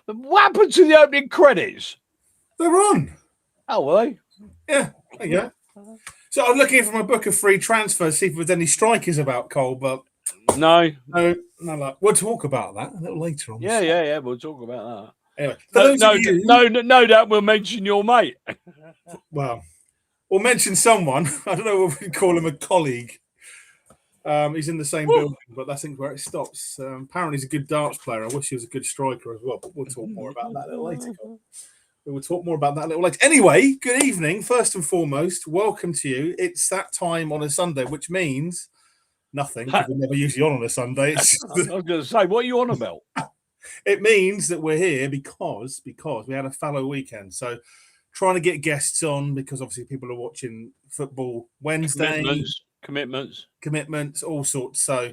What happened to the opening credits? They're on. Oh, were they? Yeah, there you go. So I'm looking for my book of free transfers, see if there's any strikers about Cole, but No. no luck. We'll talk about that a little later on. Yeah. We'll talk about that. Anyway, for those of you, no doubt we'll mention your mate. Well, we'll mention someone. I don't know if we call him a colleague. He's in the same building, but I think where it stops. Apparently, he's a good darts player. I wish he was a good striker as well, but we'll talk more about that a little later. We will talk more about that a little later. Anyway, good evening. First and foremost, welcome to you. It's that time on a Sunday, which means nothing, because we're never usually on a Sunday. I was going to say, what are you on about? It means that we're here because we had a fallow weekend. So trying to get guests on, because obviously people are watching football Wednesday. Commitments, all sorts. So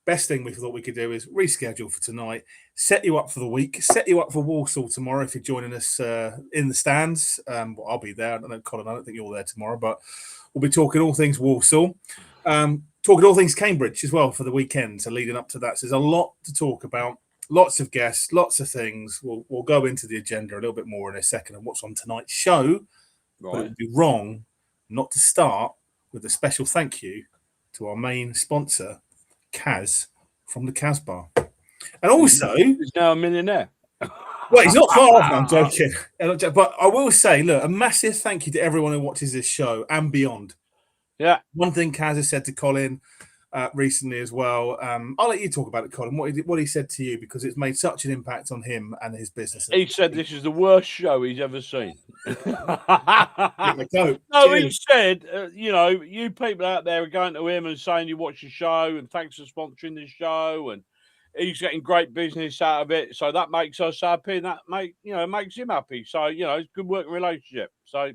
best thing we thought we could do is reschedule for tonight, set you up for the week, set you up for Walsall tomorrow if you're joining us in the stands. Well, I'll be there. I don't know, Colin, I don't think you're there tomorrow, but we'll be talking all things Walsall. Talking all things Cambridge as well for the weekend, so leading up to that. So there's a lot to talk about, lots of guests, lots of things. We'll go into the agenda a little bit more in a second and what's on tonight's show. Right. But it would be wrong not to start with a special thank you to our main sponsor, Kaz from the Kaz Bar. And also... He's now a millionaire. Well, he's not far off, I'm joking. But I will say, look, a massive thank you to everyone who watches this show and beyond. Yeah. One thing Kaz has said to Colin recently as well. I'll let you talk about it, Colin, what he said to you, because it's made such an impact on him and his business. He said this is the worst show he's ever seen. No, he said, you people out there are going to him and saying you watch the show and thanks for sponsoring the show, and he's getting great business out of it. So that makes us happy, and that makes him happy. So, it's a good working relationship. So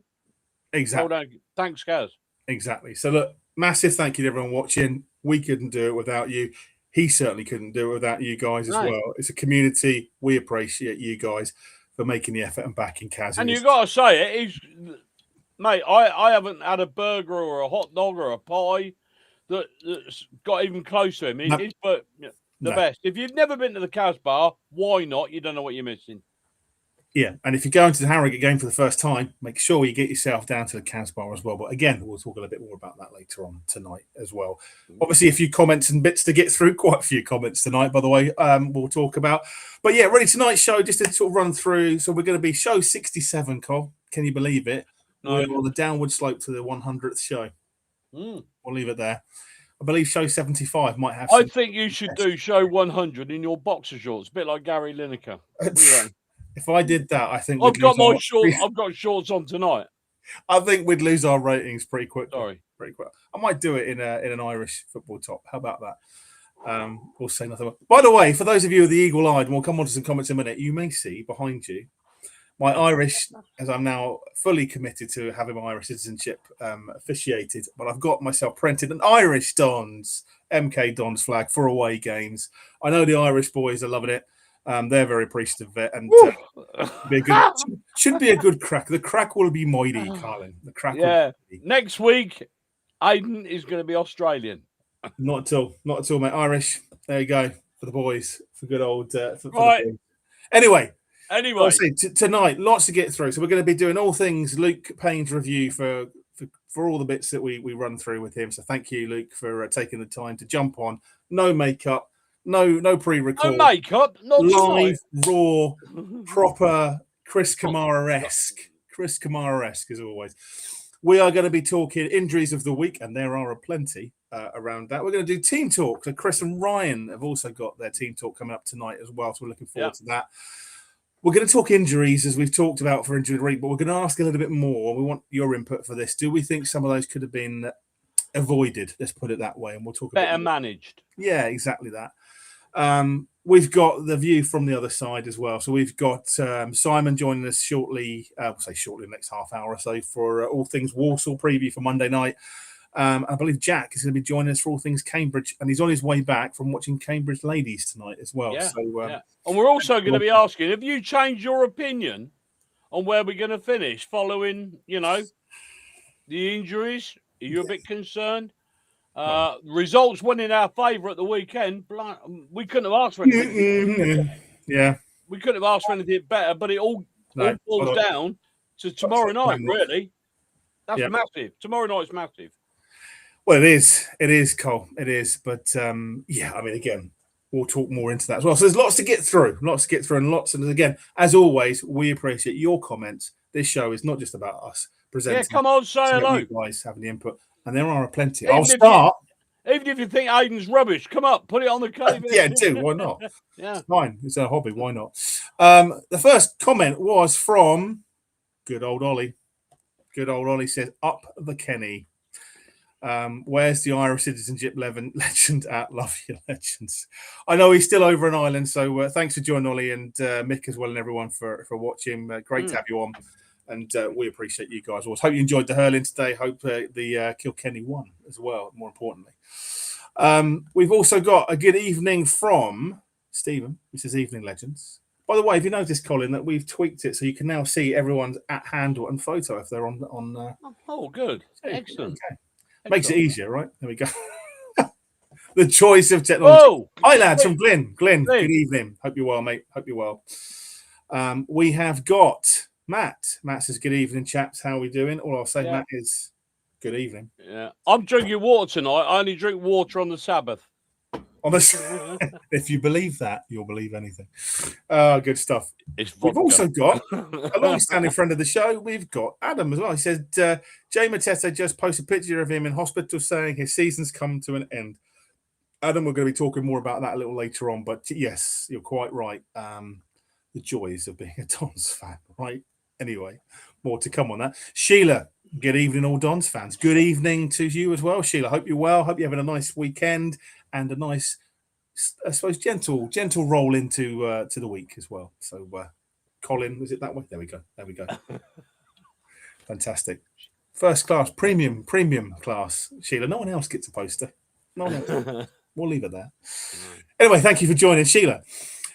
exactly. Well done. Thanks, Kaz. Exactly. So look, massive thank you to everyone watching. We couldn't do it without you. He certainly couldn't do it without you guys as well. It's a community. We appreciate you guys for making the effort and backing Kaz. And you've got to say it, mate, I haven't had a burger or a hot dog or a pie that's got even close to him. He's the best. If you've never been to the Kaz Bar, why not? You don't know what you're missing. Yeah, and if you're going to the Harrogate game for the first time, make sure you get yourself down to the Kaz Bar as well. But again, we'll talk a little bit more about that later on tonight as well. Obviously, a few comments and bits to get through. Quite a few comments tonight, by the way, we'll talk about. But yeah, really, tonight's show, just to sort of run through. So we're going to be show 67, Cole. Can you believe it? No. We're on the downward slope to the 100th show. We'll leave it there. I believe show 75 might have. I think you should do show 100 in your boxer shorts, a bit like Gary Lineker. If I did that, I think I've got shorts on tonight. I think we'd lose our ratings pretty quickly. Pretty quick. I might do it in an Irish football top. How about that? We'll say nothing. By the way, for those of you with the eagle-eyed, and we'll come on to some comments in a minute, you may see behind you my Irish, as I'm now fully committed to having my Irish citizenship officiated, but I've got myself printed an Irish Dons, MK Dons flag for away games. I know the Irish boys are loving it. They're very appreciative of it, and should be a good crack. The crack will be mighty, Colin. The crack. Yeah. Next week, Aiden is going to be Australian. Not at all, mate. Irish. There you go for the boys. For good old. For right. The boys. Anyway, Anyway, tonight, lots to get through. So we're going to be doing all things Luke Payne's review for all the bits that we run through with him. So thank you, Luke, for taking the time to jump on. No makeup, no pre-record. No makeup, not live, raw, proper Chris Kamara-esque. Chris Kamara-esque as always. We are going to be talking injuries of the week, and there are plenty around that. We're going to do team talk. So Chris and Ryan have also got their team talk coming up tonight as well. So we're looking forward to that. We're going to talk injuries, as we've talked about for injury week, but we're going to ask a little bit more. We want your input for this. Do we think some of those could have been avoided? Let's put it that way, and we'll talk better managed. Yeah, exactly that. We've got the view from the other side as well. So we've got Simon joining us shortly, we'll say shortly, the next half hour or so, for all things Walsall preview for Monday night. I believe Jack is going to be joining us for all things Cambridge, and he's on his way back from watching Cambridge ladies tonight as well. Yeah, so, And we're also going to be asking, have you changed your opinion on where we're going to finish following, the injuries? Are you a bit concerned? Results went in our favour at the weekend. We couldn't have asked for anything. Yeah. We couldn't have asked for anything better, but it all boils down to tomorrow night, really. That's massive. Tomorrow night's massive. Well, it is, Cole. It is. But yeah, I mean, again, we'll talk more into that as well. So there's lots to get through, and again, as always, we appreciate your comments. This show is not just about us presenting. Yeah, come on, say hello. You guys having the input, and there are plenty. I'll start. Even if you think Aiden's rubbish, come up, put it on the KV. Yeah, do. Why not? Yeah, it's fine. It's a hobby. Why not? The first comment was from good old Ollie. Good old Ollie says, "Up the Kenny." Where's the Irish citizenship legend at? Love you, legends. I know he's still over in Ireland, so thanks for joining, Ollie, and Mick as well, and everyone for watching. Great to have you on, and we appreciate you guys. Hope you enjoyed the hurling today. Hope the Kilkenny won as well, more importantly. We've also got a good evening from Stephen, which is Evening Legends. By the way, have you noticed, Colin, that we've tweaked it so you can now see everyone's at handle and photo if they're on. Oh, good. Excellent. Okay. Makes it easier, right? There we go. The choice of technology. Oh, hi, lads, from Glyn. Glyn, good evening. Hope you're well, mate. Hope you're well. We have got Matt. Matt says, good evening, chaps. How are we doing? All I'll say, Matt, is good evening. Yeah. I'm drinking water tonight. I only drink water on the Sabbath. If you believe that, you'll believe anything. Good stuff. We've also got a long-standing friend of the show. We've got Adam as well. He said, Jay Matete just posted a picture of him in hospital saying his season's come to an end. Adam, we're going to be talking more about that a little later on. But yes, you're quite right. The joys of being a Dons fan, right? Anyway, more to come on that. Sheila, good evening, all Dons fans. Good evening to you as well, Sheila. Hope you're well. Hope you're having a nice weekend and a nice, I suppose, gentle roll into to the week as well. So, Colin, was it that way? There we go. Fantastic. First class, premium class, Sheila. No one else gets a poster. No one else. We'll leave it there. Anyway, thank you for joining, Sheila.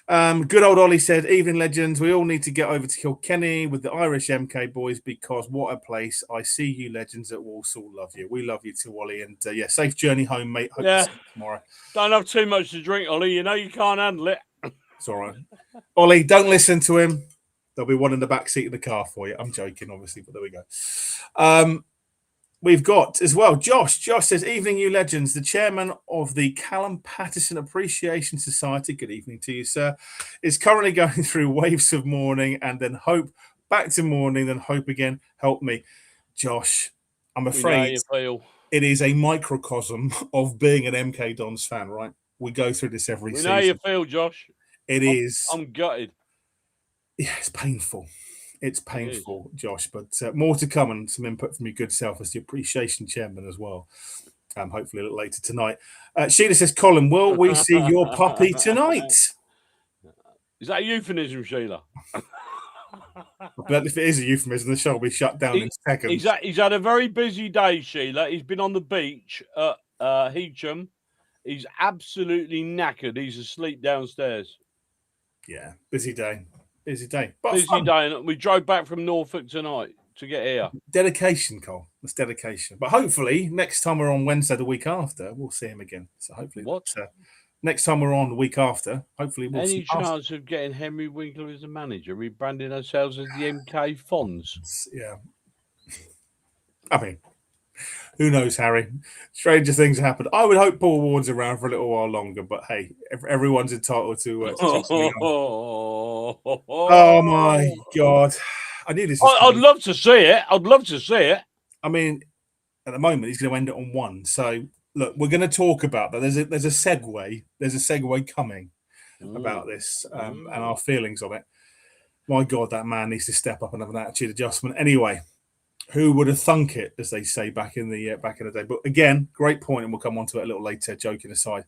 Good old Ollie said, evening legends, we all need to get over to Kilkenny with the Irish MK boys because what a place. I see you legends at Walsall. Love you. We love you too, Ollie. And safe journey home, mate. Hope to see you tomorrow. Don't have too much to drink, Ollie. You know you can't handle it. It's all right. Ollie, don't listen to him. There'll be one in the back seat of the car for you. I'm joking, obviously, but there we go. We've got as well Josh. Josh says, evening, you legends. The chairman of the Callum Patterson Appreciation Society, good evening to you, sir, is currently going through waves of mourning and then hope, back to mourning, then hope again. Help me. Josh, I'm afraid it is a microcosm of being an MK Dons fan, right? We go through this every season. How you feel, Josh? I'm gutted. Yeah, it's painful. It's painful, Josh, but more to come and some input from your good self as the appreciation chairman as well. Hopefully a little later tonight. Sheila says, Colin, will we see your puppy tonight? Is that a euphemism, Sheila? But if it is a euphemism, the show will be shut down in seconds. He's had a very busy day, Sheila. He's been on the beach at Heacham. He's absolutely knackered. He's asleep downstairs. Yeah, busy day. Busy day. But busy day. And we drove back from Norfolk tonight to get here. Dedication, Cole. That's dedication. But hopefully, next time we're on Wednesday the week after, we'll see him again. So hopefully, next time we're on the week after, hopefully we'll see him. Any chance of getting Henry Winkler as a manager, rebranding ourselves as the MK Fonz? Yeah. I mean, who knows, Harry? Stranger things happen. I would hope Paul Ward's around for a little while longer, but hey, everyone's entitled to oh my God. I need this. I'd love to see it. I mean, at the moment, he's going to end it on one. So, look, we're going to talk about that. There's a segue. There's a segue coming about this and our feelings of it. My God, that man needs to step up and have an attitude adjustment. Anyway. Who would have thunk it, as they say back in the day? But again, great point, and we'll come on to it a little later. Joking aside,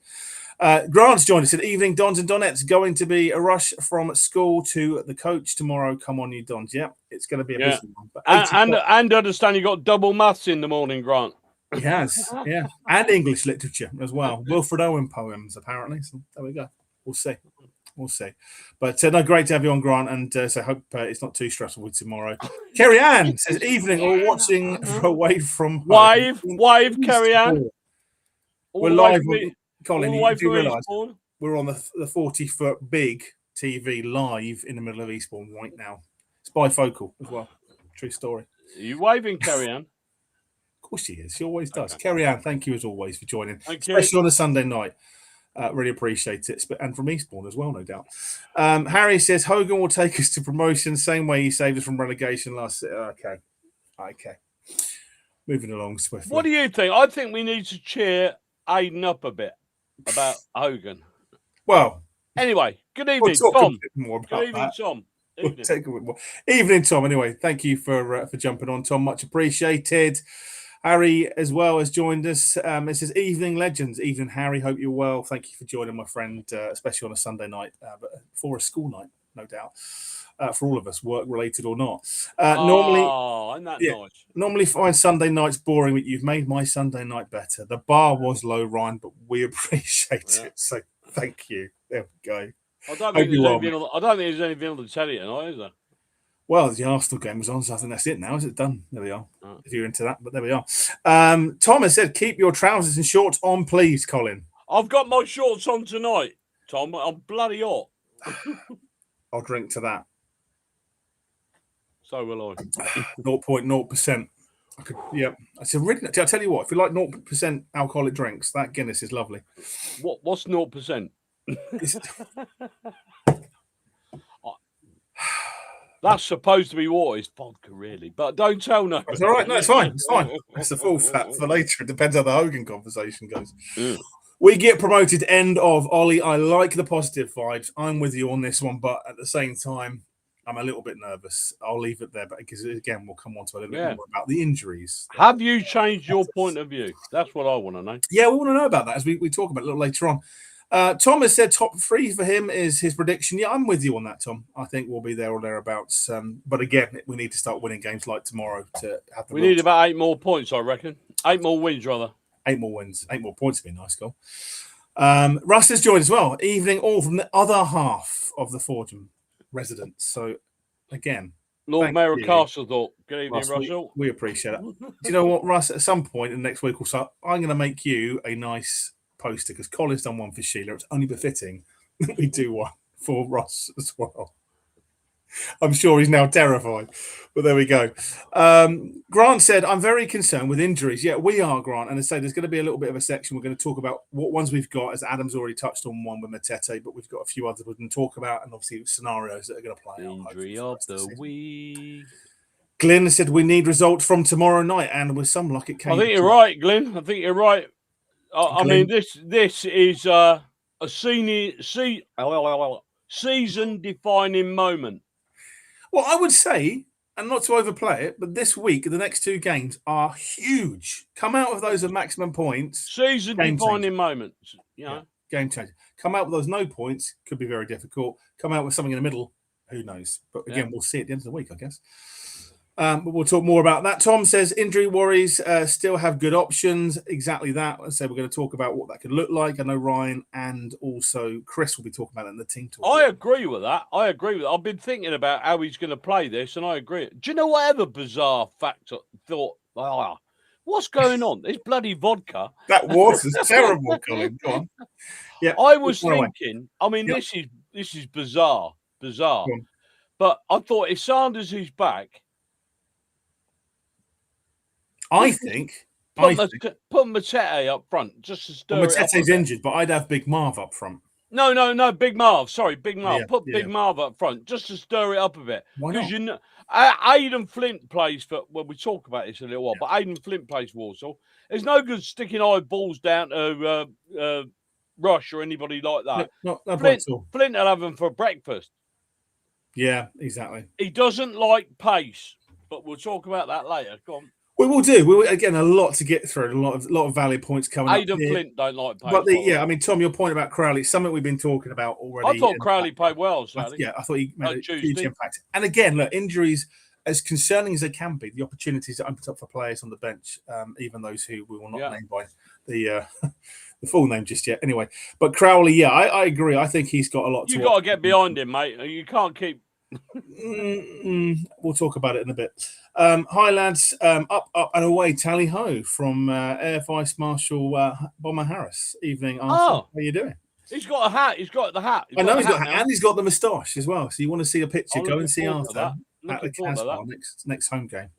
Grant's joined us. Said, "Evening, Dons and Donettes. Going to be a rush from school to the coach tomorrow. Come on, you Dons. Yeah, it's going to be a busy one. But and understand you got double maths in the morning, Grant. He has, yeah, and English literature as well. Wilfred Owen poems, apparently. So there we go. We'll see. But no, great to have you on, Grant, and so I hope it's not too stressful with tomorrow. Kerry Ann says, evening, or watching away from home. Wave, Kerry Ann. We're live. Colin, you do realise we're on the 40-foot big TV live in the middle of Eastbourne right now. It's bifocal as well. True story. Are you waving, Carrie Ann? Of course she is. She always does. Okay. Carrie Ann, thank you as always for joining, Thank especially you. on a Sunday night. Really appreciate it. And from Eastbourne as well, no doubt. Harry says Hogan will take us to promotion, same way he saved us from relegation last year. Okay. Moving along swiftly. What do you think? I think we need to cheer Aiden up a bit about Hogan. Well, anyway, good evening, Tom. Good evening, Tom. Evening, Tom. Anyway, thank you for jumping on, Tom. Much appreciated. Harry as well has joined us. It says evening legends. Evening, Harry. Hope you're well. Thank you for joining, my friend, especially on a Sunday night, but for a school night, no doubt. For all of us, work related or not. Normally find Sunday nights boring, but you've made my Sunday night better. The bar was low, Ryan, but we appreciate it. So thank you. There we go. I don't think there's anything on the telly tonight, is there? Well, the Arsenal game was on, so I think that's it now. Is it done? There we are. Oh. If you're into that, but there we are. Thomas said, keep your trousers and shorts on, please, Colin. I've got my shorts on tonight, Tom. I'm bloody hot. I'll drink to that. So will I. 0.0%. It's original. I'll tell you what, if you like 0% alcoholic drinks, that Guinness is lovely. What's 0%? That's supposed to be water. It's vodka, really. But don't tell no. It's all right. No, it's fine. It's fine. It's the full fat for later. It depends how the Hogan conversation goes. We get promoted. End of Ollie. I like the positive vibes. I'm with you on this one, but at the same time, I'm a little bit nervous. I'll leave it there, but because again, we'll come on to a little bit more about the injuries. Have you changed your point of view? That's what I want to know. Yeah, we want to know about that as we talk about it a little later on. Tom has said top 3 for him is his prediction. Yeah, I'm with you on that, Tom. I think we'll be there or thereabouts. But again, we need to start winning games like tomorrow to have the. We need about 8 more points, I reckon. 8 more wins, rather. 8 more wins. 8 more points would be a nice goal. Russ has joined as well. Evening all from the other half of the Fordham residents. So, again, Lord Mayor of Castlethorpe. Good evening, Russell. We appreciate it. Do you know what, Russ? At some point in the next week or so, I'm going to make you a nice poster because Colin's done one for Sheila. It's only befitting that we do one for Ross as well. I'm sure he's now terrified, but there we go. Grant said, I'm very concerned with injuries. Yeah, we are, Grant. And I say there's going to be a little bit of a section. We're going to talk about what ones we've got, as Adam's already touched on one with Matete, but we've got a few others we can talk about, and obviously scenarios that are going to play out. Injury of the week. Glenn said we need results from tomorrow night, and with some luck it came. I think you're right, Glenn. I think you're right. I mean, this is a season-defining moment. Well, I would say, and not to overplay it, but this week, the next 2 games are huge. Come out of those at maximum points. Season-defining moments. You know? Yeah, game changer. Come out with those no points, could be very difficult. Come out with something in the middle, who knows? But again, we'll see at the end of the week, I guess. But we'll talk more about that. Tom says injury worries still have good options. Exactly that. So we're going to talk about what that could look like. I know Ryan and also Chris will be talking about it in the team talk. I agree with that. I've been thinking about how he's going to play this, and I agree. Do you know whatever bizarre factor thought? What's going on? This bloody vodka. That water's terrible, Colin. Go on. Yeah. I was thinking. I mean, this is bizarre, but I thought if Sanders is back. I think put Matete up front just to stir it up. Matete's injured, but I'd have Big Marv up front. No, Big Marv. Sorry, Big Marv. Big Marv up front just to stir it up a bit. Why not? Because you know, Aidan Flint plays for. Well, we talk about this in a little while, but Aidan Flint plays Walsall. There's no good sticking eyeballs down to Rush or anybody like that. No Flint will have them for breakfast. Yeah, exactly. He doesn't like pace, but we'll talk about that later. Go on. We will do. Again, a lot to get through. A lot of valid points coming up. Aidan Flint don't like pace. But I mean, Tom, your point about Crowley, something we've been talking about already. I thought Crowley played well. I thought he made a huge impact. And again, look, injuries, as concerning as they can be, the opportunities that opened up for players on the bench, even those who we will not name by the full name just yet. Anyway, but Crowley, I agree. I think he's got a lot. You've got to get behind him, mate. You can't keep. We'll talk about it in a bit. Hi lads, up and away, tally ho from Air Vice Marshal Bomber Harris. Evening, Arthur. How are you doing? He's got a hat. He's got the hat. I know he's got a hat, and he's got the moustache as well. So you want to see a picture? Go and see Arthur at the Casbah next home game.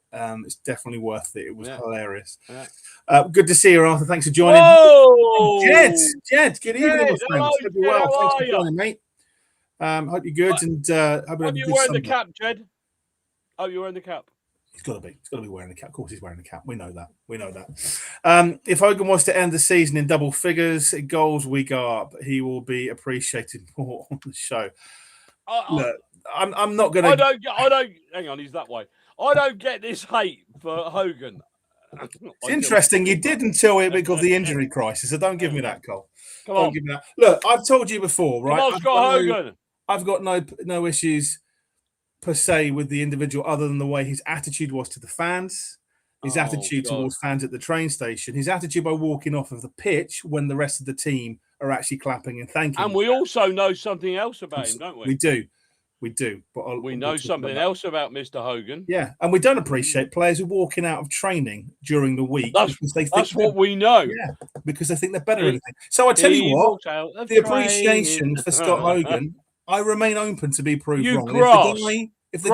It's definitely worth it. It was hilarious. Yeah. Good to see you, Arthur. Thanks for joining. Whoa! Jed, good evening, my friend. Hope you're well. Thanks for joining, mate. Hope you're good, and hope you're wearing the cap, Jed. Hope you're wearing the cap. He's got to be. He's got to be wearing the cap. Of course, he's wearing the cap. We know that. If Hogan was to end the season in double figures goals, we go up. He will be appreciated more on the show. Look, I'm not going to. I don't. Hang on, he's that way. I don't get this hate for Hogan. It's interesting. You did until it because of the injury crisis. So don't give me that, Cole. Come on. Give me that. Look, I've told you before, right? Come on, Scott Hogan. I've got no issues per se with the individual, other than the way his attitude was to the fans, his attitude towards fans at the train station, his attitude by walking off of the pitch when the rest of the team are actually clapping and thanking him. And we also know something else about him, don't we? We do. But we know something else about Mr. Hogan. Yeah, and we don't appreciate players who are walking out of training during the week. That's what we know. Yeah, because they think they're better than anything. So I tell you what, the appreciation for Scott Hogan, I remain open to be proved wrong. If the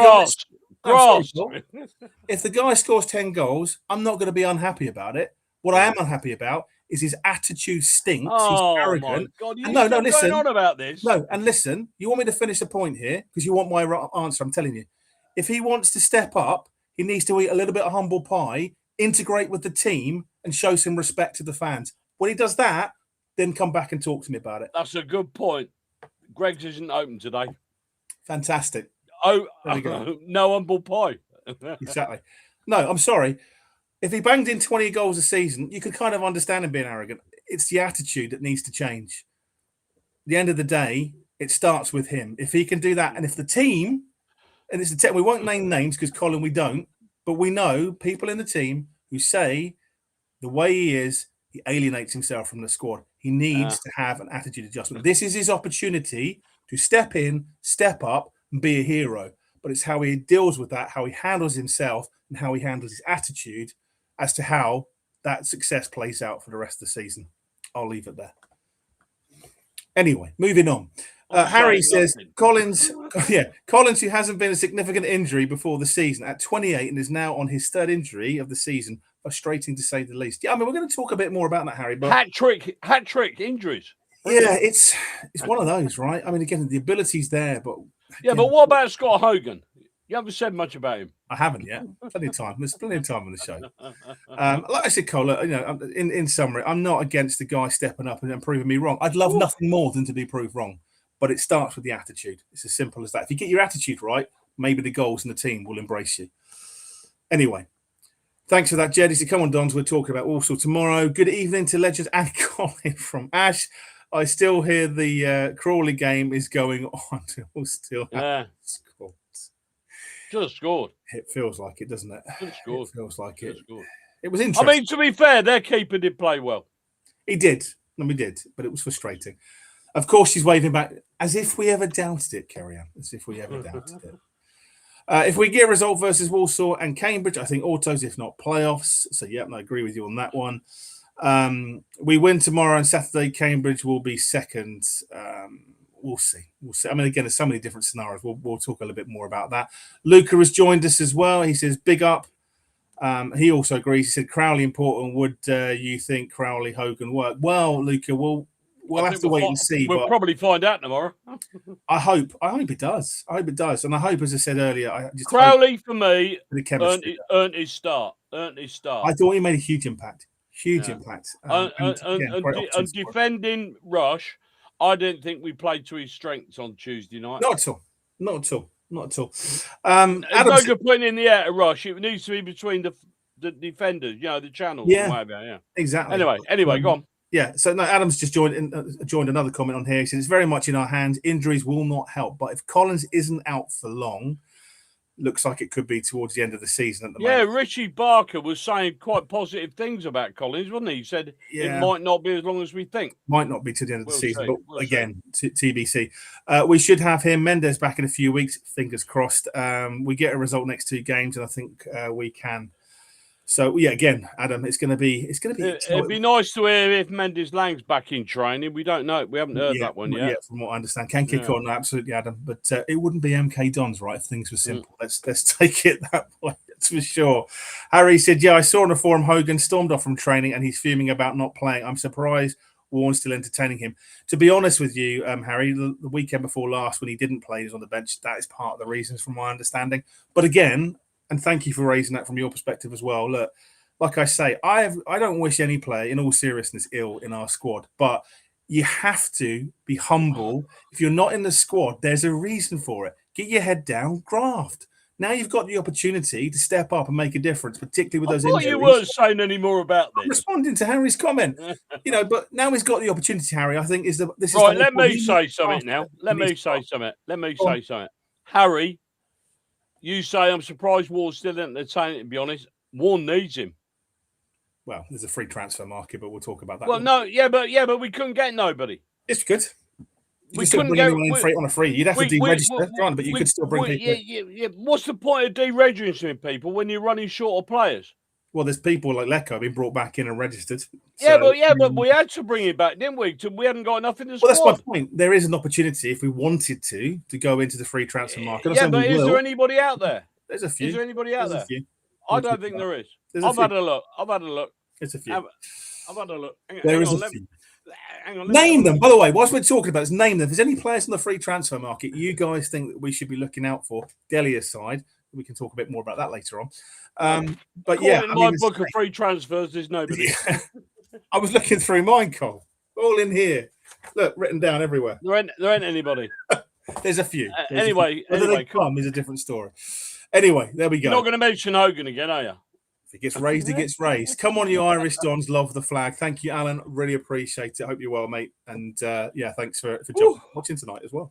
guy scores 10 goals, I'm not going to be unhappy about it. What I am unhappy about is his attitude stinks. He's arrogant. My God, listen. Going on about this. No, and listen. You want me to finish the point here because you want my answer. I'm telling you. If he wants to step up, he needs to eat a little bit of humble pie, integrate with the team, and show some respect to the fans. When he does that, then come back and talk to me about it. That's a good point. Greg's isn't open today. Fantastic. Oh, no humble pie. Exactly. No, I'm sorry. If he banged in 20 goals a season, you could kind of understand him being arrogant. It's the attitude that needs to change. At the end of the day, it starts with him. If he can do that, and if the team, and it's the team, we won't name names because Colin, we don't, but we know people in the team who say the way he is, he alienates himself from the squad. He needs to have an attitude adjustment. This is his opportunity to step in, step up, and be a hero. But it's how he deals with that, how he handles himself, and how he handles his attitude as to how that success plays out for the rest of the season. I'll leave it there. Anyway, moving on. Harry says, Collins, who hasn't been a significant injury before the season at 28 and is now on his third injury of the season. Frustrating to say the least. Yeah, I mean, we're going to talk a bit more about that, Harry. But hat trick injuries. Yeah, it's one of those, right? I mean, again, the ability's there, but but what about Scott Hogan? You haven't said much about him. I haven't yet. Plenty of time. There's plenty of time on the show. Like I said, Cole, in summary, I'm not against the guy stepping up and proving me wrong. I'd love nothing more than to be proved wrong, but it starts with the attitude. It's as simple as that. If you get your attitude right, maybe the goals and the team will embrace you. Anyway. Thanks for that, Jed. He said, come on, Dons, we're talking about Walsall tomorrow. Good evening to Legends and Colin from Ash. I still hear the Crawley game is going on. We'll still have scored. Just scored. It feels like it, doesn't it? Just scored. It feels like it. Scored. It was interesting. I mean, to be fair, their keeper did play well. He did. And we did. But it was frustrating. Of course, she's waving back as if we ever doubted it, Kerry-Ann. As if we ever doubted it. If we get a result versus Walsall and Cambridge, I think autos, if not playoffs. So, I agree with you on that one. We win tomorrow and Saturday. Cambridge will be second. We'll see. I mean, again, there's so many different scenarios. We'll talk a little bit more about that. Luca has joined us as well. He says, big up. He also agrees. He said, Crowley important. Would you think Crowley Hogan work? Well, Luca, we'll have to wait and see. We'll probably find out tomorrow. I hope it does. I hope it does. And I hope, as I said earlier, Crowley for me earned his start. I thought he made a huge impact. Impact. And defending Rush, I didn't think we played to his strengths on Tuesday night. Not at all. There's no good putting in the air to Rush. It needs to be between the defenders, the channels. Yeah, exactly. Anyway, go on. Yeah, so no, Adam's just joined another comment on here. He said, it's very much in our hands. Injuries will not help. But if Collins isn't out for long, looks like it could be towards the end of the season at the moment. Yeah, Richie Barker was saying quite positive things about Collins, wasn't he? He said it might not be as long as we think. Might not be to the end of the season, but again, TBC. We should have him. Mendes back in a few weeks, fingers crossed. We get a result next 2 games, and I think we can So yeah, again, Adam, it's going to be. It'd be nice to hear if Mendes Lang's back in training. We don't know. We haven't heard that one yet. Yeah, from what I understand, can kick on absolutely, Adam. But it wouldn't be MK Dons, right? If things were simple, let's take it that way. That's for sure. Harry said, "Yeah, I saw on the forum Hogan stormed off from training and he's fuming about not playing. I'm surprised Warren's still entertaining him." To be honest with you, Harry, the weekend before last when he didn't play, he was on the bench. That is part of the reasons, from my understanding. But again, and thank you for raising that from your perspective as well. Look. Like I say, I don't wish any player, in all seriousness, ill in our squad. But you have to be humble. If you're not in the squad, there's a reason for it. Get your head down, graft. Now you've got the opportunity to step up and make a difference, particularly with those injuries. You weren't saying any more about this. I'm responding to Harry's comment. But now he's got the opportunity, Harry. I think this is right. Let me say something now. Let me say something. Harry, you say I'm surprised Ward's still entertaining. To be honest, Warren needs him. Well, there's a free transfer market, but we'll talk about that. Well, but we couldn't get nobody. It's good. We couldn't get anyone in free on a free. You'd have to deregister, but you could still bring people. Yeah. What's the point of deregistering people when you're running short of players? Well, there's people like Lecco being brought back in and registered. But we had to bring him back, didn't we? We hadn't got enough in the squad. Well, that's my point. There is an opportunity if we wanted to go into the free transfer market. Yeah, but is there anybody out there? There's a few. Is there anybody out there? I don't think there is. I've had a look. There's a few. I've had a look. There is a few. Name them. By the way, whilst we're talking about this, name them. If there's any players in the free transfer market you guys think that we should be looking out for, Delia aside, we can talk a bit more about that later on. But yeah, in my book of free transfers, there's nobody. Yeah. I was looking through mine, Cole. All in here. Look, written down everywhere. There ain't anybody. There's a few. Anyway, they come is a different story. Anyway, there we go. You're not going to mention Hogan again, are you? If it gets raised, it gets raised. Come on, you Irish Dons. Love the flag. Thank you, Alan. Really appreciate it. Hope you're well, mate. And thanks for watching tonight as well.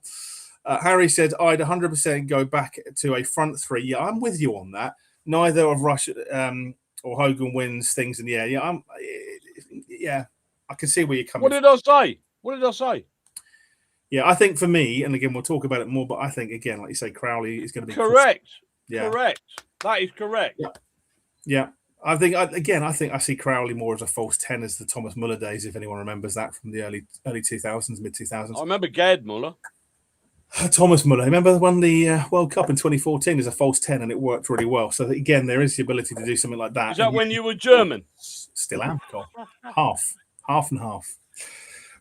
Harry said, I'd 100% go back to a front three. Yeah, I'm with you on that. Neither of Rush or Hogan wins things in the air. Yeah, I can see where you're coming from. What did I say? Yeah, I think for me, and again, we'll talk about it more, but I think, again, like you say, Crowley is going to be... Correct. Correct. That is correct. Yeah. I think I see Crowley more as a false 10 as the Thomas Muller days, if anyone remembers that from the early 2000s, mid 2000s. I remember Gerd Muller. Thomas Muller. Remember won the World Cup in 2014 as a false 10 and it worked really well. So again, there is the ability to do something like that. Is that when you were German? Still am, Cole. Half and half.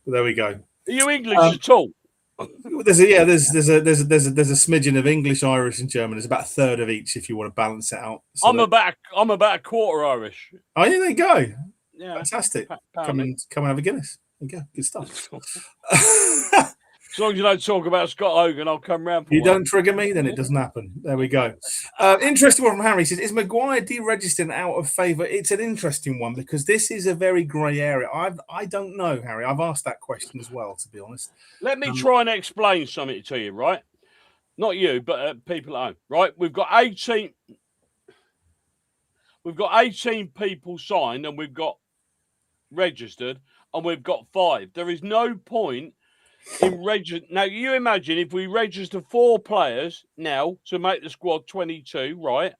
But there we go. Are you English at all? There's a smidgen of English, Irish, and German. There's about a third of each if you want to balance it out. So I'm about a quarter Irish. Oh, yeah, there you go. Yeah, fantastic. Come and have a Guinness. There you go. Good stuff. As long as you don't talk about Scott Hogan, I'll come round. You don't trigger me, then it doesn't happen. There we go. Interesting one from Harry. He says, is Maguire deregistering out of favour? It's an interesting one because this is a very grey area. I don't know, Harry. I've asked that question as well, to be honest. Let me try and explain something to you, right? Not you, but people at home, right? We've got 18 people signed and we've got registered and we've got 5. There is no point in register. Now, you imagine if we register 4 players now to make the squad 22, right?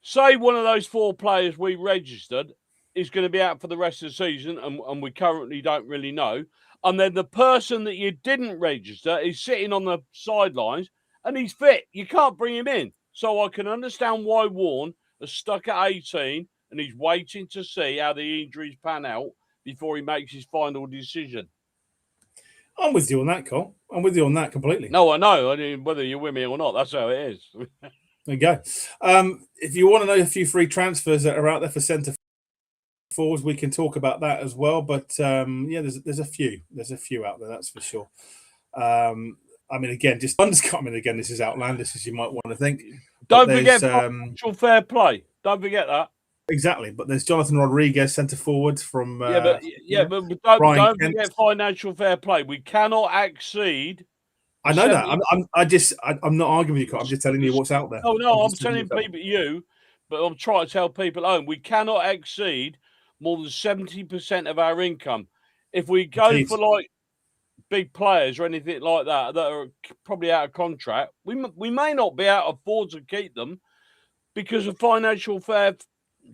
Say one of those 4 players we registered is going to be out for the rest of the season, and we currently don't really know. And then the person that you didn't register is sitting on the sidelines and he's fit. You can't bring him in. So I can understand why Warren is stuck at 18 and he's waiting to see how the injuries pan out before he makes his final decision. I'm with you on that, Cole. I'm with you on that completely. No, I know. I mean, whether you're with me or not, that's how it is. There you go. If you want to know a few free transfers that are out there for centre forwards, we can talk about that as well. But there's a few. There's a few out there, that's for sure. I mean, again, this is outlandish as you might want to think. Don't forget financial fair play. Don't forget that. Exactly, but there's Jonathan Rodriguez, centre forward from but don't forget financial fair play. We cannot exceed. I know that. I'm not arguing with you. I'm just telling you what's out there. No, I'm telling people but I'm trying to tell people at home we cannot exceed more than 70% of our income. If we go for like big players or anything like that are probably out of contract, we may not be able to afford to keep them because of financial fair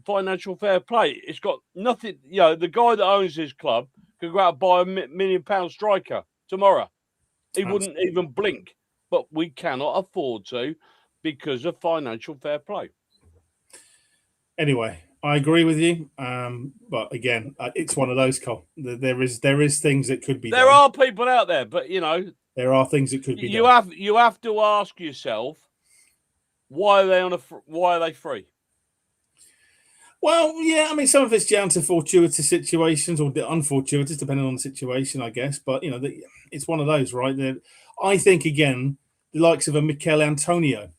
financial fair play. It's got nothing. The guy that owns this club could go out and buy a £1 million striker tomorrow. He wouldn't even blink. But we cannot afford to because of financial fair play. Anyway, I agree with you. But again, it's one of those, Cole. There is things that could be done. There are people out there, but there are things that could be done. You have to ask yourself, why are they free? Well, yeah, I mean, some of it's down to fortuitous situations or unfortuitous, depending on the situation, I guess. But it's one of those, right? I think again, the likes of a Mikel Antonio,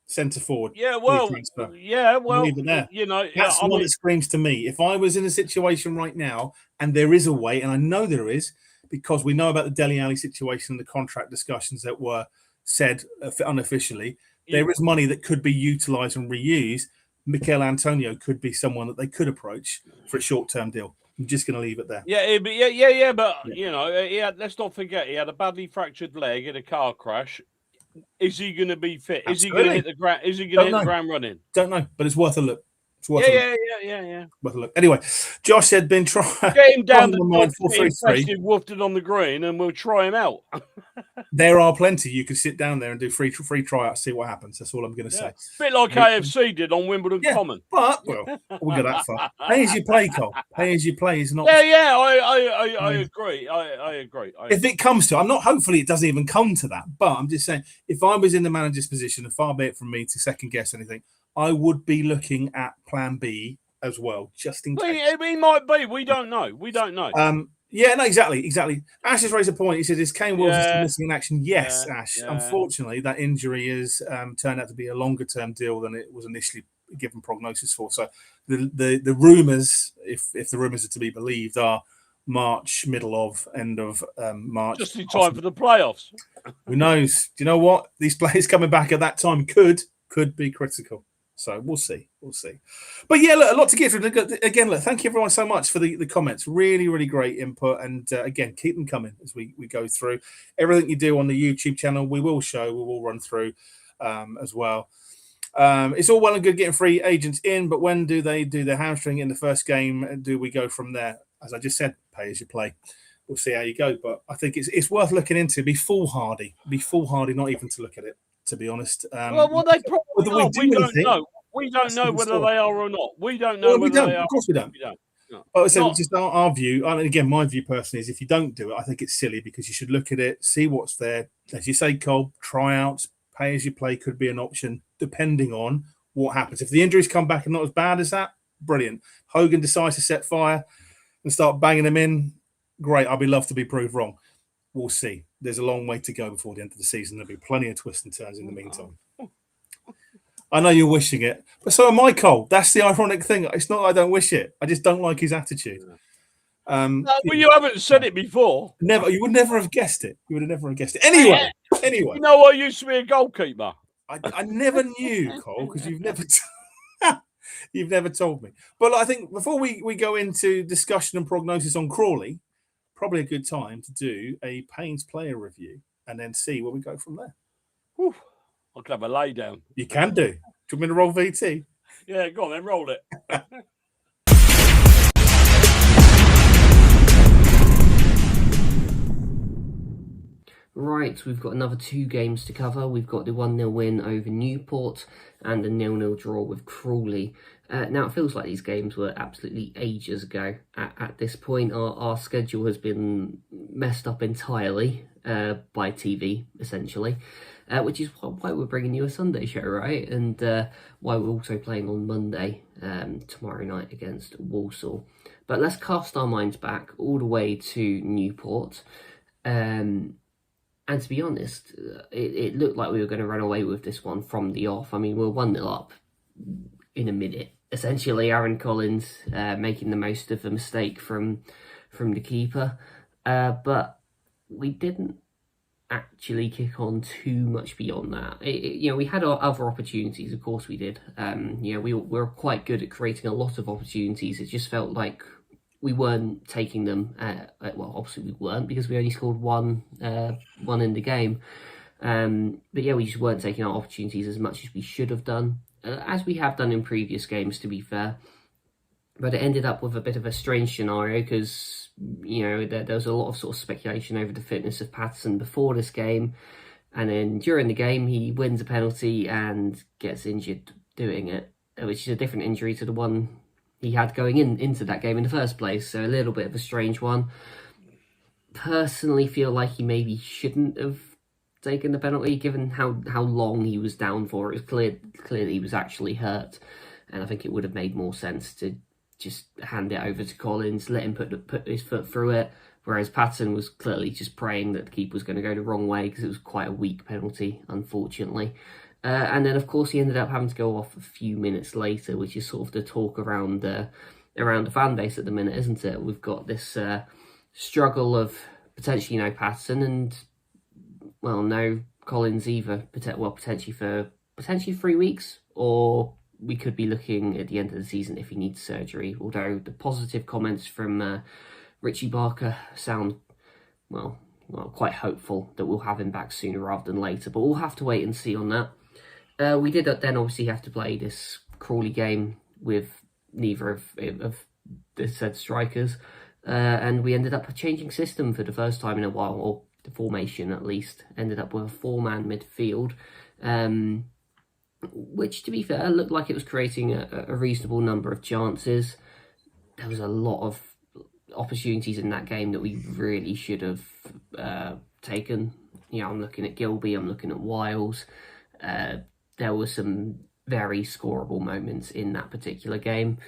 centre forward. Yeah, well, leave it there. That's one that screams to me. If I was in a situation right now, and there is a way, and I know there is, because we know about the Dele Alli situation and the contract discussions that were said unofficially, there is money that could be utilised and reused. Mikel Antonio could be someone that they could approach for a short-term deal. I'm just going to leave it there. But let's not forget he had a badly fractured leg in a car crash. Is he going to be fit? Absolutely. Is he going to hit the ground? Is he going to hit the ground running? Don't know, but it's worth a look. Worth a look. Anyway, Josh had been trying. Get him down the line 4-3-3. Woofed it on the green, and we'll try him out. There are plenty. You can sit down there and do free tryouts, see what happens. That's all I'm going to say. Bit like AFC did on Wimbledon Common. But we'll go that far. Pay as you play, Cole. Pay as you play is not. I agree. I agree. If it comes to, I'm not. Hopefully, it doesn't even come to that. But I'm just saying, if I was in the manager's position, and far be it from me to second guess anything, I would be looking at Plan B as well, just in case. It might be. We don't know. Yeah, no, exactly. Ash has raised a point. He said, "Is Kane Wilson still missing in action?" Yes, Ash. Yeah. Unfortunately, that injury has turned out to be a longer-term deal than it was initially given prognosis for. So the rumours, if the rumours are to be believed, are March, end of March. Just in time for the playoffs. Who knows? Do you know what? These players coming back at that time could be critical. So we'll see. But yeah, look, a lot to get through. Again, look, thank you everyone so much for the comments. Really, really great input. And again, keep them coming as we go through. Everything you do on the YouTube channel, we will run through as well. It's all well and good getting free agents in, but when do they do their hamstring in the first game? Do we go from there? As I just said, pay as you play. We'll see how you go. But I think it's worth looking into. Be foolhardy, not even to look at it. To be honest, they probably are. We don't know. We don't know whether they are or not. We don't know whether they are. Of course, we don't. No. But I said, just our view. I mean, again, my view personally is if you don't do it, I think it's silly because you should look at it, see what's there. As you say, Cole, tryouts, pay as you play could be an option depending on what happens. If the injuries come back and not as bad as that, brilliant. Hogan decides to set fire and start banging them in. Great. I'd be love to be proved wrong. We'll see. There's a long way to go before the end of the season. There'll be plenty of twists and turns in the meantime. I know you're wishing it, but so am I, Cole. That's the ironic thing. It's not that I don't wish it. I just don't like his attitude. You haven't said it before. Never. You would never have guessed it. Anyway. You know, I used to be a goalkeeper. I never knew, Cole, because you've never told me. But I think before we go into discussion and prognosis on Crawley, probably a good time to do a Pains player review and then see where we go from there. Whew. I could have a lay down. You can do. Do you want me to roll VT? Yeah, go on then, roll it. Right, we've got another 2 games to cover. We've got the 1-0 win over Newport and a 0-0 draw with Crawley. Now, it feels like these games were absolutely ages ago. At this point, our schedule has been messed up entirely by TV, essentially, which is why we're bringing you a Sunday show, right? And why we're also playing on Monday, tomorrow night against Walsall. But let's cast our minds back all the way to Newport. And to be honest, it looked like we were going to run away with this one from the off. I mean, we're 1-0 up in a minute. Essentially, Aaron Collins making the most of a mistake from the keeper. But we didn't actually kick on too much beyond that. We had our other opportunities, of course we did. We were quite good at creating a lot of opportunities. It just felt like we weren't taking them. Well, obviously we weren't because we only scored one in the game. But yeah, we just weren't taking our opportunities as much as we should have done. as we have done in previous games, to be fair. But it ended up with a bit of a strange scenario because, there was a lot of sort of speculation over the fitness of Patterson before this game. And then during the game, he wins a penalty and gets injured doing it, which is a different injury to the one he had going into that game in the first place. So a little bit of a strange one. Personally feel like he maybe shouldn't have taken the penalty, given how long he was down for. It was clear he was actually hurt. And I think it would have made more sense to just hand it over to Collins, let him put his foot through it. Whereas Patterson was clearly just praying that the keeper was going to go the wrong way because it was quite a weak penalty, unfortunately. And then, of course, he ended up having to go off a few minutes later, which is sort of the talk around the fan base at the minute, isn't it? We've got this struggle of potentially no Patterson and, well, no Collins either. Potentially for 3 weeks, or we could be looking at the end of the season if he needs surgery. Although the positive comments from Richie Barker sound, well, quite hopeful that we'll have him back sooner rather than later. But we'll have to wait and see on that. We did then obviously have to play this Crawley game with neither of the said strikers. And we ended up changing system for the first time in a while, or the formation at least. Ended up with a 4-man midfield. Which, to be fair, looked like it was creating a reasonable number of chances. There was a lot of opportunities in that game that we really should have taken. I'm looking at Gilby, I'm looking at Wiles. There were some very scoreable moments in that particular game.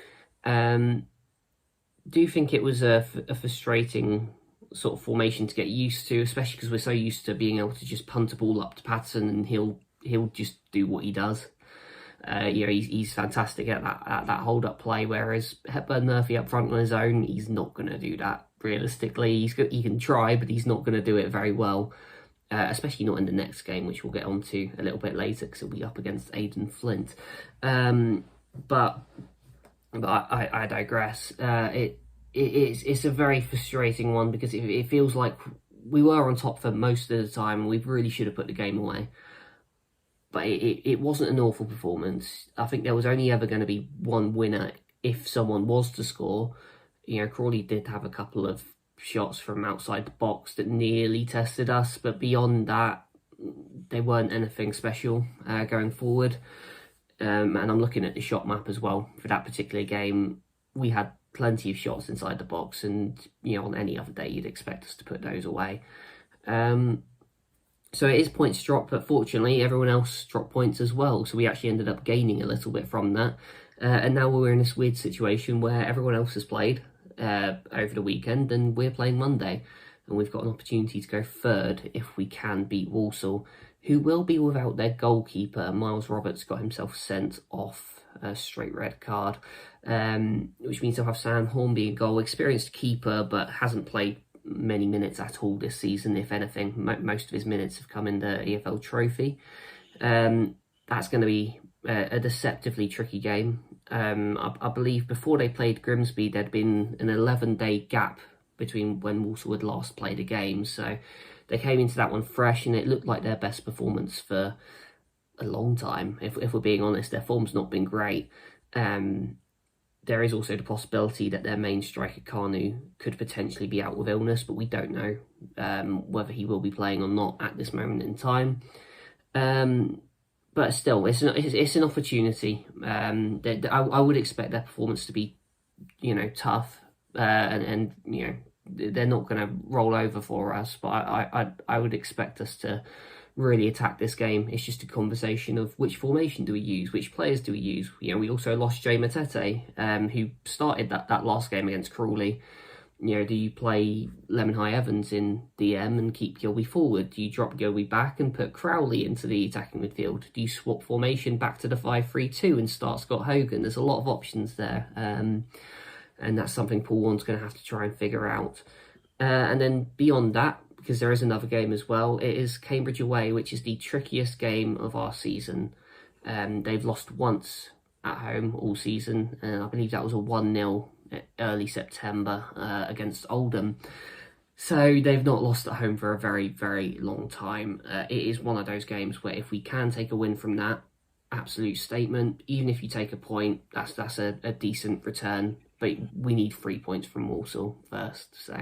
Do you think it was a frustrating sort of formation to get used to, especially because we're so used to being able to just punt a ball up to Patterson and he'll just do what he does. He's fantastic at that hold-up play, whereas Hepburn Murphy up front on his own, he's not going to do that, realistically. He can try, but he's not going to do it very well, especially not in the next game, which we'll get onto a little bit later, because he'll be up against Aidan Flint. But I digress. It's a very frustrating one, because it feels like we were on top for most of the time, and we really should have put the game away. But it wasn't an awful performance. I think there was only ever going to be one winner if someone was to score. Crawley did have a couple of shots from outside the box that nearly tested us, but beyond that, they weren't anything special going forward. And I'm looking at the shot map as well for that particular game. We had plenty of shots inside the box, and on any other day you'd expect us to put those away. So it is points dropped, but fortunately everyone else dropped points as well. So we actually ended up gaining a little bit from that. And now we're in this weird situation where everyone else has played over the weekend and we're playing Monday. And we've got an opportunity to go third if we can beat Walsall, who will be without their goalkeeper. Miles Roberts got himself sent off, a straight red card, which means they'll have Sam Hornby in goal. Experienced keeper, but hasn't played many minutes at all this season, if anything. Most of his minutes have come in the EFL Trophy. That's going to be a deceptively tricky game. I believe before they played Grimsby, there'd been an 11-day gap between when Walsall had last played a game, so they came into that one fresh, and it looked like their best performance for a long time. If we're being honest, their form's not been great. There is also the possibility that their main striker, Kanu, could potentially be out with illness, but we don't know whether he will be playing or not at this moment in time. But still, it's an opportunity. I would expect their performance to be, tough, and they're not going to roll over for us. But I would expect us to really attack this game. It's just a conversation of which formation do we use, which players do we use. We also lost Jay Matete, who started that last game against Crawley. Do you play Lemon High Evans in DM and keep Gilby forward? Do you drop Gilby back and put Crowley into the attacking midfield? Do you swap formation back to the 5-3-2 and start Scott Hogan? There's a lot of options there, and that's something Paul Warne's going to have to try and figure out. And then beyond that, because there is another game as well, it is Cambridge away, which is the trickiest game of our season. They've lost once at home all season, and I believe that was a 1-0 early September against Oldham. So they've not lost at home for a very, very long time. It is one of those games where if we can take a win from that absolute statement. Even if you take a point, that's a decent return. But we need 3 points from Walsall first. So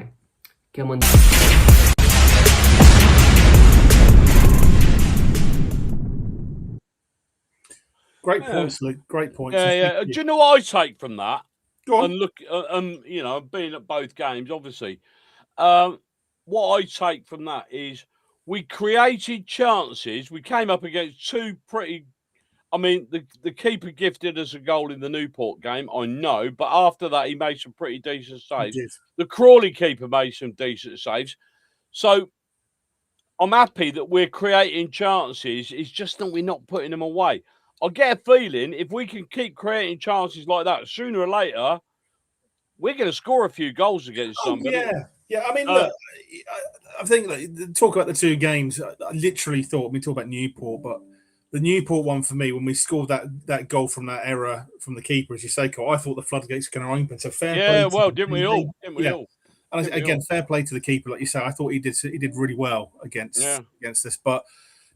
come on. Great points, Luke. Great points. Yeah. Do you know what I take from that? Go on. And look, you know, being at both games, obviously, what I take from that is we created chances. We came up against two pretty. I mean, the keeper gifted us a goal in the Newport game, I know, but after that, he made some pretty decent saves. The Crawley keeper made some decent saves. So I'm happy that we're creating chances. It's just that we're not putting them away. I get a feeling if we can keep creating chances like that, sooner or later, we're going to score a few goals against somebody. Yeah. I mean, look, I think talk about the two games. I literally thought we talk about Newport, but the Newport one for me, when we scored that goal from that error from the keeper, as you say, Cole, I thought the floodgates were going to open. So fair play. Yeah, well, didn't we all? And again, fair play to the keeper, like you say. I thought he did really well against this, but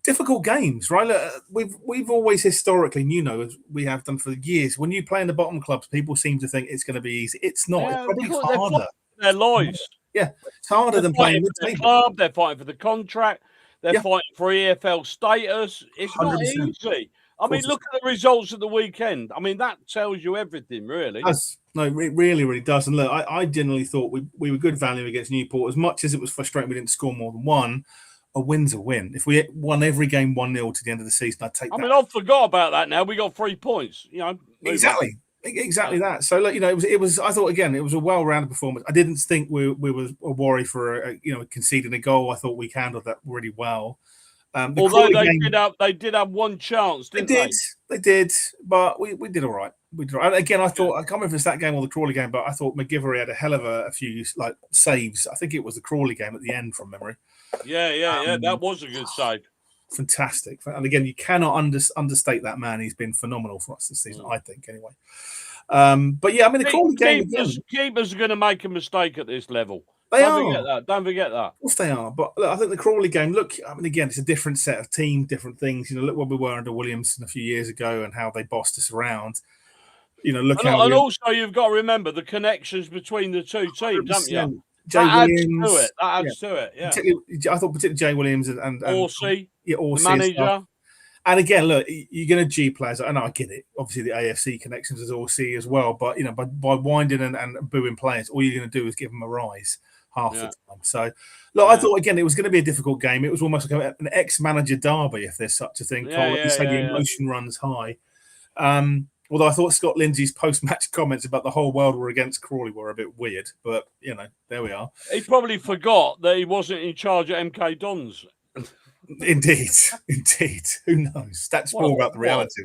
difficult games, right? Look, we've always historically, you know, we have done for years. When you play in the bottom clubs, people seem to think it's going to be easy. It's not. It's probably harder. Their lives. Yeah, it's harder than playing with the club. They're fighting for the contract. They're fighting for EFL status. It's not easy. I mean, look at the results of the weekend. I mean, that tells you everything, really. No, it really, really does. And look, I generally thought we were good value against Newport. As much as it was frustrating we didn't score more than one, a win's a win. If we won every game 1-0 to the end of the season, I'd take that. I mean, I forgot about that now. We got 3 points. You know, exactly that. So, look, you know, it was. I thought again, it was a well-rounded performance. I didn't think we were a worry for conceding a goal. I thought we handled that really well. Although they did have one chance, didn't they? They did, but we did all right. We did all right. And again, I thought I can't remember if it's that game or the Crawley game, but I thought McGivery had a hell of a few saves. I think it was the Crawley game at the end from memory. Yeah. That was a good save. Fantastic. And again, you cannot understate that man. He's been phenomenal for us this season, I think, anyway. But yeah, I mean, the Crawley game keepers are going to make a mistake at this level. Don't forget that. Of course they are. But look, I think the Crawley game, look, I mean, again, it's a different set of team, different things. You know, look where we were under Williamson a few years ago and how they bossed us around. You know, also you've got to remember the connections between the two teams, haven't you? That adds to it. Yeah. I thought particularly Jay Williams and Orsey, the manager. And again, look, you're going to G players. I know I get it. Obviously, the AFC connections is Orsey as well. But you know, by winding and booing players, all you're going to do is give them a rise half the time. So, look, I thought again it was going to be a difficult game. It was almost like an ex-manager derby, if there's such a thing. You say the emotion runs high. Although I thought Scott Lindsay's post-match comments about the whole world were against Crawley were a bit weird, but you know, there we are. He probably forgot that he wasn't in charge of MK Dons. Indeed. Who knows? That's more about the reality.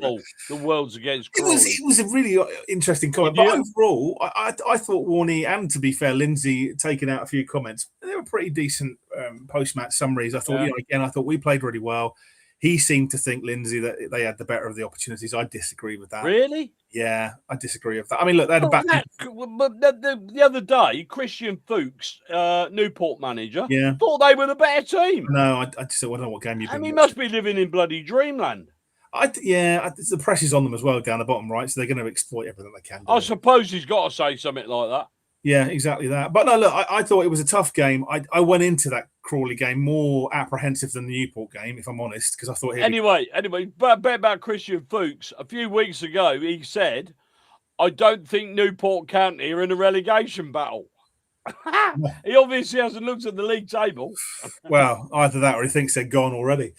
The world's against Crawley. It was a really interesting comment. But overall, I thought Warney and, to be fair, Lindsay taking out a few comments. They were pretty decent post-match summaries. I thought, I thought we played really well. He seemed to think, Lindsay, that they had the better of the opportunities. I disagree with that. Really? Yeah, I disagree with that. I mean, look, they had a back. But the other day, Christian Fuchs, Newport manager, thought they were the better team. No, I just don't know what game you've been. And he must be living in bloody dreamland. The pressure's on them as well down the bottom, right? So they're going to exploit everything they can. I suppose he's got to say something like that. Yeah, exactly that. But no, look, I thought it was a tough game. I went into that Crawley game more apprehensive than the Newport game, if I'm honest, because I thought. Anyway, but about Christian Fuchs, a few weeks ago, he said, "I don't think Newport County are in a relegation battle." He obviously hasn't looked at the league table. Well, either that or he thinks they're gone already.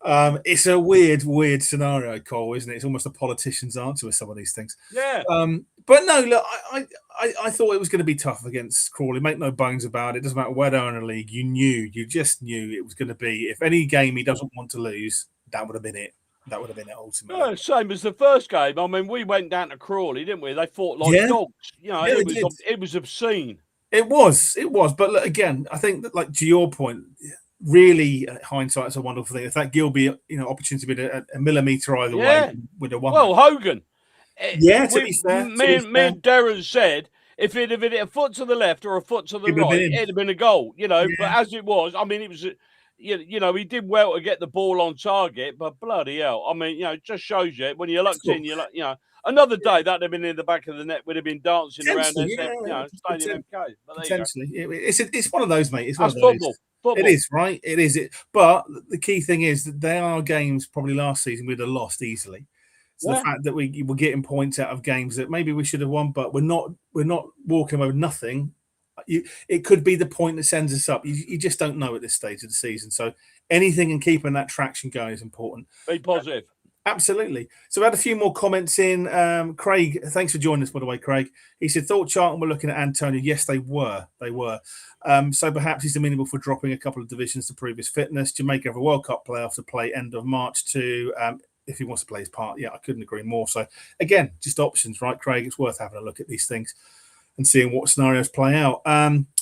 It's a weird scenario, Cole, isn't it? It's almost a politician's answer with some of these things. Yeah. But no, look, I thought it was going to be tough against Crawley. Make no bones about it. It doesn't matter where they're in a league. You just knew it was going to be. If any game he doesn't want to lose, that would have been it. That would have been it ultimately. Yeah, same as the first game. I mean, we went down to Crawley, didn't we? They fought like dogs. You know, it was obscene. It was. But look, again, I think that, like, to your point, really, hindsight's a wonderful thing. If that Gilby, opportunity to be a millimetre either way with a one. Well, Hogan. To be fair. Me and Darren said if it had hit a foot to the left or a foot to the right, it'd have been a goal, But as it was, I mean, it was, you know, he did well to get the ball on target, but bloody hell, I mean, you know, it just shows you when you're locked in, you're like, you know, another day that'd have been in the back of the net, would have been dancing around Potentially, SM, you know, Stadium MK. But there you go. potentially. It's one of those, mate. It's one That's of those. football. It is, right? It is. But the key thing is that there are games probably last season we'd have lost easily. So the fact that we were getting points out of games that maybe we should have won, but we're not walking away with nothing. It could be the point that sends us up. You just don't know at this stage of the season. So anything in keeping that traction going is important. Be positive. Absolutely. So we had a few more comments in. Craig, thanks for joining us, by the way, Craig. He said, thought Charlton were looking at Antonio. Yes, they were. So perhaps he's amenable for dropping a couple of divisions to prove his fitness. Jamaica have a World Cup playoff to play end of March to, if he wants to play his part. Yeah, I couldn't agree more. So again, just options, right, Craig? It's worth having a look at these things and seeing what scenarios play out.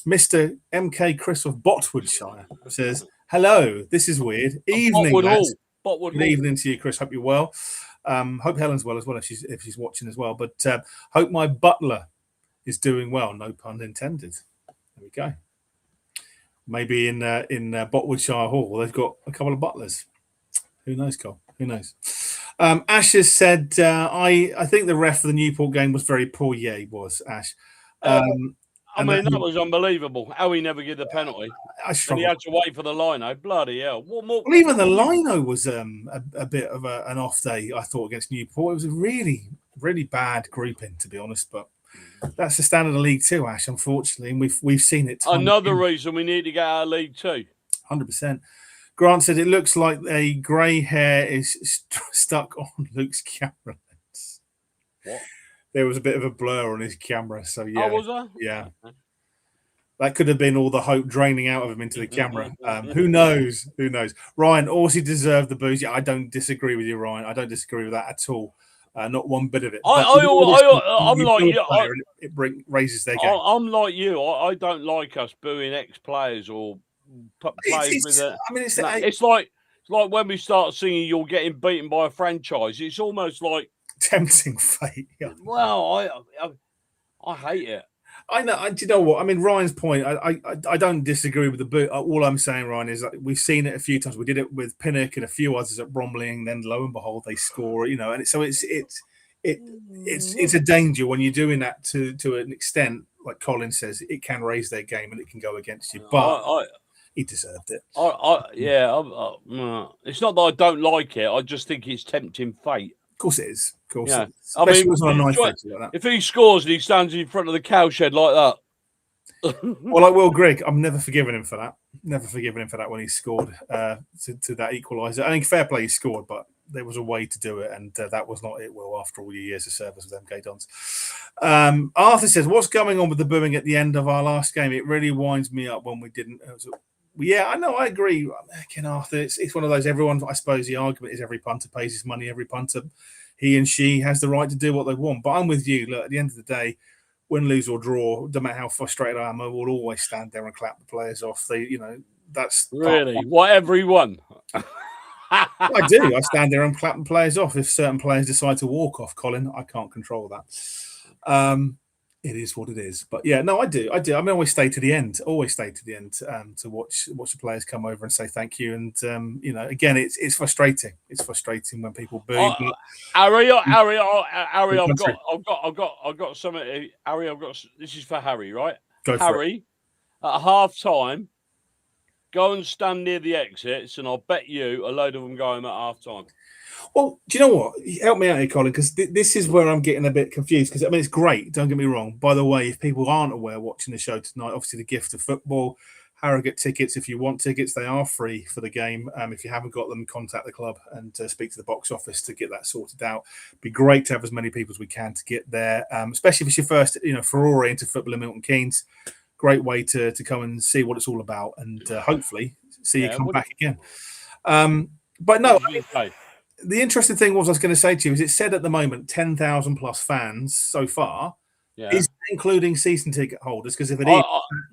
Mr. MK Chris of Botwoodshire says, hello, this is weird. Evening, lads. Good evening to you, Chris. Hope you're well. Hope Helen's well as well if she's watching as well. But hope my butler is doing well. No pun intended. There we go. Maybe in Botwoodshire Hall they've got a couple of butlers. Who knows, Cole? Who knows? Ash has said, I think the ref for the Newport game was very poor. Yeah, he was, Ash. I mean, that was unbelievable. How he never gave the penalty. And he had to wait for the lino. Bloody hell. What more? Well, even the lino was a bit of an off day, I thought, against Newport. It was a really, really bad grouping, to be honest. But that's the standard of League Two, Ash, unfortunately. And we've seen it. Another reason we need to get out of League Two. 100%. Grant said, it looks like a grey hair is stuck on Luke's camera lens. What? There was a bit of a blur on his camera, so yeah. Oh, was there? Yeah. That could have been all the hope draining out of him into the camera. Who knows? Who knows? Ryan also deserved the boost. Yeah, I don't disagree with you, Ryan. I don't disagree with that at all. Not one bit of it. I'm like you. It raises their game. I'm like you. I don't like us booing ex-players or players with it. I mean, it's like when we start singing "You're Getting Beaten by a Franchise." It's almost like tempting fate. Yeah. Well, I hate it. I know. Do you know what? I mean, Ryan's point. I don't disagree with the boot. All I'm saying, Ryan, is that we've seen it a few times. We did it with Pinnock and a few others at Bromley, and then lo and behold, they score. You know, and so it's a danger when you're doing that to an extent. Like Colin says, it can raise their game and it can go against you. But he deserved it. It's not that I don't like it. I just think it's tempting fate. Of course it is. Of course yeah. it is. I mean, if he scores and he stands in front of the cowshed like that. Well, I will, Greg. I'm never forgiven him for that. Never forgiven him for that when he scored to that equaliser. I think fair play he scored, but there was a way to do it, and that was not it. Well, after all your years of service with MK Dons. Arthur says, what's going on with the booing at the end of our last game? It really winds me up when we didn't. Yeah, I know. I agree. Again, Arthur, it's one of those. Everyone, I suppose, the argument is every punter pays his money. Every punter, he and she has the right to do what they want. But I'm with you. Look, at the end of the day, win, lose or draw, no matter how frustrated I am, I will always stand there and clap the players off. That's really whatever he won. I do. I stand there and clap the players off if certain players decide to walk off. Colin, I can't control that. It is what it is. But yeah, no, I do. I mean, I always stay to the end. Always stay to the end to watch the players come over and say thank you. And again, it's frustrating. It's frustrating when people boo. Harry, I've got something. Harry, this is for Harry, right? Go for Harry, at half time, go and stand near the exits, and I'll bet you a load of them go home at half time. Well, do you know what? Help me out here, Colin, because this is where I'm getting a bit confused. Because I mean, it's great. Don't get me wrong. By the way, if people aren't aware watching the show tonight, obviously the gift of football, Harrogate tickets. If you want tickets, they are free for the game. If you haven't got them, contact the club and speak to the box office to get that sorted out. It'd be great to have as many people as we can to get there, especially if it's your first, foray into football in Milton Keynes. Great way to come and see what it's all about, and hopefully see you come back again. But no. The interesting thing I was going to say to you is it said at the moment 10,000 plus fans so far. Yeah. Is including season ticket holders, because if it is,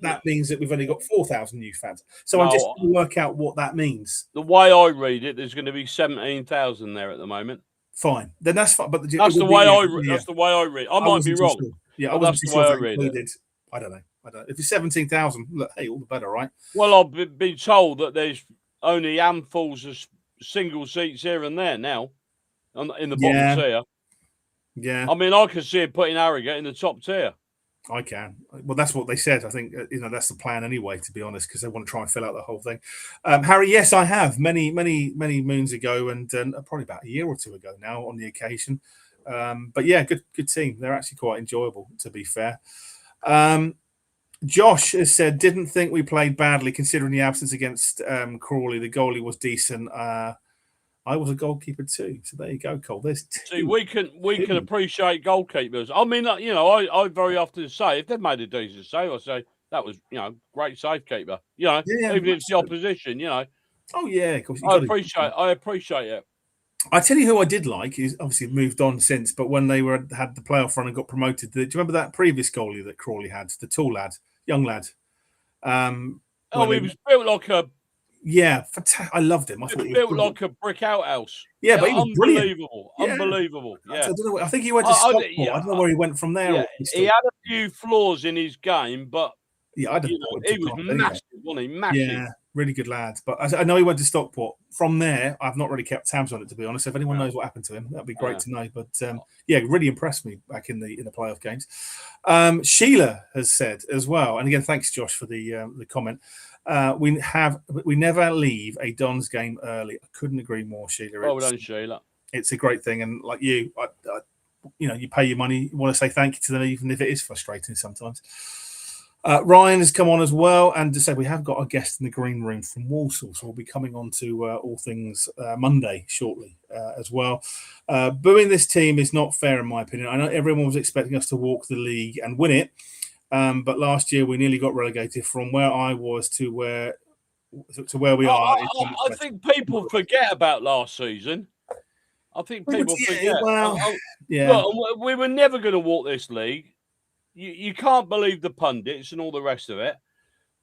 that means that we've only got 4,000 new fans. So I'm just trying to work out what that means. The way I read it, there's going to be 17,000 there at the moment. Fine, then that's fine. But that's the way I read. That's the way I read. I might be wrong. Sure. Yeah, I wasn't sure if it included. I don't know. If it's 17,000, look, hey, all the better, right? Well, I've been told that there's only handfuls of single seats here and there now in the bottom tier. Yeah. I mean, I can see him putting Harrogate in the top tier. I can. Well, that's what they said. I think that's the plan anyway. To be honest, because they want to try and fill out the whole thing. Harry, yes, I have many moons ago, and probably about a year or two ago now on the occasion. But yeah, good team. They're actually quite enjoyable, to be fair. Josh has said, didn't think we played badly considering the absence against Crawley. The goalie was decent. I was a goalkeeper too, so there you go, Cole. There's two. See, we can appreciate goalkeepers. I mean, I very often say if they've made a decent save, I say that was great save keeper. Even if it's the opposition, Oh yeah, of course. I appreciate it. I tell you who I did like. He's obviously moved on since, but when they had the playoff run and got promoted, do you remember that previous goalie that Crawley had, the tall lad, young lad? He was built like a. Yeah, I loved him. I thought he was built like a brick outhouse. Yeah, but he was unbelievable. Brilliant. Unbelievable. Yeah. I don't know. I think he went to Stockport. I don't know where he went from there. Yeah, he had a few flaws in his game, but yeah, I he was massive, wasn't he? Massive. Yeah, really good lad. But I know he went to Stockport. From there, I've not really kept tabs on it, to be honest. If anyone knows what happened to him, that'd be great to know. But really impressed me back in the playoff games. Sheila has said as well, and again, thanks Josh for the comment. We never leave a Dons game early. I couldn't agree more, Sheila. Well done, Sheila. It's a great thing, and like you, you pay your money. You want to say thank you to them, even if it is frustrating sometimes. Ryan has come on as well, and to say we have got a guest in the green room from Walsall, so we'll be coming on to all things Monday shortly as well. Booing this team is not fair, in my opinion. I know everyone was expecting us to walk the league and win it. But last year we nearly got relegated from where I was to where we are. I think people forget about last season. I think people forget. Well, look, we were never going to walk this league. You can't believe the pundits and all the rest of it.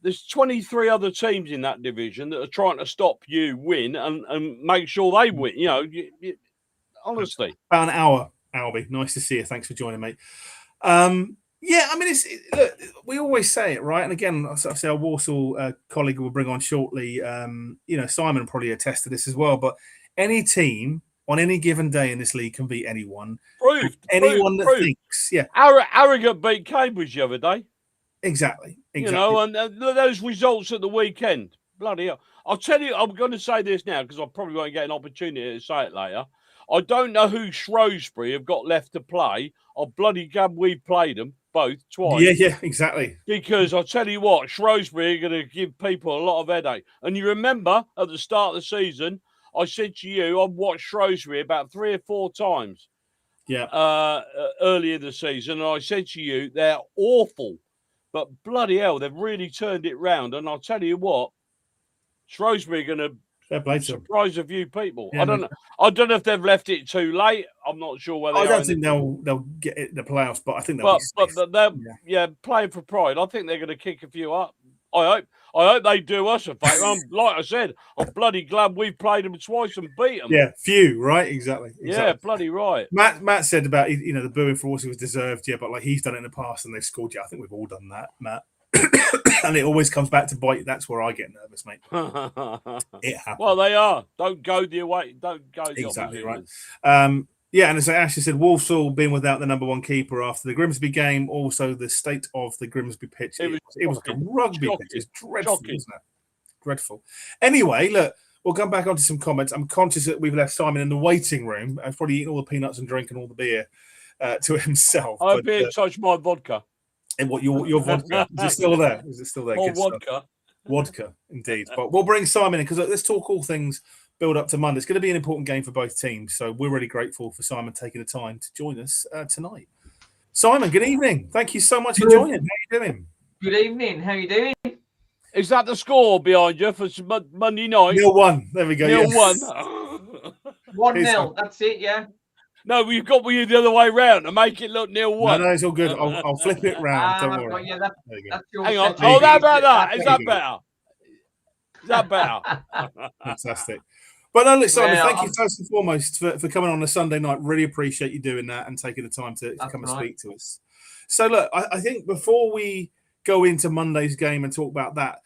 There's 23 other teams in that division that are trying to stop you win and make sure they win. Honestly. About an hour, Albie. Nice to see you. Thanks for joining, mate. Yeah, I mean, look, we always say it, right? And again, I say our Walsall colleague will bring on shortly. Simon probably attest to this as well. But any team on any given day in this league can beat anyone. Anyone that thinks, yeah. Harrogate beat Cambridge the other day. Exactly. And those results at the weekend. Bloody hell. I'll tell you, I'm going to say this now because I probably won't get an opportunity to say it later. I don't know who Shrewsbury have got left to play. I'm bloody glad we've played them both twice. Yeah, exactly. Because I'll tell you what, Shrewsbury are going to give people a lot of headache. And you remember at the start of the season, I said to you, I've watched Shrewsbury about 3 or 4 times. Yeah. Earlier this season, and I said to you, they're awful. But bloody hell, they've really turned it round. And I'll tell you what, Shrewsbury are going to surprise a few people. Yeah, I don't know if they've left it too late. I'm not sure whether I don't think they'll get it in the playoffs, but I think they're playing for pride. I think they're going to kick a few up. I hope they do us a favour. Like I said, I'm bloody glad we've played them twice and beat them. Yeah, few, right? Exactly. Yeah, bloody right. Matt said about the booing for Walsall was deserved, yeah, but like he's done it in the past and they've scored. Yeah, I think we've all done that, Matt. And it always comes back to bite. That's where I get nervous, mate. It happens. Well, they are. Don't go the way. Don't go the exactly opposite. Right. Yeah, and as Ashley said, Walsall being without the number 1 keeper after the Grimsby game, also the state of the Grimsby pitch. It was like a rugby pitch. It's dreadful, isn't it? Dreadful. Anyway, look, we'll come back onto some comments. I'm conscious that we've left Simon in the waiting room. I've probably eaten all the peanuts and drinking all the beer to himself. I hope he touched my vodka. And what your vodka? Is it still there? Is it still there? More vodka. Vodka, indeed. But we'll bring Simon in because let's talk all things build up to Monday. It's going to be an important game for both teams. So we're really grateful for Simon taking the time to join us tonight. Simon, good evening. Thank you so much for joining. How are you doing? Good evening. How are you doing? Is that the score behind you for Monday night? 0-1. There we go. 0-1. 1-0. That's it, yeah. No, you've got you the other way round to make it look 0-1. No, it's all good. I'll flip it round. Don't worry. Yeah, that's your hang on. Oh, how about that? Is that better? Is that better? Fantastic. But no, look, Simon, thank you first and foremost for coming on a Sunday night. Really appreciate you doing that and taking the time to come and speak to us. So, look, I think before we go into Monday's game and talk about that,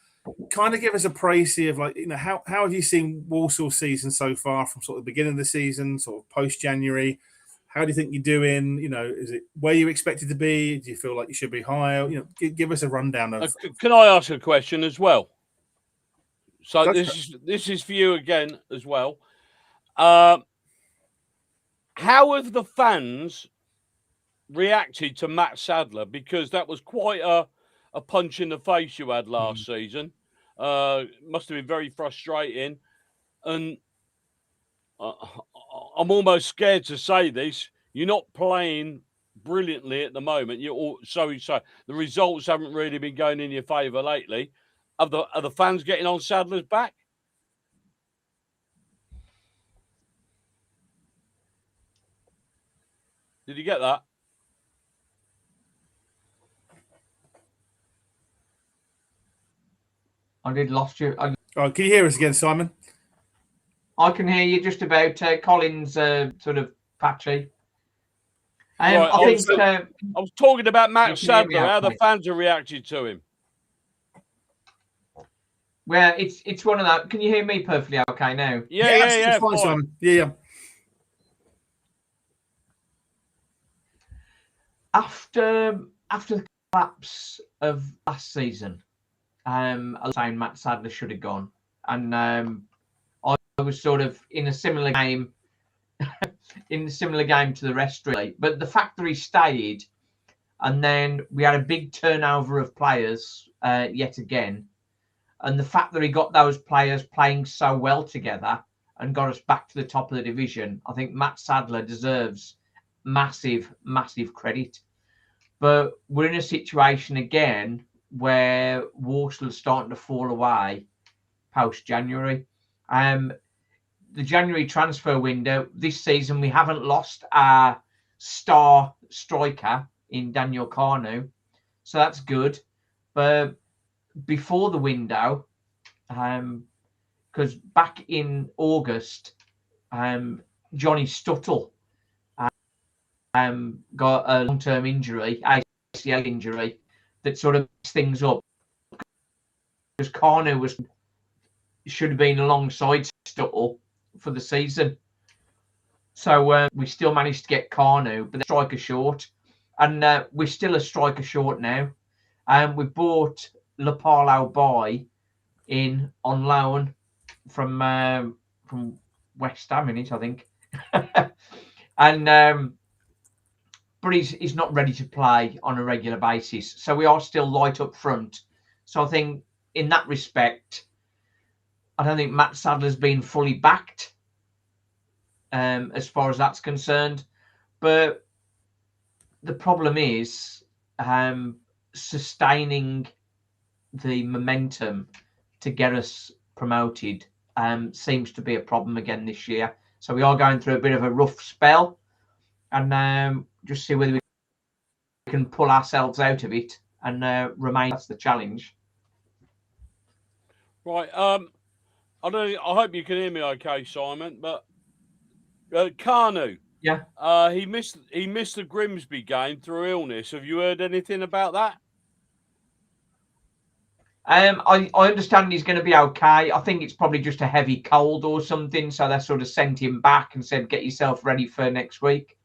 kind of give us a précis of, like, you know, how have you seen Walsall season so far from sort of the beginning of the season, sort of post January? How do you think you're doing? You know, is it where you expected to be? Do you feel like you should be higher? You know, give us a rundown of. Can I ask a question as well? So this is for you again as well. How have the fans reacted to Matt Sadler? Because that was quite a punch in the face you had last season. Must have been very frustrating. And I'm almost scared to say this. You're not playing brilliantly at the moment. So the results haven't really been going in your favour lately. Are the fans getting on Sadler's back? Did you get that? I did lost you. Can you hear us again, Simon? I can hear you just about. Colin's sort of patchy. Right, I was talking about Matt Sadler, how the fans have reacted to him. Well, it's one of that. Can you hear me perfectly okay now? Yeah. Fine, Simon. Yeah. After the collapse of last season, I was saying Matt Sadler should have gone, and I was sort of in a similar game, to the rest, really. But the fact that he stayed, and then we had a big turnover of players yet again, and the fact that he got those players playing so well together and got us back to the top of the division, I think Matt Sadler deserves massive credit. But we're in a situation again where Walsall is starting to fall away post January. The January transfer window this season, we haven't lost our star striker in Daniel Carnu, so that's good. But before the window, because back in August, Johnny Stuttle got a long-term injury, ACL injury, that sort of messed things up. Because Carnu should have been alongside Stuttle for the season. So we still managed to get Carnu, but the striker short. And we're still a striker short now. We bought Lapalo Boy in on loan from West Ham, I think. And but he's not ready to play on a regular basis. So we are still light up front. So I think in that respect, I don't think Matt Sadler's been fully backed as far as that's concerned. But the problem is sustaining the momentum to get us promoted seems to be a problem again this year. So we are going through a bit of a rough spell, and just see whether we can pull ourselves out of it and remain. That's the challenge. Right. I hope you can hear me okay, Simon. But Carnu, yeah, he missed the Grimsby game through illness. Have you heard anything about that? I understand he's going to be okay. I think it's probably just a heavy cold or something. So they sort of sent him back and said, get yourself ready for next week,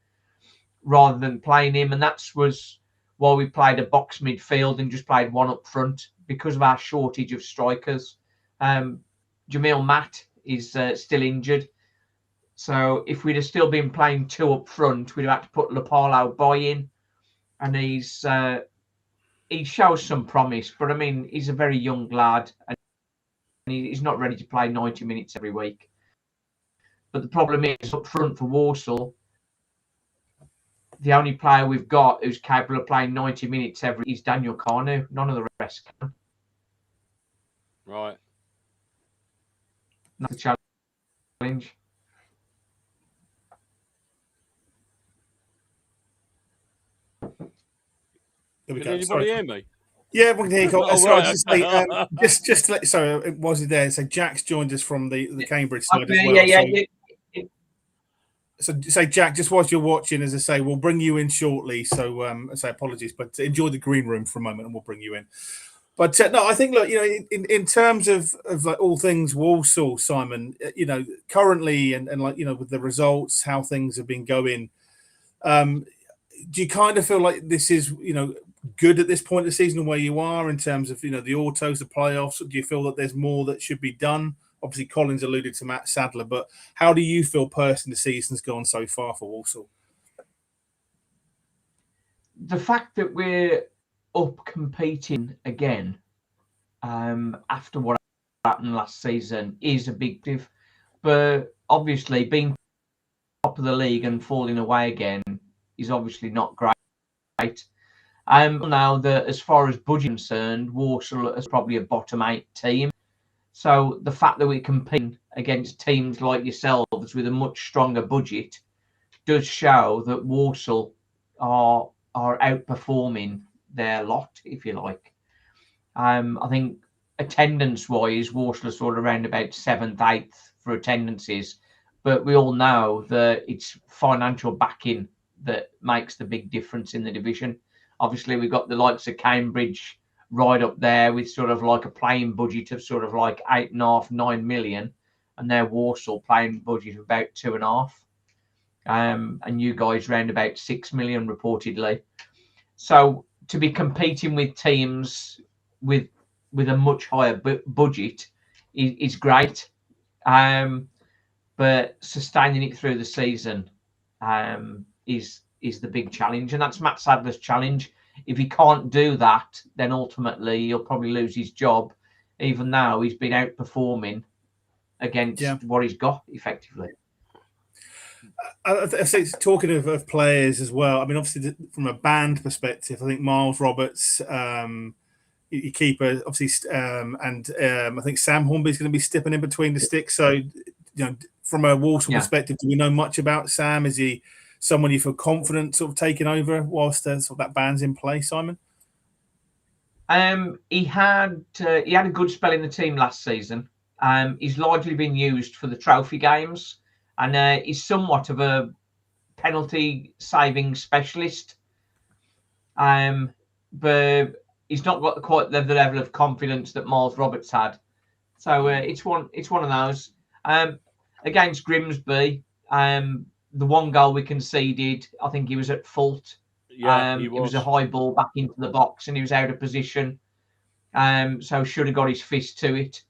rather than playing him. And that was why we played a box midfield and just played one up front, because of our shortage of strikers. Jamil Matt is still injured. So if we'd have still been playing two up front, we'd have had to put Lapalo Boy in. And he shows some promise, but I mean, he's a very young lad and he's not ready to play 90 minutes every week. But the problem is, up front for Walsall, the only player we've got who's capable of playing 90 minutes is Daniel Carnu. None of the rest can. Right. That's a challenge. Can anybody hear me? Yeah, we can hear you. Oh, sorry, right. just to let. Sorry, it wasn't there. So Jack's joined us from the Cambridge side as well. Yeah. So say, Jack, just whilst you're watching, as I say, we'll bring you in shortly. So I say apologies, but enjoy the green room for a moment, and we'll bring you in. But no, I think, look, in terms of like all things Walsall, Simon, currently and like, with the results, how things have been going, do you kind of feel like this is, good at this point of the season where you are in terms of, the autos, the playoffs? Do you feel that there's more that should be done? Obviously, Collins alluded to Matt Sadler, but how do you feel personally the season's gone so far for Walsall? The fact that we're up competing again after what happened last season is a big diff. But obviously, being top of the league and falling away again is obviously not great. Now that as far as budget concerned, Walsall is probably a bottom 8 team. So the fact that we're competing against teams like yourselves with a much stronger budget does show that Walsall are outperforming their lot, if you like. I think attendance-wise, Walsall are sort of around about 7th, 8th for attendances, but we all know that it's financial backing that makes the big difference in the division. Obviously, we've got the likes of Cambridge right up there with sort of like a playing budget of sort of like 8.5, 9 million, and their Walsall playing budget of about 2.5. And you guys round about 6 million reportedly. So to be competing with teams with a much higher budget is great, but sustaining it through the season is the big challenge, and that's Matt Sadler's challenge. If he can't do that, then ultimately he'll probably lose his job, even though he's been outperforming against what he's got effectively. I think talking of players as well, I mean, obviously from a band perspective, I think Miles Roberts, your keeper, obviously, and I think Sam Hornby's going to be stepping in between the sticks. So, from a Walsall perspective, do we know much about Sam? Is he someone you feel confident sort of taking over whilst sort of that band's in play, Simon? He had a good spell in the team last season. He's largely been used for the trophy games, and he's somewhat of a penalty saving specialist. But he's not got quite the level of confidence that Miles Roberts had. So it's one of those. Against Grimsby, the one goal we conceded, I think he was at fault. Yeah, it was a high ball back into the box and he was out of position. So should have got his fist to it.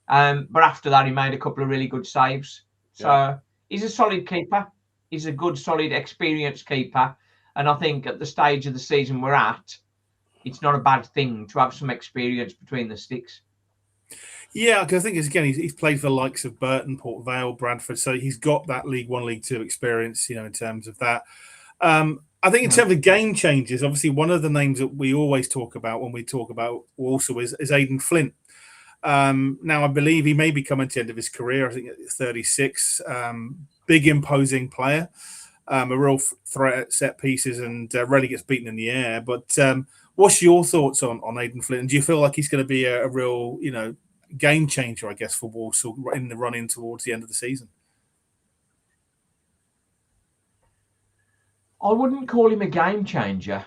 But after that, he made a couple of really good saves. So he's a solid keeper. He's a good, solid, experienced keeper. And I think at the stage of the season we're at, it's not a bad thing to have some experience between the sticks. Yeah, because I think he's played for the likes of Burton, Port Vale, Bradford, so he's got that League One, League Two experience, in terms of that. I think in terms of game changers, obviously one of the names that we always talk about when we talk about Walsall is Aidan Flint. Now, I believe he may be coming to the end of his career, I think at 36. Big, imposing player, a real threat at set pieces and rarely gets beaten in the air. But what's your thoughts on Aidan Flint? And do you feel like he's going to be a real, game changer, I guess, for Walsall in the run-in towards the end of the season? I wouldn't call him a game changer,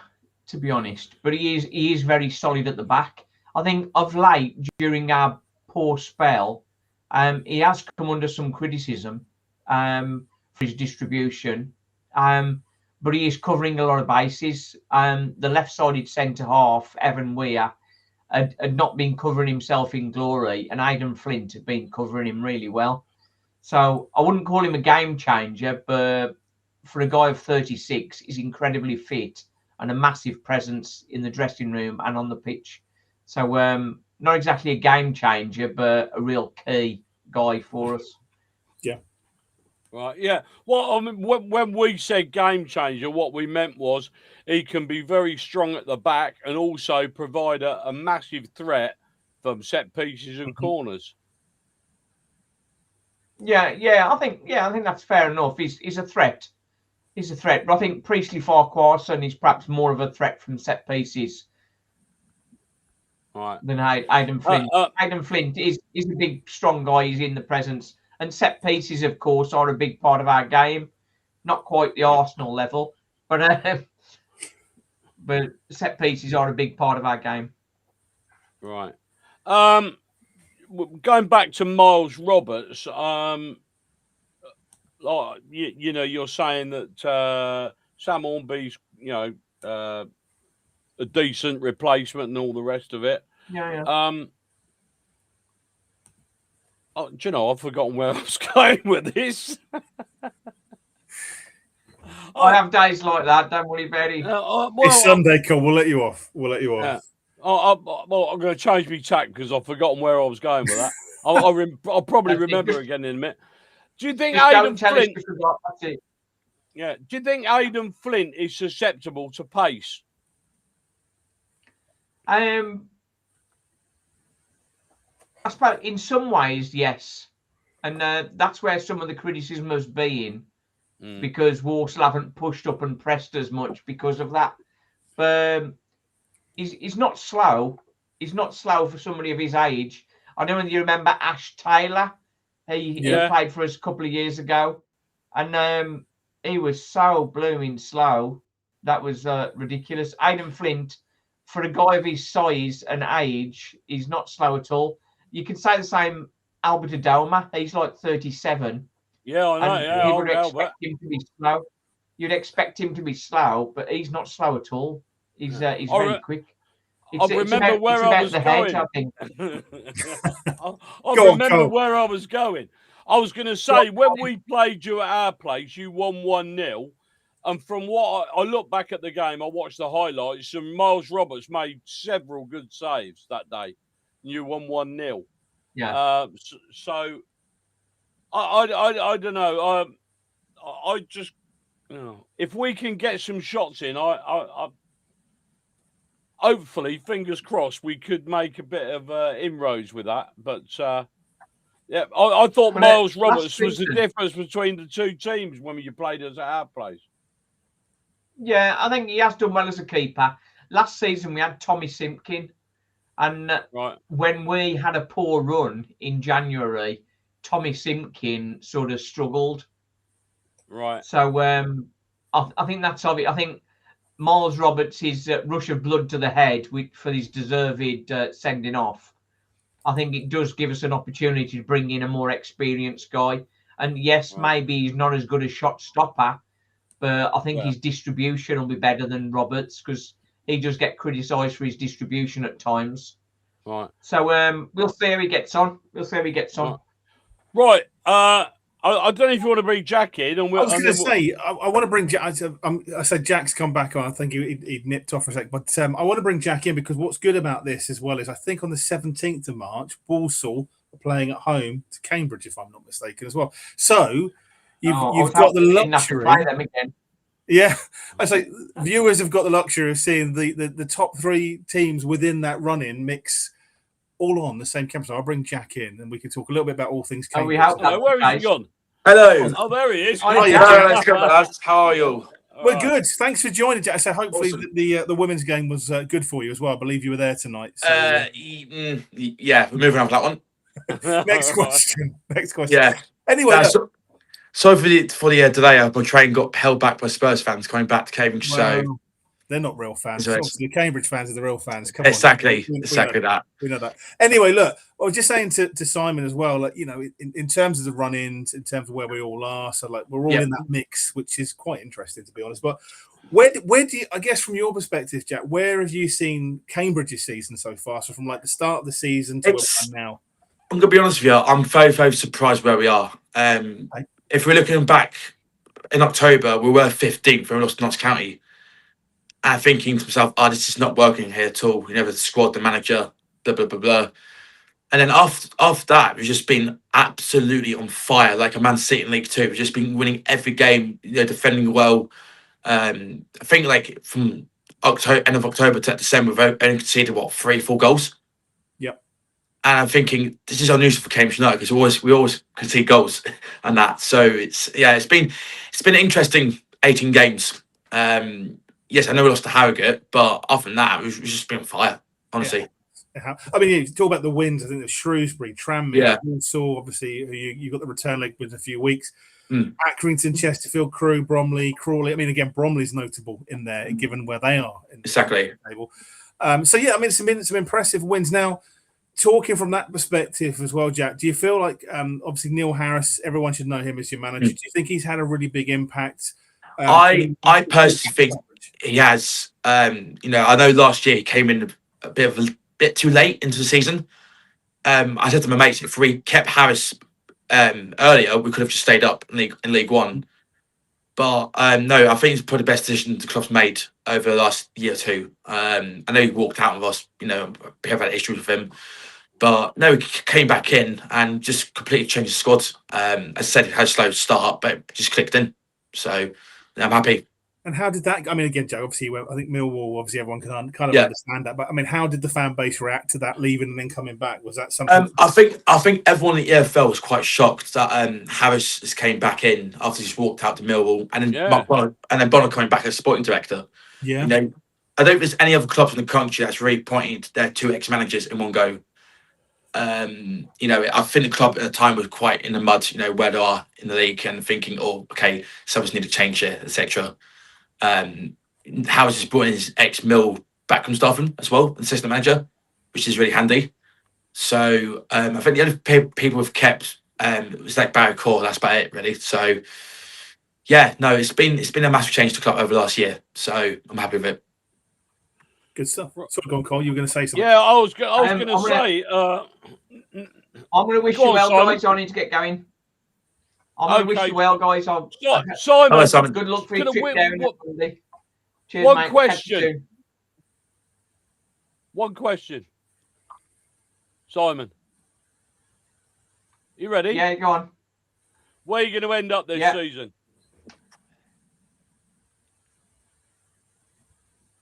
to be honest, but he is very solid at the back. I think of late, during our poor spell, he has come under some criticism for his distribution, but he is covering a lot of bases. The left-sided centre-half, Evan Weir, had not been covering himself in glory, and Aidan Flint had been covering him really well. So I wouldn't call him a game changer, but for a guy of 36, he's incredibly fit and a massive presence in the dressing room and on the pitch. So not exactly a game changer, but a real key guy for us. Yeah. Right, yeah. Well, I mean, when we said game changer, what we meant was he can be very strong at the back and also provide a massive threat from set pieces and corners. Yeah. I think that's fair enough. He's a threat. He's a threat, but I think Priestley Farquharson is perhaps more of a threat from set pieces. Right. Than Aidan Flint. Aidan Flint is a big, strong guy. He's in the presence. And set pieces, of course, are a big part of our game. Not quite the Arsenal level, but set pieces are a big part of our game. Right. Going back to Miles Roberts, like you know, you're saying that Sam Hornby's, you know, a decent replacement and all the rest of it. Yeah. Do you know, I've forgotten where I was going with this. I have days like that. Don't worry, Betty. It's Sunday, Cole. We'll let you off. Yeah. Well, I'm going to change my tack because I've forgotten where I was going with that. I'll probably remember again in a minute. Do you think Aidan Flint? Yeah. Do you think Aidan Flint is susceptible to pace? I suppose in some ways, yes, and that's where some of the criticism has been, because Walsall haven't pushed up and pressed as much because of that. He's not slow. He's not slow for somebody of his age. I don't know if you remember Ash Taylor. He played for us a couple of years ago, and he was so blooming slow. That was ridiculous. Aidan Flint, for a guy of his size and age, he's not slow at all. You can say the same Albert Adoma. He's like 37. Yeah, I know. And you would expect him to be slow. You'd expect him to be slow, but he's not slow at all. He's very quick. I remember where I was going. I remember where I was going. I was going to say, when we played you at our place, you won 1-0. And from what I look back at the game, I watched the highlights, and Miles Roberts made several good saves that day. You won 1-0. Yeah. So I don't know. I just, you know, if we can get some shots in, I hopefully, fingers crossed, we could make a bit of inroads with that. But yeah, I thought Miles Roberts was the difference between the two teams when you played us at our place. Yeah, I think he has done well as a keeper. Last season we had Tommy Simpkin, and when we had a poor run in January, Tommy Simpkin sort of struggled. Right. So I think that's of it. I think Miles Roberts' rush of blood to the head for his deserved sending off. I think it does give us an opportunity to bring in a more experienced guy. And yes, maybe he's not as good a shot stopper, but I think his distribution will be better than Roberts, because he does get criticised for his distribution at times. Right. So we'll see how he gets on. Right. I don't know if you want to bring Jack in. And I was going to say, I want to bring Jack. I said Jack's come back on. I think he'd nipped off for a sec. But I want to bring Jack in because what's good about this as well is I think on the 17th of March, Walsall are playing at home to Cambridge, if I'm not mistaken, as well. So you've got the luxury. To play them again. Yeah, I say viewers have got the luxury of seeing the top three teams within that run-in mix all on the same campus. I'll bring Jack in and we can talk a little bit about all things Cambridge. Where is he gone? Hello. Oh, there he is. Hello, let's go, lads. How are you? We're good. Thanks for joining, Jack. So hopefully the women's game was good for you as well. I believe you were there tonight. So, yeah, we're moving on for that one. Next question. Yeah. Anyway, sorry for the delay. My train got held back by Spurs fans coming back to Cambridge. Well, so they're not real fans. The Cambridge fans are the real fans. Come exactly that. We know that. Anyway, look, I was just saying to Simon as well, like, you know, in terms of the run-ins, in terms of where we all are, so like we're all in that mix, which is quite interesting to be honest. But where do you, I guess from your perspective, Jack, where have you seen Cambridge's season so far? So from like the start of the season to where we are now. I'm gonna be honest with you, I'm very, very surprised where we are. If we're looking back in October, we were 15th when we lost to Notts County. And thinking to myself, this is not working here at all. You know, the squad, the manager, blah, blah, blah, blah. And then after that, we've just been absolutely on fire, like a Man City in League Two. We've just been winning every game, you know, defending well. I think like from end of October to December, we've only conceded, 3-4 goals? Yep. And I'm thinking, this is unusual for Cambridge United because we always concede goals and that. So it's been an interesting 18 games. Yes, I know we lost to Harrogate, but other than that, we've just been on fire, honestly. Yeah. I mean, you talk about the wins. I think there's Shrewsbury, Tranmere, Walsall, obviously, you got the return leg within a few weeks. Accrington, Chesterfield, Crewe, Bromley, Crawley. I mean, again, Bromley's notable in there, given where they are in the table. So yeah, I mean, it's been some impressive wins. Now, talking from that perspective as well, Jack, do you feel like obviously Neil Harris, everyone should know him as your manager? Do you think he's had a really big impact? I personally think he has. I know last year he came in a bit too late into the season. I said to my mates, if we kept Harris earlier, we could have just stayed up in League One. But no, I think it's probably the best decision the club's made over the last year or two. I know he walked out with us. We have had issues with him. But no, he came back in and just completely changed the squad. As I said, it had a slow start, but it just clicked in. So I'm happy. And how did that? I mean, again, Joe, obviously, I think Millwall, obviously, everyone can kind of understand that. But I mean, how did the fan base react to that leaving and then coming back? Was that something? I think everyone in the EFL was quite shocked that Harris just came back in after he just walked out to Millwall, and then Bonner coming back as sporting director. Yeah. I don't think there's any other clubs in the country that's really pointed their two ex-managers in one go. I think the club at the time was quite in the mud, where they are in the league and thinking, oh, okay, something's need to change here, etc. Harris has brought in his ex-Mill backroom staffing as well, the assistant manager, which is really handy. So I think the other people we've kept was like Barry Core. That's about it, really. So yeah, no, it's been a massive change to the club over the last year. So I'm happy with it. Good stuff. So go on, Cole. You were going to say something? Yeah, I was going to say. I'm going to wish you well, guys. I need to get going. I'm going to wish you well, guys. Simon, good luck for your trip down Monday. Cheers, one mate. question. One question. Simon, you ready? Yeah, go on. Where are you going to end up this season?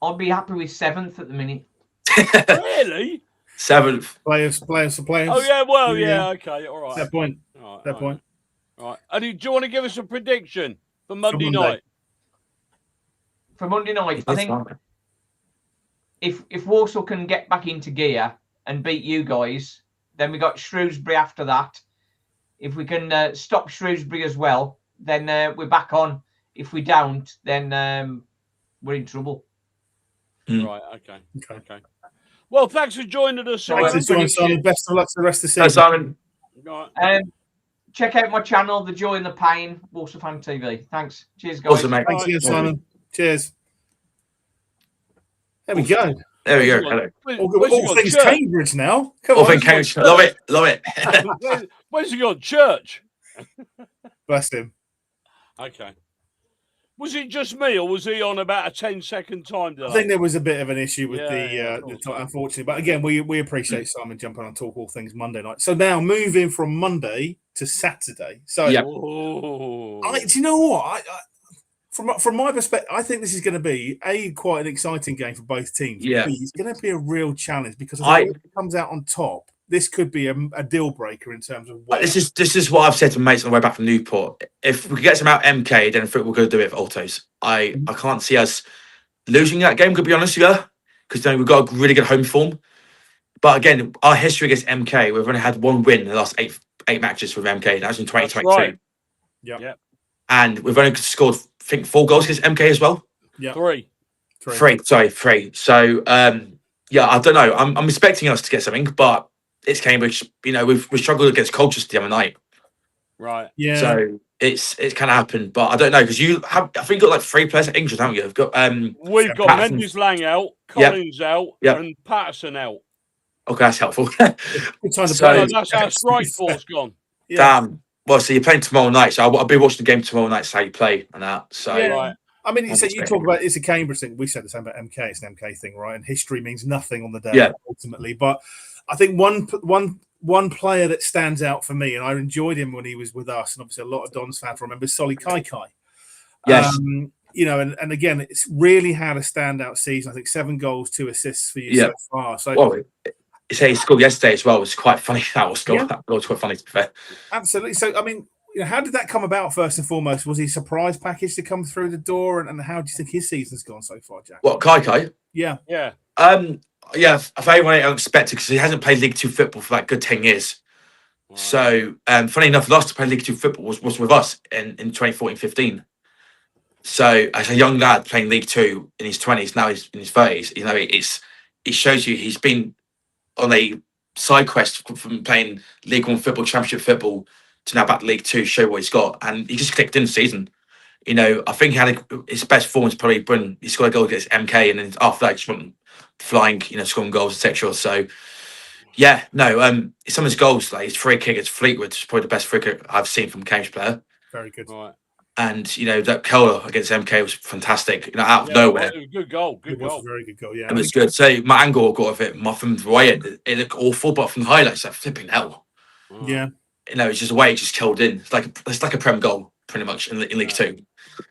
I'll be happy with 7th at the minute. Really? 7th. Players. Oh, yeah, well, yeah, okay, all right. That point. All right. All right. And do you want to give us a prediction for Monday night? For Monday night, I think if Walsall can get back into gear and beat you guys, then we got Shrewsbury after that. If we can stop Shrewsbury as well, then we're back on. If we don't, then we're in trouble. Right, okay. Well, thanks for joining us, Simon. Thanks for joining, Simon. Best of luck to the rest of the season. Thanks, Simon. Right. Check out my channel, The Joy and the Pain, Walsall Fan TV. Thanks. Cheers, guys. Awesome, mate. Thanks again, Simon. Cheers. There we go. There we go. Hello. All things Cambridge now. Come on. Cambridge. Love it. Where's he gone? Church. Bless him. Okay. Was it just me, or was he on about a 10-second time delay? I think there was a bit of an issue with the time, unfortunately. But again, we appreciate Simon jumping on and talk all things Monday night. So now moving from Monday to Saturday. So do you know what? From my perspective, I think this is going to be quite an exciting game for both teams. Yeah, it's going to be a real challenge because if it comes out on top, this could be a deal breaker in terms of. This is what I've said to mates on the way back from Newport. If we could get some out MK, then I think we're going to do it with Altos. I can't see us losing that game. To be honest with you, because we've got a really good home form. But again, our history against MK, we've only had one win in the last eight matches with MK. That was in 2022. Right. Yeah. And we've only scored, I think, 4 goals against MK as well. Yeah. Three. Sorry, 3. So I don't know. I'm expecting us to get something, but it's Cambridge. We've struggled against Colchester the other night. Right. Yeah. So it's kind of happened, but I don't know because you have. I think you've got like 3 players at injured, haven't you? We've got Patterson. Mendes Lang out, Collins out, and Patterson out. Okay, that's helpful. That's our strike force gone. Yeah. Damn. Well, so you're playing tomorrow night, so I'll be watching the game tomorrow night. So how you play and that. So right. I mean, you talk about it's a Cambridge thing. We said the same about MK. It's an MK thing, right? And history means nothing on the day ultimately. But I think one player that stands out for me, and I enjoyed him when he was with us, and obviously a lot of Don's fans remember Solly Kai. Yes. And again, it's really had a standout season. I think 7 goals, 2 assists for you so far. So he scored yesterday as well. It was quite funny. That was quite funny, to be fair. Absolutely. So, I mean, how did that come about, first and foremost? Was he a surprise package to come through the door? And how do you think his season's gone so far, Jack? What, Kai? Yeah. Yeah. If anyone unexpected, because he hasn't played League 2 football for like good 10 years. Wow. So, funny enough, last to play League 2 football was with us in 2014-15. So, as a young lad playing League 2 in his 20s, now he's in his 30s, it shows you he's been on a side quest from playing League One football, Championship football, to now back to League Two, show what he's got, and he just clicked in the season. You know, I think he had his best performance probably when he scored a goal against MK, and then after that, he just went flying, you know, scoring goals, etc. So, yeah, no, some of his goals, like his free kick, it's Fleetwood, is probably the best free kick I've seen from a Cambridge player. Very good. Right. And, you know, that curler against MK was fantastic, you know, out of nowhere. It was a good goal. Good goal. Was a very good goal, yeah. It was good. So my angle got of it, from the way it looked awful, but from the highlights, like flipping hell. Oh. Yeah. You know, it's just the way it just killed in. It's like a Prem goal, pretty much, in League Two.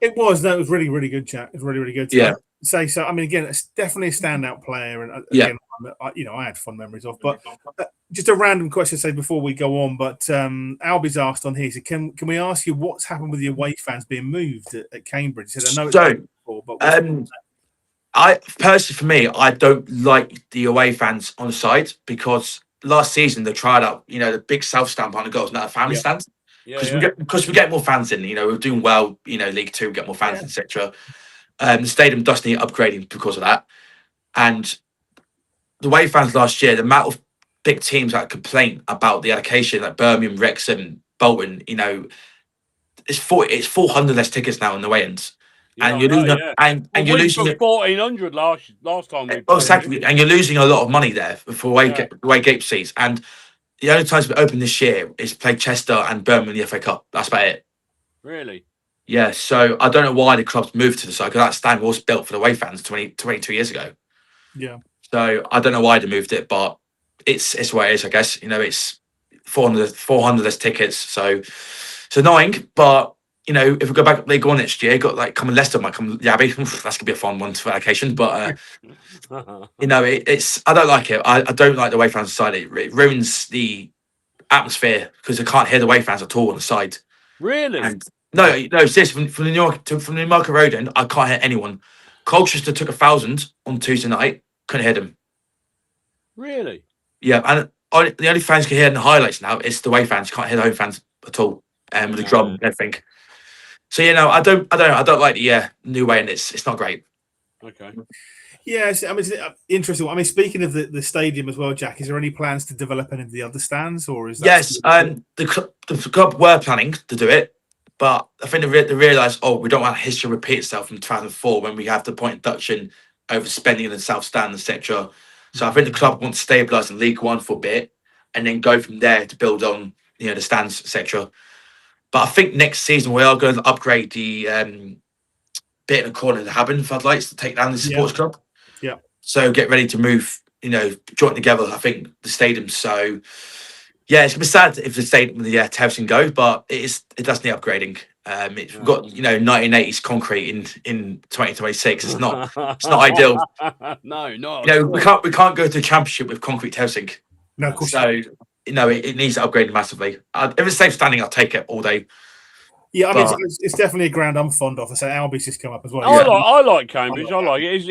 It was. No, it was really, really good, Jack. It was really, really good. Yeah. Say so. I mean, again, it's definitely a standout player, and again, I had fond memories of. But just a random question, say before we go on. But Albie's asked on here. So can we ask you what's happened with the away fans being moved at Cambridge? He said, I know it's before, but I personally, for me, I don't like the away fans on the side because last season they tried out, you know, the big South stand behind the goals, not a family stand. Because we get more fans in, you know, we're doing well, you know, League Two, we get more fans, etc. The stadium does need upgrading because of that. And the away fans last year, the amount of big teams that complain about the allocation, like Birmingham, Wrexham, Bolton, you know, it's 400 less tickets now in the away ends. And you're losing, and you're losing 1,400 last time. Exactly, and you're losing a lot of money there for away gate seats. And the only times we open this year is played Chester and Birmingham in the FA Cup. That's about it. Really? Yeah. So I don't know why the club's moved to the side, because that stand was built for the away fans 22 years ago. Yeah. So I don't know why they moved it, but it's what it is, I guess. You know, it's 400 less tickets. So it's annoying, but you know, if we go back to League One next year, got like Leicester might come Yabby. That's gonna be a fun one for allocation. But you know, it's I don't like it. I don't like the away fans side. It ruins the atmosphere because I can't hear the away fans at all on the side. Really? And no, seriously, from the Newmarket Road end, I can't hear anyone. Colchester took 1,000 on Tuesday night. Couldn't hear them. Really? Yeah, and the only fans can hear in the highlights now is the away fans. You can't hear the home fans at all. With the drum and everything. So you know, I don't like the new way, and it's not great. Okay. Yeah, I mean, it's interesting. I mean, speaking of the stadium as well, Jack, is there any plans to develop any of the other stands, or is that yes? The club were planning to do it, but I think they realised, we don't want history to repeat itself from 2004 when we have the point deduction overspending in the South Stand, etc. So I think the club wants to stabilise in League One for a bit, and then go from there to build on, you know, the stands, etc. But I think next season we are going to upgrade the bit in the corner of the Haben floodlights to take down the sports club. Yeah. So get ready to move, you know, join together, I think, the stadium. So yeah, it's gonna be sad if the stadium with the terrace can go, but it does need upgrading. We've got, you know, 1980s concrete in 2026. It's not ideal. No, not. You know, we can't go to the championship with concrete terracing. No, of course. So you know, it needs to upgrade massively. If it's safe standing, I'll take it all day. Yeah, I mean, it's definitely a ground I'm fond of. I say Albie's just come up as well. I like Cambridge. I like it.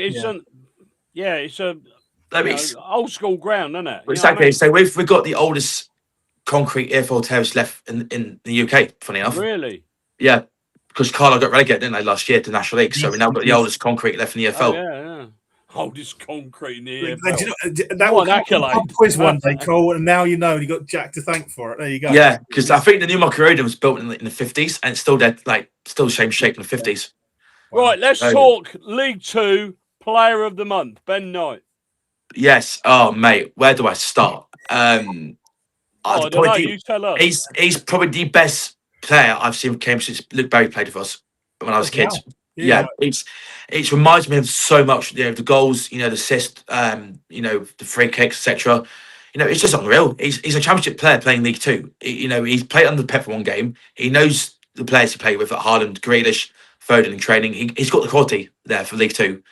It's a old school ground, isn't it? Exactly. So we've got the oldest concrete airfoil terrace left in the UK. Funny enough. Really? Yeah, because Carlisle got relegated, didn't they, last year to National League? So we now got the oldest concrete left in the EFL. Yeah. Oldest concrete in the EFL. That was a quiz one day, Cole, and now you know. You got Jack to thank for it. There you go. Yeah, because I think the Newmarket Road was built in the 50s, and it's still dead, still same shape in the 50s. Right, let's talk League Two Player of the Month, Ben Knight. Yes. Oh, mate, where do I start? I don't know. You tell us. He's probably the best player I've seen from Cambridge since Luke Berry played with us when I was a kid. Yeah, it reminds me of so much. You know, the goals, you know, the assist, you know, the free kicks, etc. You know, it's just unreal. He's a championship player playing League Two. You know, he's played under Pep for one game. He knows the players he played with at Haaland, Grealish, Foden in training. He's got the quality there for League Two,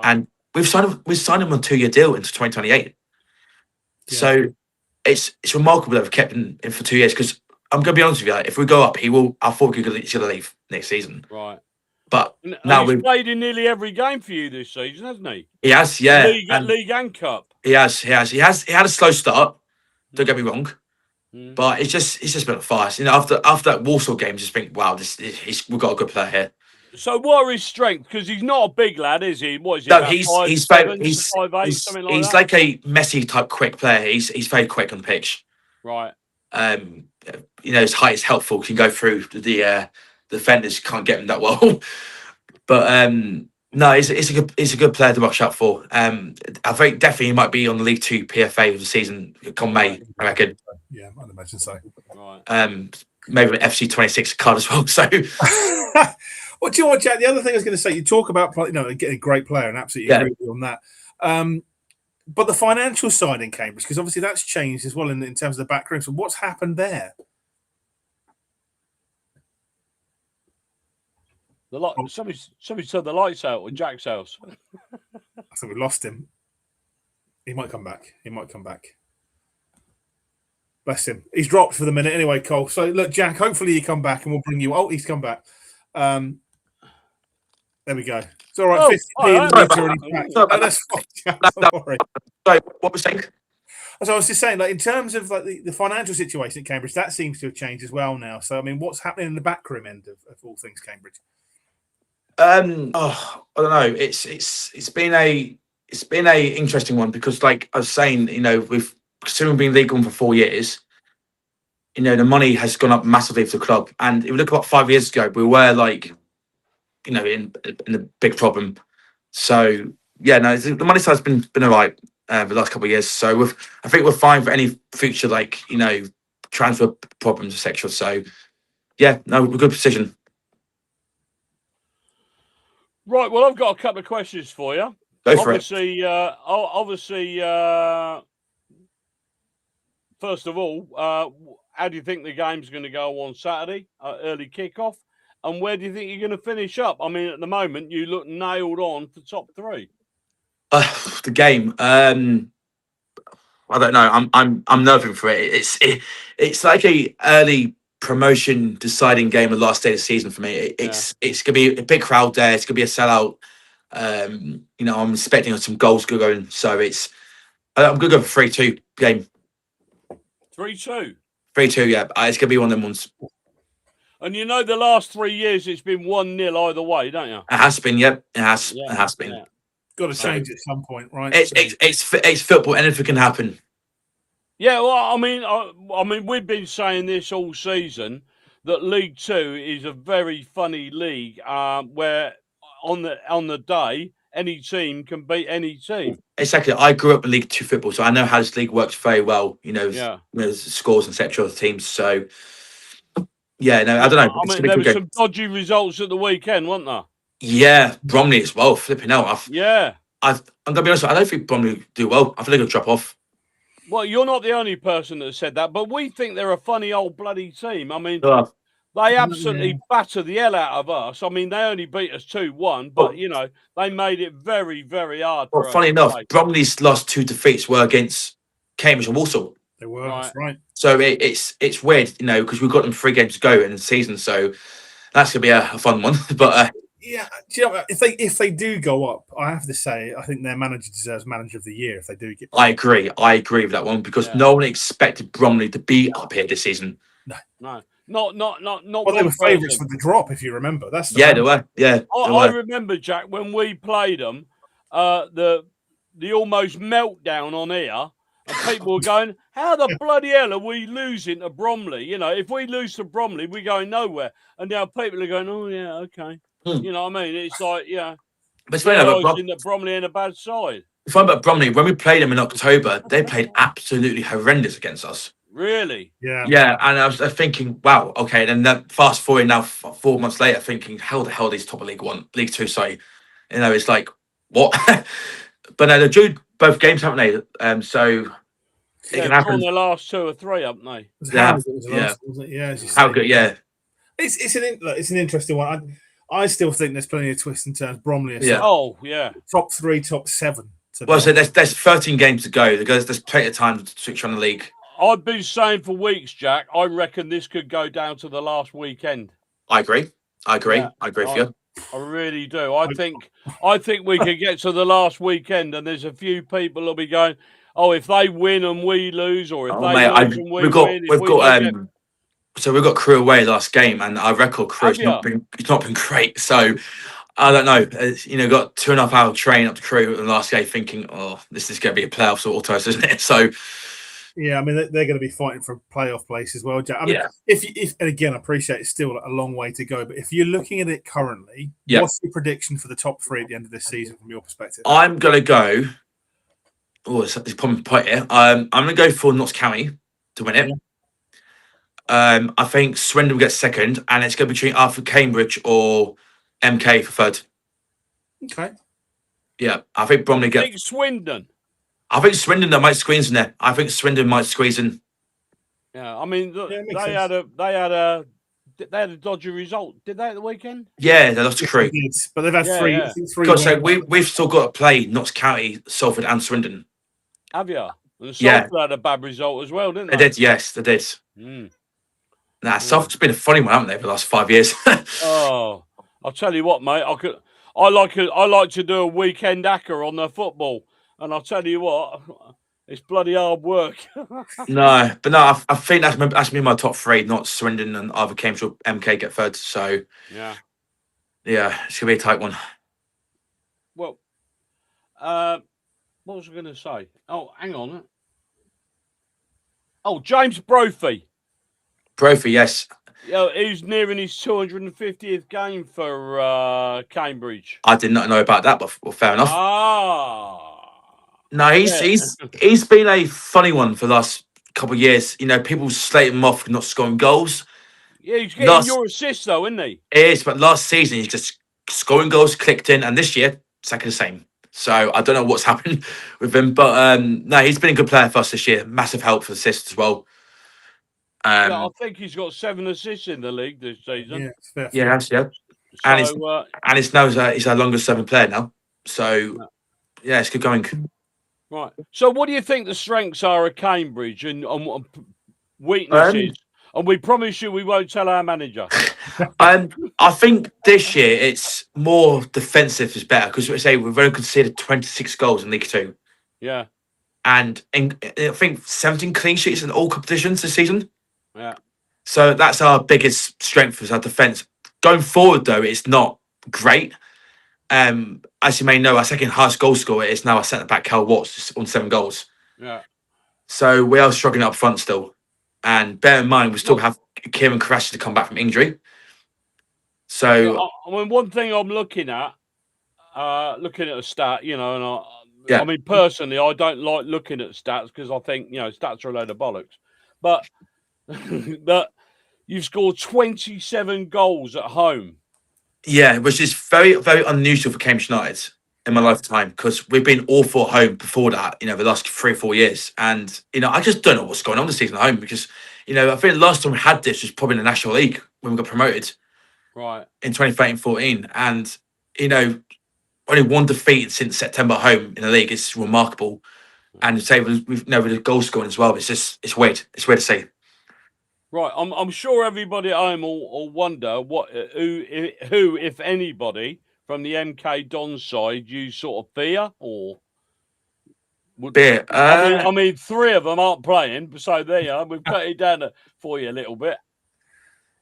and we've signed him on a 2-year deal into 2028. Yeah. So it's remarkable that we've kept him in for 2 years, because I'm going to be honest with you, if we go up, he will. I thought he's going to leave next season. Right. But now he's played in nearly every game for you this season, hasn't he? He has, yeah. League and Cup. He has. He had a slow start. Don't get me wrong, but it's just been fast. You know, after that Walsall game, just think, wow, we've got a good player here. So what are his strengths? Because he's not a big lad, is he? What is he? No, About he's 5'7", 5'8", something like he's that. like a Messi type quick player. He's very quick on the pitch. Right. His height is helpful. Can go through the defenders. Can't get him that well. But no, he's a good player to watch out for. I think definitely he might be on the League 2 PFA of the season come May. I reckon. Yeah, I'd imagine so. Right. Maybe an FC 26 card as well. So. Well, do you know what, Jack? The other thing I was going to say, you talk about getting a great player, and absolutely agree with you on that. But the financial side in Cambridge, because obviously that's changed as well in terms of the back room. So what's happened there? Somebody turned the lights out at Jack's house. I think we lost him. He might come back. Bless him. He's dropped for the minute anyway, Cole. So look, Jack, hopefully you come back and we'll bring you. Oh, he's come back. There we go. It's all right. 50p in the meter and he's back. That's fine, Jack. Sorry, what was saying? So I was just saying, like, in terms of like the financial situation at Cambridge, that seems to have changed as well now. So I mean, what's happening in the backroom end of all things Cambridge? I don't know. It's been a interesting one because, like I was saying, we've considering being League 1 for 4 years, the money has gone up massively for the club. And if you look about 5 years ago, we were like, in a big problem. So yeah, no, the money side's been all right the last couple of years. So I think we're fine for any future transfer problems, etc. So yeah, no, we're good position. Right. Well, I've got a couple of questions for you. Go for it. Obviously, first of all, how do you think the game's going to go on Saturday? Early kickoff. And where do you think you're going to finish up? I mean, at the moment, you look nailed on for top 3. The game. I don't know. I'm nerving for it. It's like a early promotion deciding game of the last day of the season for me. It's gonna be a big crowd there. It's gonna be a sellout. I'm expecting some goals going. So I'm gonna go for 3-2 game. 3-2. 3-2. Yeah, it's gonna be one of them ones. And the last 3 years it's been 1-0 either way, don't you? It has been. Yep, it has. Yeah, it has been. Yeah. Got to change at some point, right? It's football. Anything can happen. Yeah, well, I mean, we've been saying this all season that League 2 is a very funny league, where on the day any team can beat any team. Exactly. I grew up in League 2 football, so I know how this league works very well. There's scores and etc. of the teams. So yeah, no, I don't know. I mean, there were some dodgy results at the weekend, weren't there? Yeah, Bromley as well. Flipping out. I'm gonna be honest. I don't think Bromley do well. I think they'll drop off. Well, you're not the only person that said that, but we think they're a funny old bloody team. I mean, they absolutely batter the hell out of us. I mean, they only beat us 2-1, but they made it very, very hard. Well, funny enough, Bromley's last 2 defeats were against Cambridge and Walsall. They were, that's right. So it's weird, because we've got them 3 games to go in the season, so that's gonna be a fun one. But yeah, do you know, if they do go up, I have to say I think their manager deserves Manager of the Year if they do get. I agree with that one because no one expected Bromley to be up here this season. No. Not. Well, they were favourites for the drop, if you remember. They were. Yeah, I remember, Jack, when we played them, the almost meltdown on here, and people were going, "How the bloody hell are we losing to Bromley? If we lose to Bromley, we're going nowhere." And now people are going, "Oh yeah, okay." You know what I mean? It's like, but it's funny that Bromley in a bad side. It's funny about Bromley. When we played them in October, they played absolutely horrendous against us. Really? Yeah. And I was thinking, wow, okay. And then that fast forward now, 4 months later, thinking, how the hell are these top of League 2? Sorry, it's like what? But no, they drew both games, haven't they? So it can happen. Their last 2 or 3, haven't they? How good? Yeah. It's an interesting one. I still think there's plenty of twists and turns. Bromley, Oh yeah, top 3, top 7. Well, so there's 13 games to go. There's plenty of time to switch on the league. I've been saying for weeks, Jack, I reckon this could go down to the last weekend. I agree. Yeah, I agree with you. I really do. I think we could get to the last weekend, and there's a few people who'll be going, "Oh, if they win and we lose, or if they lose and we win." So we got Crewe away last game, and our record Crewe's not been great. So I don't know. It's, got 2.5 hour train up to Crewe the last day, thinking, oh, this is going to be a playoff sort of toast, isn't it? So yeah, I mean they're going to be fighting for a playoff place as well, Jack. I mean, if and again, I appreciate it's still a long way to go, but if you're looking at it currently, what's your prediction for the top 3 at the end of this season from your perspective? I'm going to go. Oh, it's probably point here. I'm going to go for Notts County to win it. Yeah. I think Swindon will get second, and it's going to be between Arthur Cambridge or MK for third. Okay. Yeah, I think Bromley get Swindon. I think Swindon might squeeze in there. I think Swindon might squeeze in. Yeah, I mean they had a dodgy result. Did they at the weekend? Yeah, they lost to Crewe. But they've had three. I think three. So we've still got to play Notts County, Salford, and Swindon. Have you? And Salford had a bad result as well, didn't they? They did. Yes, they did. Salford's been a funny one, haven't they, for the last 5 years? Oh, I'll tell you what, mate. I like to do a weekend hacker on the football, and I'll tell you what, it's bloody hard work. I think that's me my top 3, not Swindon and either Cambridge or MK get third. So yeah, it's gonna be a tight one. Well, what was I going to say? Oh, hang on. Oh, James Brophy. Brophy, yes. Yeah, he's nearing his 250th game for Cambridge. I did not know about that, but well, fair enough. No, he's been a funny one for the last couple of years. People slate him off for not scoring goals. Yeah, he's getting your assists though, isn't he? It is, but last season he's just scoring goals, clicked in, and this year exactly the same. So I don't know what's happened with him, but no, he's been a good player for us this year. Massive help for assists as well. I think he's got 7 assists in the league this season. Yeah. So, and it's now he's our longest serving player now. So yeah, it's good going. Right. So what do you think the strengths are of Cambridge and weaknesses? And we promise you we won't tell our manager. I think this year it's more defensive is better because we've only conceded 26 goals in League 2. Yeah. And I think 17 clean sheets in all competitions this season. Yeah. So that's our biggest strength is our defence. Going forward, though, it's not great. As you may know, our second highest goal scorer is now our centre back, Cal Watts, on 7 goals. Yeah. So we are struggling up front still. And bear in mind, we still have Kieran Crash to come back from injury. So I mean, one thing I'm looking at a stat, and I mean, personally, I don't like looking at stats because I think stats are a load of bollocks. But you've scored 27 goals at home. Yeah, which is very, very unusual for Cambridge United in my lifetime because we've been awful at home before that, the last 3 or 4 years. And, I just don't know what's going on this season at home because, I think the last time we had this was probably in the National League when we got promoted. Right. In 2013-14. And, only 1 defeat since September home in the league is remarkable. And to say we've never did goal scoring as well. It's weird. It's weird to say. Right, I'm sure everybody at home will wonder who, if anybody, from the MK Don side, you sort of fear or would. I mean, 3 of them aren't playing, so there you are. We've cut it down for you a little bit.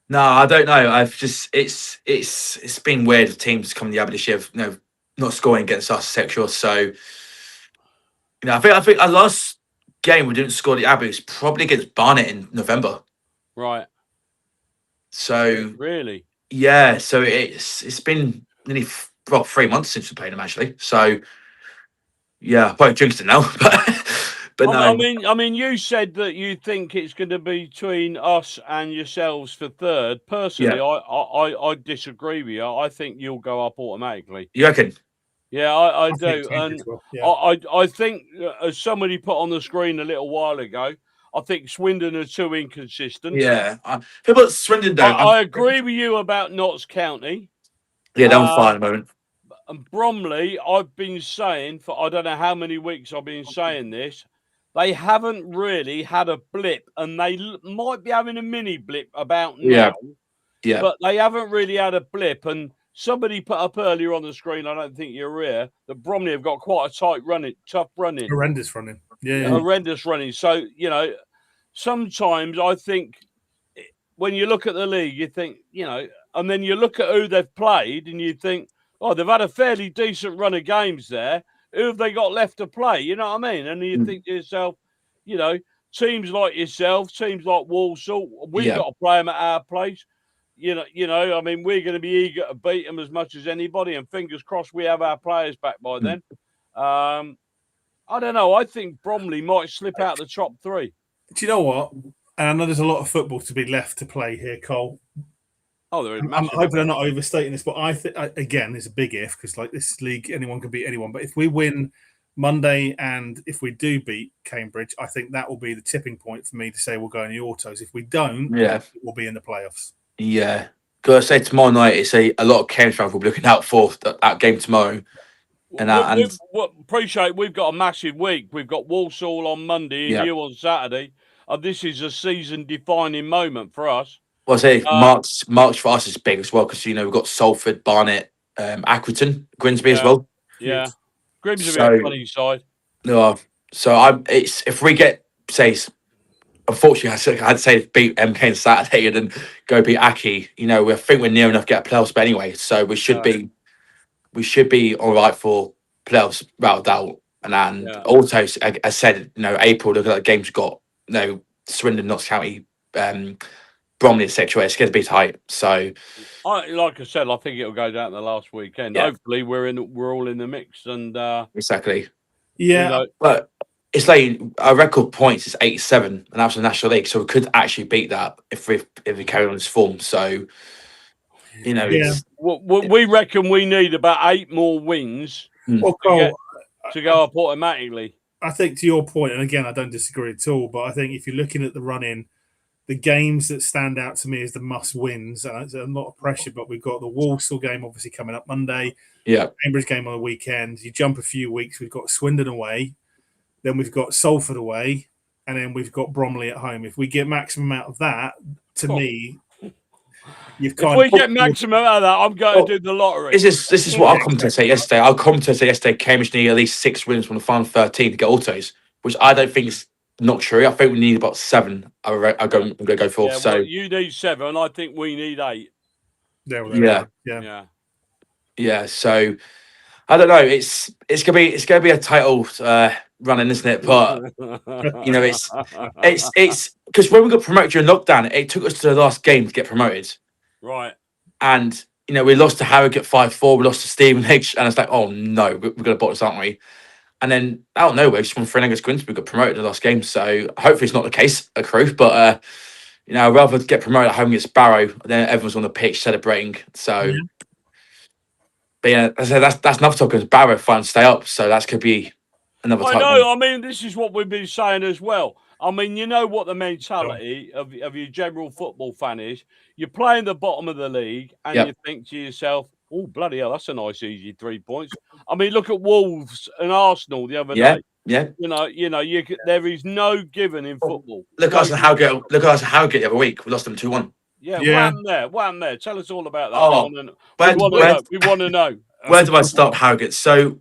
No, I don't know. I've just it's been weird of teams coming the other this year, not scoring against us, etc. So, I think our last game we didn't score the Abbey was probably against Barnet in November. Right. So really, yeah. So it's been nearly 3 months since we played them actually. So yeah, I probably jinxed it now, but no. I mean, you said that you think it's going to be between us and yourselves for third. Personally, I disagree with you. I think you'll go up automatically. You reckon? Yeah, I do, and I think as somebody put on the screen a little while ago. I think Swindon are too inconsistent. Yeah. People at Swindon, though. I agree with you about Notts County. Yeah, they're on fire at the moment. And Bromley, I've been saying for I don't know how many weeks I've been saying this. They haven't really had a blip, and they might be having a mini blip about now. Yeah. But they haven't really had a blip. And somebody put up earlier on the screen, I don't think you're here, that Bromley have got quite a tough running. Horrendous running. Yeah. Horrendous running. So, sometimes I think when you look at the league, you think, and then you look at who they've played, and you think, oh, they've had a fairly decent run of games there. Who have they got left to play? You know what I mean? And you think to yourself, teams like yourself, teams like Walsall, we've got to play them at our place. I mean, we're going to be eager to beat them as much as anybody, and fingers crossed we have our players back by then. I don't know. I think Bromley might slip out the top 3. Do you know what? And I know there's a lot of football to be left to play here, Cole. Oh, there is. I'm hoping I'm not overstating this, but I think again, it's a big if, because like this league, anyone can beat anyone. But if we win Monday and if we do beat Cambridge, I think that will be the tipping point for me to say we'll go in the autos. If we don't, we'll be in the playoffs. Yeah. Because I say tomorrow night, it's a lot of Cambridge fans will be looking out for that game tomorrow. And appreciate we've got a massive week. We've got Walsall on Monday and you on Saturday. And this is a season-defining moment for us. Well, I say March for us is big as well because we've got Salford, Barnet, Accrington, Grimsby as well. Yeah, Grimsby a funny side. No, so it's if we get unfortunately I had to say beat MK on Saturday and then go beat Aki. I think we're near enough to get a playoffs, but anyway, so we should be all right for playoffs without a doubt. And also, I said, April. Look at the games we've got. Swindon, Notts County, Bromley, etc. It's going to be tight. So, like I said, I think it'll go down the last weekend. Yeah. Hopefully, we're all in the mix. And exactly. Yeah, but it's like our record points is 87, and that's the National League. So we could actually beat that if we carry on this form. So, we reckon we need about 8 more wins to go up automatically. I think to your point, and again, I don't disagree at all, but I think if you're looking at the run-in, the games that stand out to me as the must-wins, and it's a lot of pressure, but we've got the Walsall game obviously coming up Monday, Cambridge game on the weekend. You jump a few weeks, we've got Swindon away, then we've got Salford away, and then we've got Bromley at home. If we get maximum out of that, to me, if we get maximum out of that, I'm going to do the lottery. This is what our commentator said yesterday. Our commentator said yesterday Cambridge need at least 6 wins from the final 13 to get autos, which I don't think is not true. I think we need about 7. I'm going to go for. So you need 7. I think we need 8. Yeah. So I don't know. It's gonna be a title running, isn't it? But it's because when we got promoted during lockdown, it took us to the last game to get promoted. Right. And we lost to Harrogate 5-4. We lost to Stevenage, and it's like, oh no, we're gonna bottle this, aren't we? And then out of nowhere, just won 3 against Grimsby. We got promoted in the last game. So hopefully it's not the case at Crewe, but I'd rather get promoted at home against Barrow. Then everyone's on the pitch celebrating. So, but I said that's another talk because Barrow finally stay up. So that could be another. I know. I mean, this is what we've been saying as well. I mean, you know what the mentality of your general football fan is. You're playing the bottom of the league, and you think to yourself, "Oh bloody hell, that's a nice easy 3 points." I mean, look at Wolves and Arsenal the other day. Yeah. There is no given in football. Look at us and Harrogate. Look at us and Harrogate the other week. We lost them 2-1. Yeah. What happened there? Tell us all about that. Oh, we want to know. Where do I start, Harrogate? So,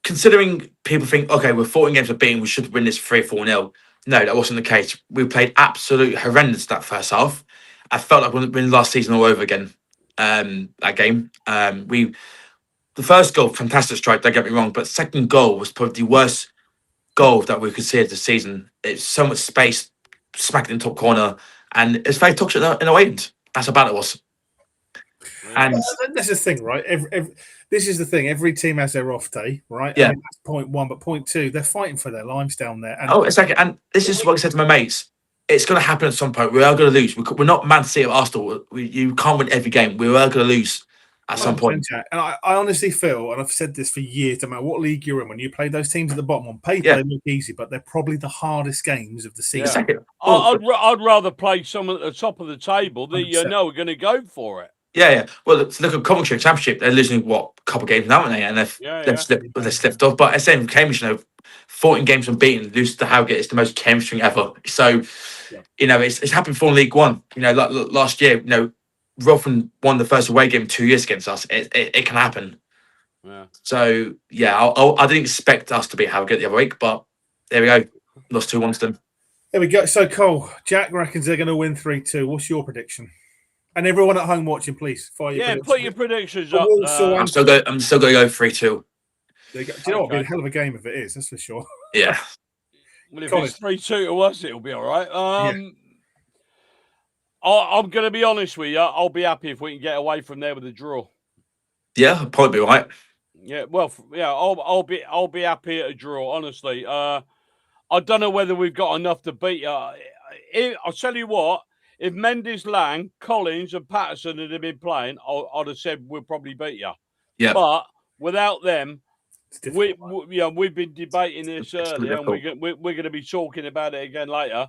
considering people think, okay, we're 14 games of beating, we should win this 3-4-0. No, that wasn't the case. We played absolute horrendous that first half. I felt like we were winning last season all over again. That game, the first goal, fantastic strike. Don't get me wrong, but second goal was probably the worst goal that we could see this season. It's so much space, smacked in the top corner, and it's very toxic in a way. That's how bad it was. And that's the thing, right? This is the thing. Every team has their off day, right? Yeah. I mean, that's point 1, but point 2, they're fighting for their lives down there. And and this is what I said to my mates. It's going to happen at some point. We are going to lose. We're not Man City or Arsenal. You can't win every game. We are going to lose at some point. And I honestly feel, and I've said this for years, no matter what league you're in, when you play those teams at the bottom, on paper they look easy, but they're probably the hardest games of the season. Yeah. I'd rather play someone at the top of the table that we're going to go for it. Yeah. Well, look at Coventry Championship. They're losing a couple of games now, aren't they? And they've slipped off. But same with Cambridge, 14 games unbeaten, lose to Harrogate is the most Cambridge thing ever. So, it's happened for League One. Like last year, Rotherham won the first away game 2 years against us. It can happen. Yeah. So I didn't expect us to beat Harrogate the other week, but there we go. Lost 2-1 to them. There we go. So, Cole, Jack reckons they're going to win 3-2. What's your prediction? And everyone at home watching, please fire your predictions. Put your predictions up. I'm still going to go 3-2. There you go. Do you know what? It'll be a hell of a game if it is. That's for sure. Yeah. Well, if it's 3-2 to us, it'll be all right. Yeah. I'm going to be honest with you. I'll be happy if we can get away from there with a draw. Yeah, I'll probably be right. Yeah, well, yeah, I'll be happy at a draw. Honestly, I don't know whether we've got enough to beat you. I'll tell you what. If Mendes, Lang, Collins, and Patterson had been playing, I'd have said we'll probably beat you. Yeah. But without them, we've been debating this earlier, and we're going to be talking about it again later.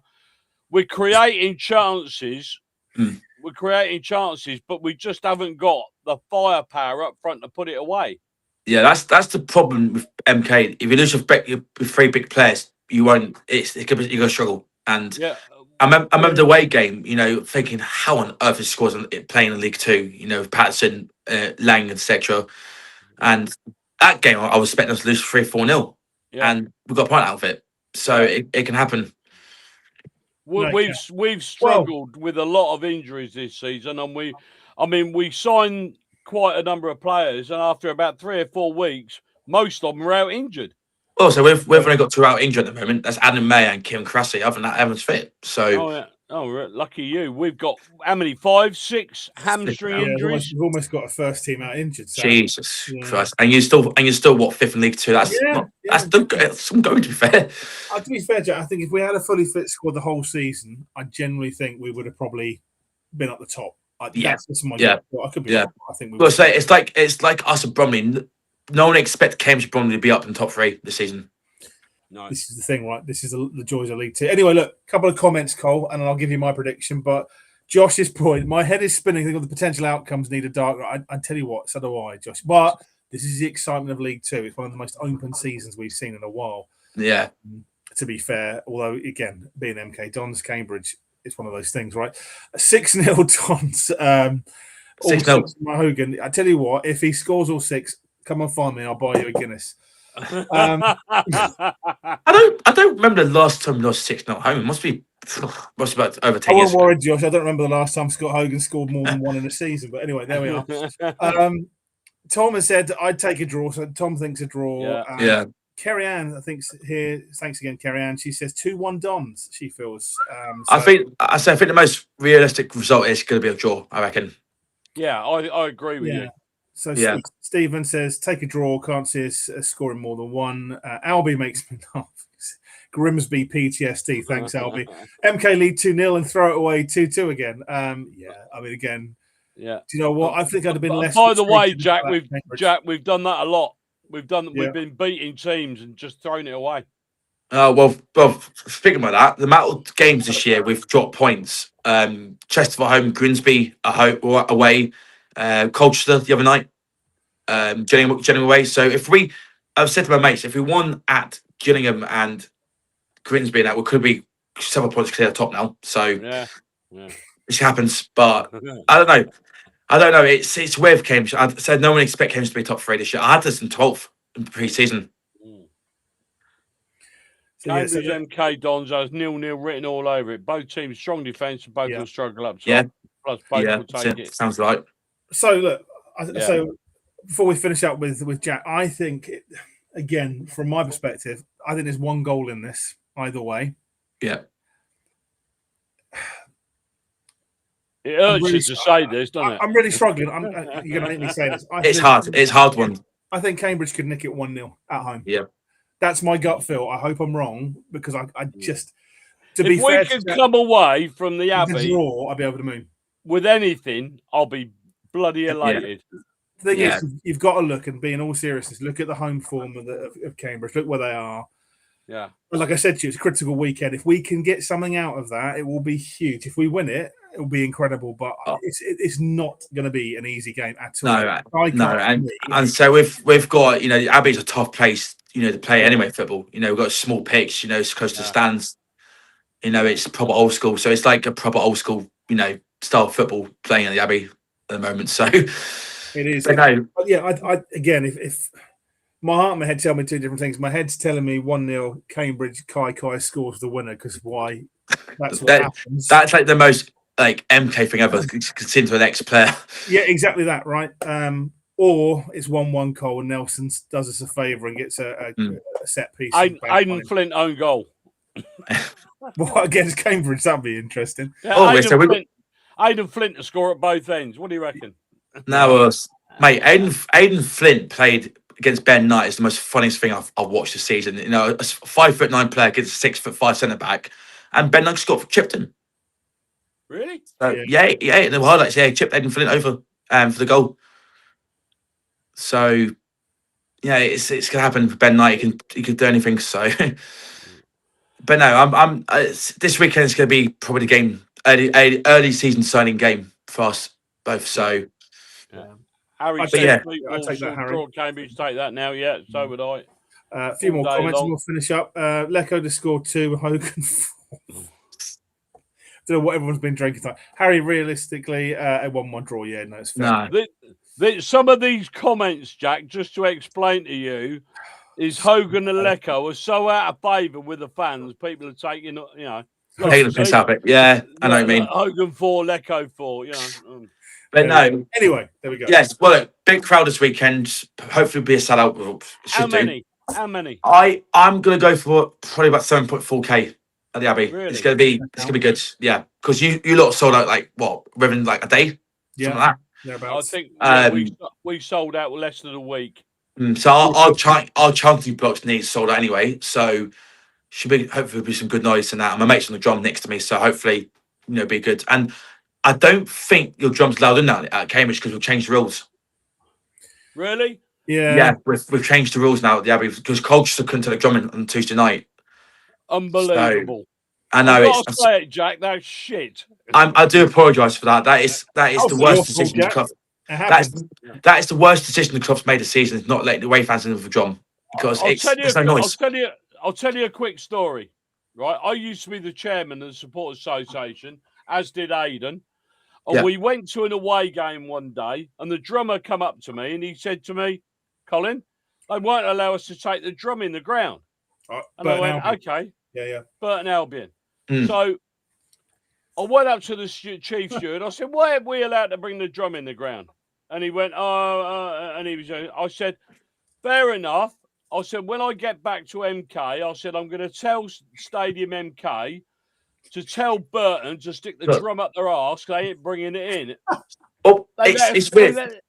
We're creating chances. We're creating chances, but we just haven't got the firepower up front to put it away. Yeah, that's the problem with MK. If you lose your three big players, you won't. You're gonna struggle. And yeah. I remember the away game. Thinking how on earth is scores playing in League Two. With Patterson, Lang, etc. And that game, I was expecting us to lose 3-4-0, and we got a point out of it. So it can happen. We've struggled with a lot of injuries this season, and we signed quite a number of players, and after about 3 or 4 weeks, most of them are out injured. Also, we've only got 2 out injured at the moment. That's Adam May and Kim Cressy. Other than that, everyone's fit. So, lucky you. We've got how many? 5, 6 hamstring injuries. We've almost got a first team out injured. So. Jesus Christ! And you're still what, 5th in League Two? That's some going, to be fair. To be fair, Jack, I think if we had a fully fit squad the whole season, I generally think we would have probably been at the top. That's my gut. I could be wrong. I think we'll say it's like us and Bromley. No one expects Cambridge Bromley to be up in the top 3 this season. No. This is the thing, right? This is the joys of League Two. Anyway, look, a couple of comments, Cole, and then I'll give you my prediction. But Josh's point, my head is spinning. Think of the potential outcomes need a dark. I tell you what, so do I, Josh. But this is the excitement of League Two. It's one of the most open seasons we've seen in a while. Yeah. To be fair, although again, being MK Dons, Cambridge, it's one of those things, right? 6-0 Dons. 6-0 Hogan. I tell you what, if he scores all 6. Come and find me. I'll buy you a Guinness. I don't remember the last time we lost 6-0 at home. It must be about over 10 years. I won't worry, Josh. I don't remember the last time Scott Hogan scored more than 1 in a season. But anyway, there we are. Tom has said I'd take a draw. So Tom thinks a draw. Yeah. Kerry Ann, I think here. Thanks again, Kerry Ann. She says 2-1 Dons. She feels. I think the most realistic result is going to be a draw. I reckon. Yeah, I agree with you. So Stephen says, take a draw. Can't see us scoring more than 1. Albie makes me laugh. Grimsby PTSD. Thanks, Albie. MK lead 2-0 and throw it away 2-2 again. I mean, again. Yeah. Do you know what? I think I'd have been less. By the way, Jack, we've done that a lot. We've been beating teams and just thrown it away. Well, speaking about that, the amount of games this year we've dropped points. Chester at home, Grimsby away, Colchester the other night, Gillingham away. So I've said to my mates, if we won at Gillingham and Grimsby, that we could be several points clear top now. So this happens, but I don't know. It's weird for Cambridge. I said no one expects Cambridge to be top 3 this year. I had this in 12th in pre-season. Cambridge MK Dons has 0-0 written all over it. Both teams strong defence and both will struggle up top. Plus both will take it. Sounds right. So look, so before we finish up with Jack, I think again from my perspective, I think there's 1 goal in this either way. Yeah. It hurts you to say this, doesn't it? I'm really struggling. You're going to make me say this. It's hard. It's a hard one. I think Cambridge could nick it 1-0 at home. Yeah. That's my gut feel. I hope I'm wrong because I just, to be fair, if we can come away from the Abbey draw, I'll be able to move. With anything, I'll be bloody elated. The thing is, you've got to look, and be in all seriousness, look at the home form of Cambridge. Look where they are. Yeah. But like I said to you, it's a critical weekend. If we can get something out of that, it will be huge. If we win it, it will be incredible. But it's not going to be an easy game at all. And so we've got, Abbey's a tough place, to play anyway football. We've got a small pitch, it's close to stands. It's proper old school. So it's like a proper old school, style of football playing at the Abbey at the moment. So it is. I again, if My heart and my head tell me two different things. My head's telling me 1-0 Cambridge. Kai scores the winner because why? That's what happens. That's like the most like MK thing ever. Consider to an ex-player. Yeah, exactly that, right? Or it's 1-1 Cole and Nelson does us a favour and gets a set piece. Aidan Flint own goal. What, against Cambridge? That'd be interesting. Yeah, Aidan Flint to score at both ends. What do you reckon? No, mate, Aidan Flint played against Ben Knight. Is the most funniest thing I've watched this season. You know, a 5'9" player against a 6'5" centre back, and Ben Knight just got chipped him. Really? Yeah. In the highlights, he chipped Aidan Flint over for the goal. So yeah, it's gonna happen for Ben Knight. He can do anything. So, but no, I'm this weekend is gonna be probably the game, early season signing game for us both. So. Harry said I take that, Harry. Cambridge take that now, yeah. So would I. A few more comments and we'll finish up. Lecco to score 2, Hogan 4. Don't know what everyone's been drinking tonight. Harry, realistically, a 1-1 draw, yeah, no, it's fair. No. Some of these comments, Jack, just to explain to you, is Hogan and Lecco are so out of favour with the fans, people are taking, you know. Taking the piss out of it. Yeah, I know what you mean. Hogan 4, Lecco 4, you know. But no. Anyway, there we go. Yes, well, look, big crowd this weekend. Hopefully, be a sellout. How many? I'm going to go for probably about 7.4k at the Abbey. Really? It's going to be good. Yeah, because you lot sold out like what, within like a day, something like that. I think we sold out less than a week. So our chanting blocks needs sold out anyway. So should be hopefully be some good noise in that. And my mate's on the drum next to me, so hopefully be good. And I don't think your drum's loud in now at Cambridge because we've changed the rules. Really? Yeah. Yeah, we've changed the rules now at the Abbey because Colchester couldn't take the drumming on Tuesday night. Unbelievable. So, I know I've got to say it, Jack. That's shit. I do apologise for that. That is the worst decision the club. That is the worst decision the club's made this season. Is not letting the away fans in with a drum because there's no noise. I'll tell you a quick story. Right, I used to be the chairman of the Supporters Association, as did Aidan. And we went to an away game one day, and the drummer come up to me and he said to me, "Colin, they won't allow us to take the drum in the ground." And I went, "Okay." Yeah. Burton Albion. So I went up to the chief steward. I said, "Why are we allowed to bring the drum in the ground?" And he went, and he was. I said, "Fair enough." I said, "When I get back to MK, I said I'm going to tell Stadium MK to tell Burton to stick the drum up their arse. They ain't bringing it in." Oh, it's weird.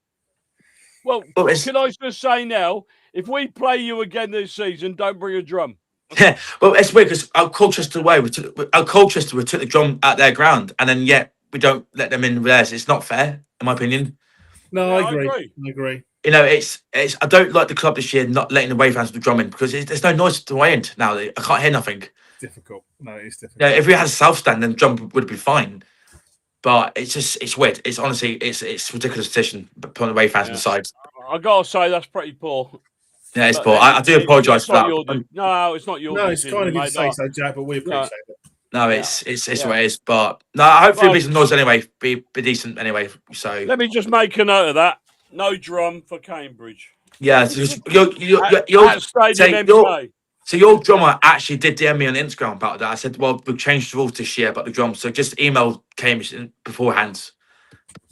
Well, can I just say now, if we play you again this season, don't bring a drum. Yeah, well, it's weird because our Colchester we took the drum at their ground, and then yet we don't let them in theirs. It's not fair, in my opinion. No, I agree. It's. I don't like the club this year not letting the away fans do the drum in because there's no noise at the way end now. I can't hear nothing. Difficult. No, it's difficult. Yeah, if we had a south stand, then drum would be fine. But it's weird. It's honestly it's a ridiculous decision. But putting away fans on the side. I gotta say that's pretty poor. Yeah, it's poor. I do apologise for that. No, it's not your. No, it's kind of good to say so, Jack, but we appreciate it. No, it's what it is. But no, hopefully it'll be some noise anyway. Be decent anyway. So let me just make a note of that. No drum for Cambridge. Yeah, so your drummer actually did DM me on Instagram about that. I said, "Well, we've changed the rules this year about the drum, so just email Cambridge beforehand."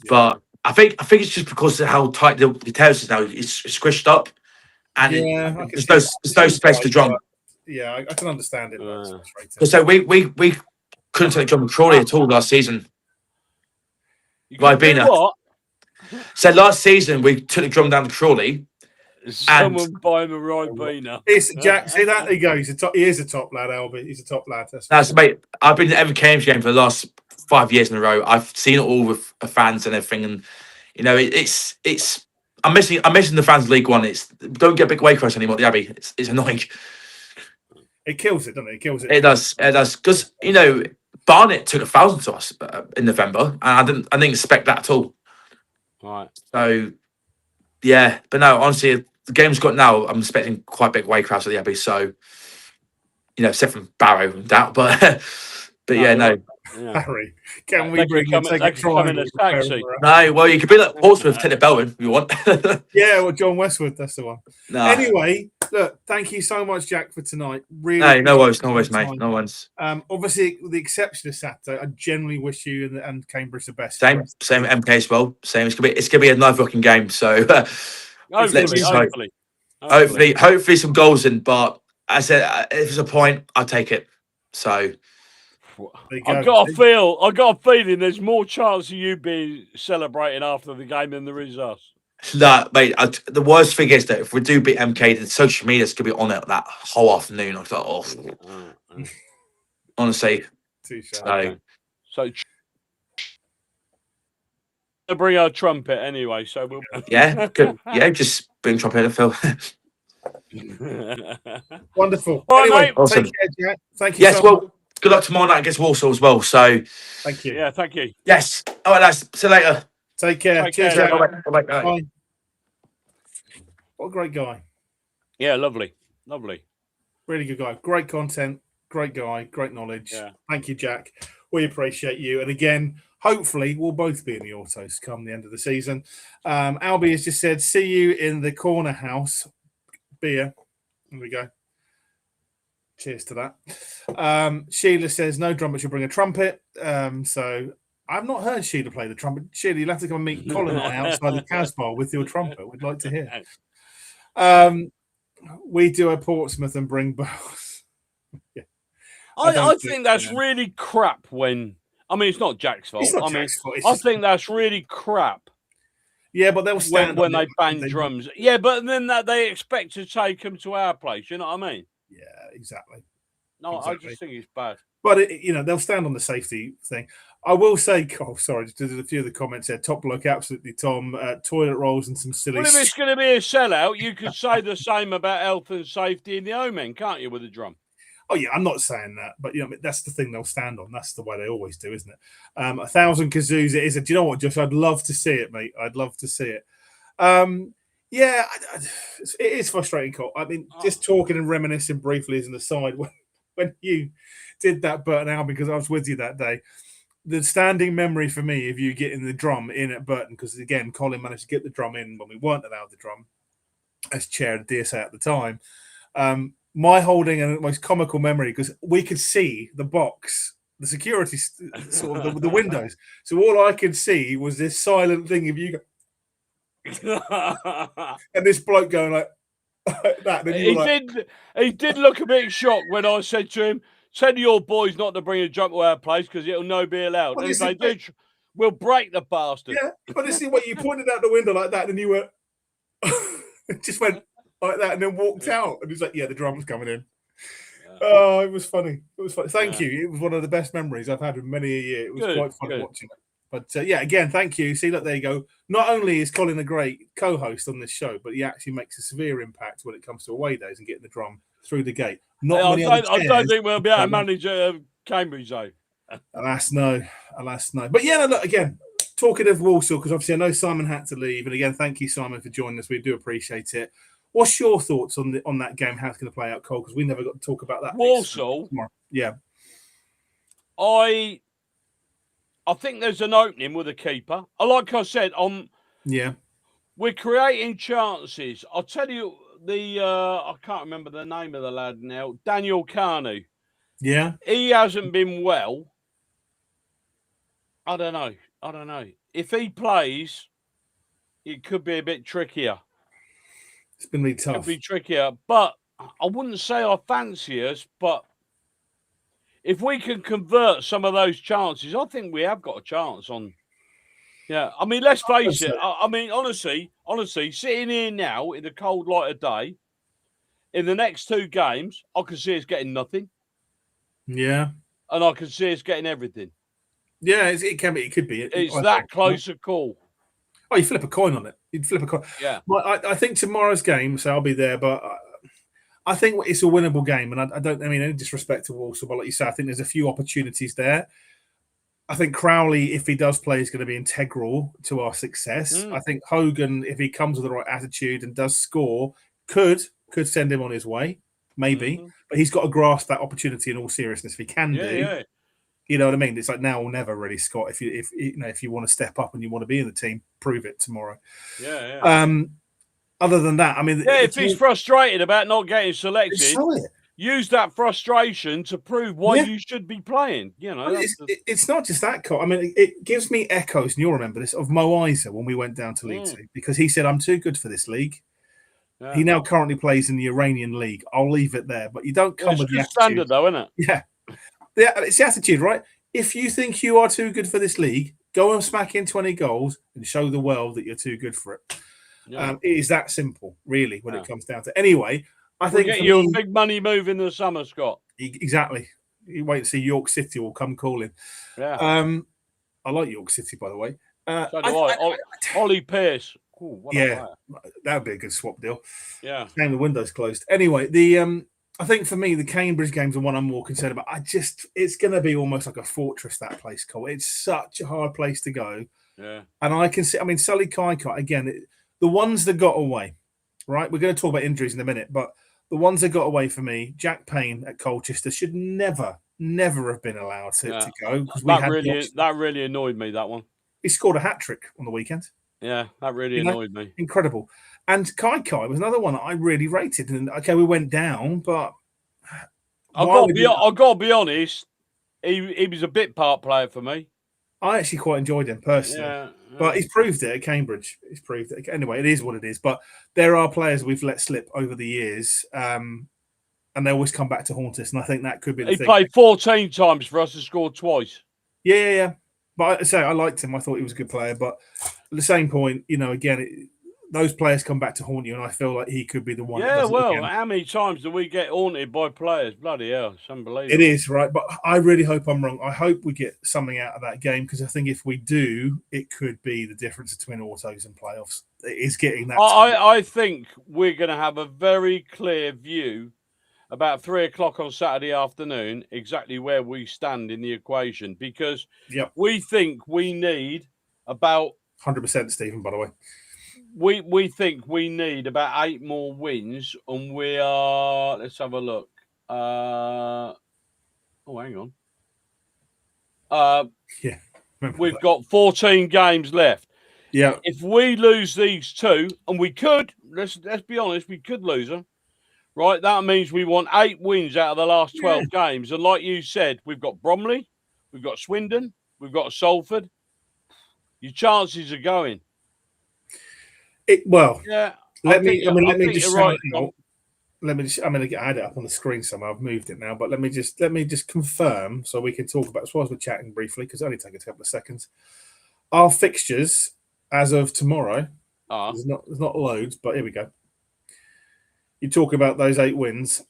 Yeah. But I think it's just because of how tight the terrace is now. It's squished up, and there's no space to drum. Yeah, I can understand it. So we couldn't take the drum with Crawley at all last season. What? So last season we took the drum down to Crawley. Someone buy him a Ribena. It's Jack. See that? There you go. He is a top lad, Albie. He's a top lad. That's mate. I've been to every Cambridge game for the last 5 years in a row. I've seen it all with fans and everything, and it's. I'm missing the fans League One. Don't get big away crowds anymore. The Abbey. It's annoying. It kills it, doesn't it? It kills it. It does. Because Barnet took 1,000 to us in November, and I didn't expect that at all. Right. So, yeah, but no, honestly, the game's got now. I'm expecting quite big away crowds at the Abbey. So, except from Barrow and that, but But yeah, no. Yeah. Harry, can we bring in take a triangle? No, well, you could be like Portsmouth, take the bell in if you want. Yeah, well, John Westwood, that's the one. No. Anyway, look, thank you so much, Jack, for tonight. Really, hey, no worries, mate. No one's. Obviously, with the exception of Saturday, I generally wish you and Cambridge the best. Same MK as well. Same. It's gonna be a knife-looking game. So hopefully some goals in. But I said if it's a point, I'll take it. So I got a feeling there's more chance of you being celebrating after the game than there is us. No, mate. The worst thing is that if we do beat MK, then social media's gonna be on it that whole afternoon. I thought, honestly. So to bring our trumpet anyway. So we'll good. Yeah, just bring trumpet, Phil. Wonderful. All right, anyway, mate. Awesome. Take care, Jack. Thank you. Yes, well, good luck tomorrow night against Walsall as well. So thank you. Yeah, thank you. Yes. All right, lads. See you later. Take care. Cheers, care. Jack. Bye. Bye. What a great guy. Yeah, lovely. Really good guy. Great content. Great guy. Great knowledge. Yeah. Thank you, Jack. We appreciate you. And again, hopefully we'll both be in the autos come the end of the season. Albie has just said, see you in the corner house. Beer. There we go. Cheers to that. Sheila says, no trumpet should bring a trumpet. So I've not heard Sheila play the trumpet. Sheila, you'll have to come and meet Colin and I outside the Casbah with your trumpet. We'd like to hear. We do a Portsmouth and bring bells. Yeah. I think that's really crap when... I mean, it's not Jack's fault. I think that's really crap. Yeah, but they'll stand when they ban drums. Yeah, but then they expect to take them to our place. You know what I mean? Yeah, exactly. No, exactly. I just think it's bad. But, they'll stand on the safety thing. I will say, sorry, there's a few of the comments there. Top bloke, absolutely, Tom. Toilet rolls and some silly... Well, if it's going to be a sellout, you could say the same about health and safety in the Omen, can't you, with a drum? Oh, yeah, I'm not saying that. But, that's the thing they'll stand on. That's the way they always do, isn't it? 1,000 kazoos it is. Do you know what, Josh? I'd love to see it, mate. I'd love to see it. Yeah, it is frustrating, Cole. I mean, just talking and reminiscing briefly as an aside, when you did that Burton Albion, because I was with you that day, the standing memory for me of you getting the drum in at Burton, because, again, Colin managed to get the drum in when we weren't allowed the drum as chair of the DSA at the time. My holding and most comical memory, because we could see the box, the security, sort of the windows. So all I could see was this silent thing of you and this bloke going like that. Then he did look a bit shocked when I said to him, "Tell your boys not to bring a drum to our place because it'll no be allowed." Well, and if they do, we'll break the bastard. Yeah, but you see what you pointed out the window like that, and you were just went like that, and then walked out, and he's like, "Yeah, the drum's coming in." Yeah. Oh, it was funny. It was funny. Thank you. It was one of the best memories I've had in many a year. It was quite fun watching it. But yeah, again, thank you. See, look, there you go. Not only is Colin a great co-host on this show, but he actually makes a severe impact when it comes to away days and getting the drum through the gate. I don't think we'll be able to manage Cambridge, though. Alas, no. But yeah, look, again, talking of Walsall, because obviously I know Simon had to leave. And again, thank you, Simon, for joining us. We do appreciate it. What's your thoughts on that game? How it's going to play out, Cole? Because we never got to talk about that. Walsall? Yeah. I think there's an opening with a keeper. Like I said, we're creating chances. I'll tell you I can't remember the name of the lad now. Daniel Carney. Yeah. He hasn't been well. I don't know. If he plays, it could be a bit trickier. It's going to be tough. It could be trickier. But I wouldn't say I fancy us, but if we can convert some of those chances, I think we have got a chance on. Yeah, I mean, let's face it. I mean, honestly, sitting here now in the cold light of day, in the next two games, I can see us getting nothing. Yeah. And I can see us getting everything. Yeah, it can be. It could be. It's that close a call. Oh, you flip a coin on it. You'd flip a coin. Yeah. I think tomorrow's game, so I'll be there, but I think it's a winnable game. And I don't, any disrespect to Walsall, but like you say, I think there's a few opportunities there. I think Crowley, if he does play, is going to be integral to our success. I think Hogan, if he comes with the right attitude and does score, could send him on his way, maybe. But he's got to grasp that opportunity in all seriousness. If he can You know what I mean? It's like now or never, really, Scott. If you want to step up and you want to be in the team, prove it tomorrow. Yeah. Other than that, I mean, if he's frustrated about not getting selected, solid. Use that frustration to prove why you should be playing. You know, it's not just that, Cole. I mean, it gives me echoes, and you'll remember this, of Mo Isa when we went down to League Two, because he said, "I'm too good for this league." Yeah. He now currently plays in the Iranian league. I'll leave it there, but you don't come with the attitude. Standard, though, isn't it? Yeah, it's the attitude, right? If you think you are too good for this league, go and smack in 20 goals and show the world that you're too good for it. Yeah. It is that simple, really, when it comes down to. Anyway, I think get you a big money move in the summer, Scott. Exactly. You wait and see. York City will come calling. Yeah. I like York City, by the way. So do I. Ollie Pearce. Ooh, that would be a good swap deal. Yeah. Shame the window's closed. Anyway, I think for me, the Cambridge game's the one I'm more concerned about. It's going to be almost like a fortress, that place, Cole. It's such a hard place to go. Yeah. And I can see, I mean, Sully Kaikai, again, the ones that got away, right? We're going to talk about injuries in a minute, but the ones that got away for me, Jack Payne at Colchester should never have been allowed to go. That really annoyed me, that one. He scored a hat-trick on the weekend. Yeah, that really annoyed me. Incredible. And Kaikai was another one I really rated. And okay, we went down, but I've got to be honest, he was a bit part player for me. I actually quite enjoyed him personally. But he's proved it at Cambridge. He's proved it. Anyway, it is what it is. But there are players we've let slip over the years, and they always come back to haunt us. And I think that could be the thing. He played 14 times for us and scored twice. Yeah. But I liked him. I thought he was a good player. But at the same point, again, those players come back to haunt you, and I feel like he could be the one. Yeah, well, how many times do we get haunted by players? Bloody hell, it's unbelievable. It is, right? But I really hope I'm wrong. I hope we get something out of that game, because I think if we do, it could be the difference between autos and playoffs. It is getting that. I think we're going to have a very clear view about 3 o'clock on Saturday afternoon, exactly where we stand in the equation, because we think we need about 100%, Stephen, by the way. We think we need about 8 more wins, and we are. Let's have a look. Hang on. We've got 14 games left. Yeah. If we lose these 2, and we could, let's be honest, we could lose them. Right, that means we want 8 wins out of the last 12 games, and like you said, we've got Bromley, we've got Swindon, we've got Salford. Your chances are going. Let me just. I'm going to add it up on the screen somewhere. I've moved it now, but let me just confirm so we can talk about. As well as we're chatting briefly, because it only takes a couple of seconds. Our fixtures as of tomorrow. There's not loads, but here we go. You talk about those 8 wins.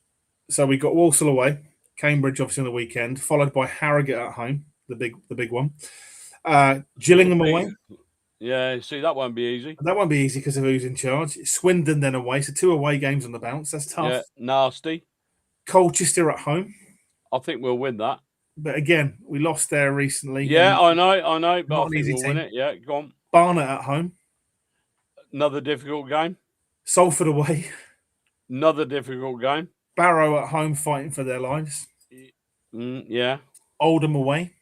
So we got Walsall away, Cambridge obviously on the weekend, followed by Harrogate at home, the big one. Gillingham away. Yeah, see, that won't be easy. That won't be easy because of who's in charge. Swindon then away, so 2 away games on the bounce. That's tough. Yeah, nasty. Colchester at home. I think we'll win that. But again, we lost there recently. Yeah, I know, but I think we'll win it. Yeah, go on. Barnet at home. Another difficult game. Salford away. Another difficult game. Barrow at home fighting for their lives. Yeah. Oldham away.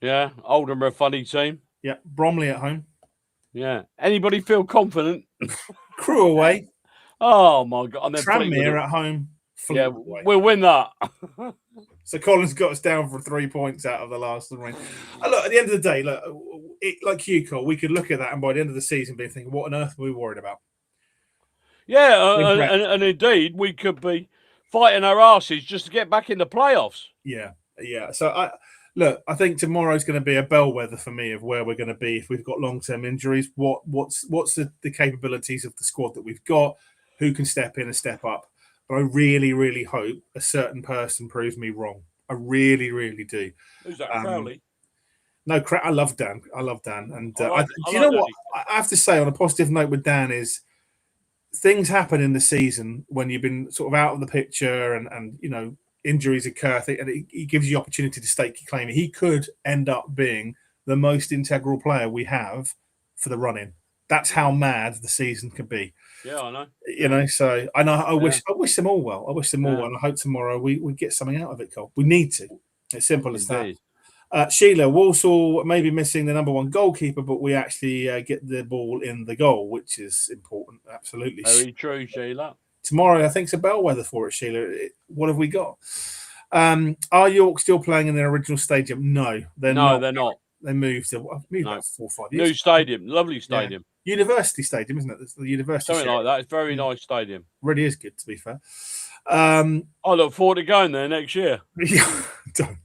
Yeah, Oldham are a funny team. Yeah, Bromley at home. Yeah. Anybody feel confident? Crewe away. Oh, my God. And then Tranmere at home. Yeah, we'll win that. So Colin's got us down for 3 points out of the last 3. Look, at the end of the day, like you, Cole, we could look at that and by the end of the season be thinking, what on earth are we worried about? Yeah, and indeed, we could be fighting our asses just to get back in the playoffs. Yeah. So I think tomorrow's going to be a bellwether for me of where we're going to be if we've got long-term injuries. What's the capabilities of the squad that we've got? Who can step in and step up? But I really, really hope a certain person proves me wrong. I really, really do. Who's that, Crowley? No, I love Dan. And do you know what? I have to say on a positive note with Dan is things happen in the season when you've been sort of out of the picture and injuries occur, and it gives you opportunity to stake your claim. He could end up being the most integral player we have for the run-in. That's how mad the season could be. Yeah, I know. So I wish them all well. I wish them all well, and I hope tomorrow we get something out of it, Cole. We need to. It's simple as that. Sheila, Walsall may be missing the number one goalkeeper, but we actually get the ball in the goal, which is important. Absolutely. Very true, Sheila. Tomorrow, I think, it's a bellwether for it, Sheila. What have we got? Are York still playing in their original stadium? No, they're not. They're not. They moved about 4 or 5 years. New stadium, lovely stadium. Yeah. University Stadium, isn't it? It's the university. Something like that. It's a very nice stadium. Really is good, to be fair. I look forward to going there next year. Don't.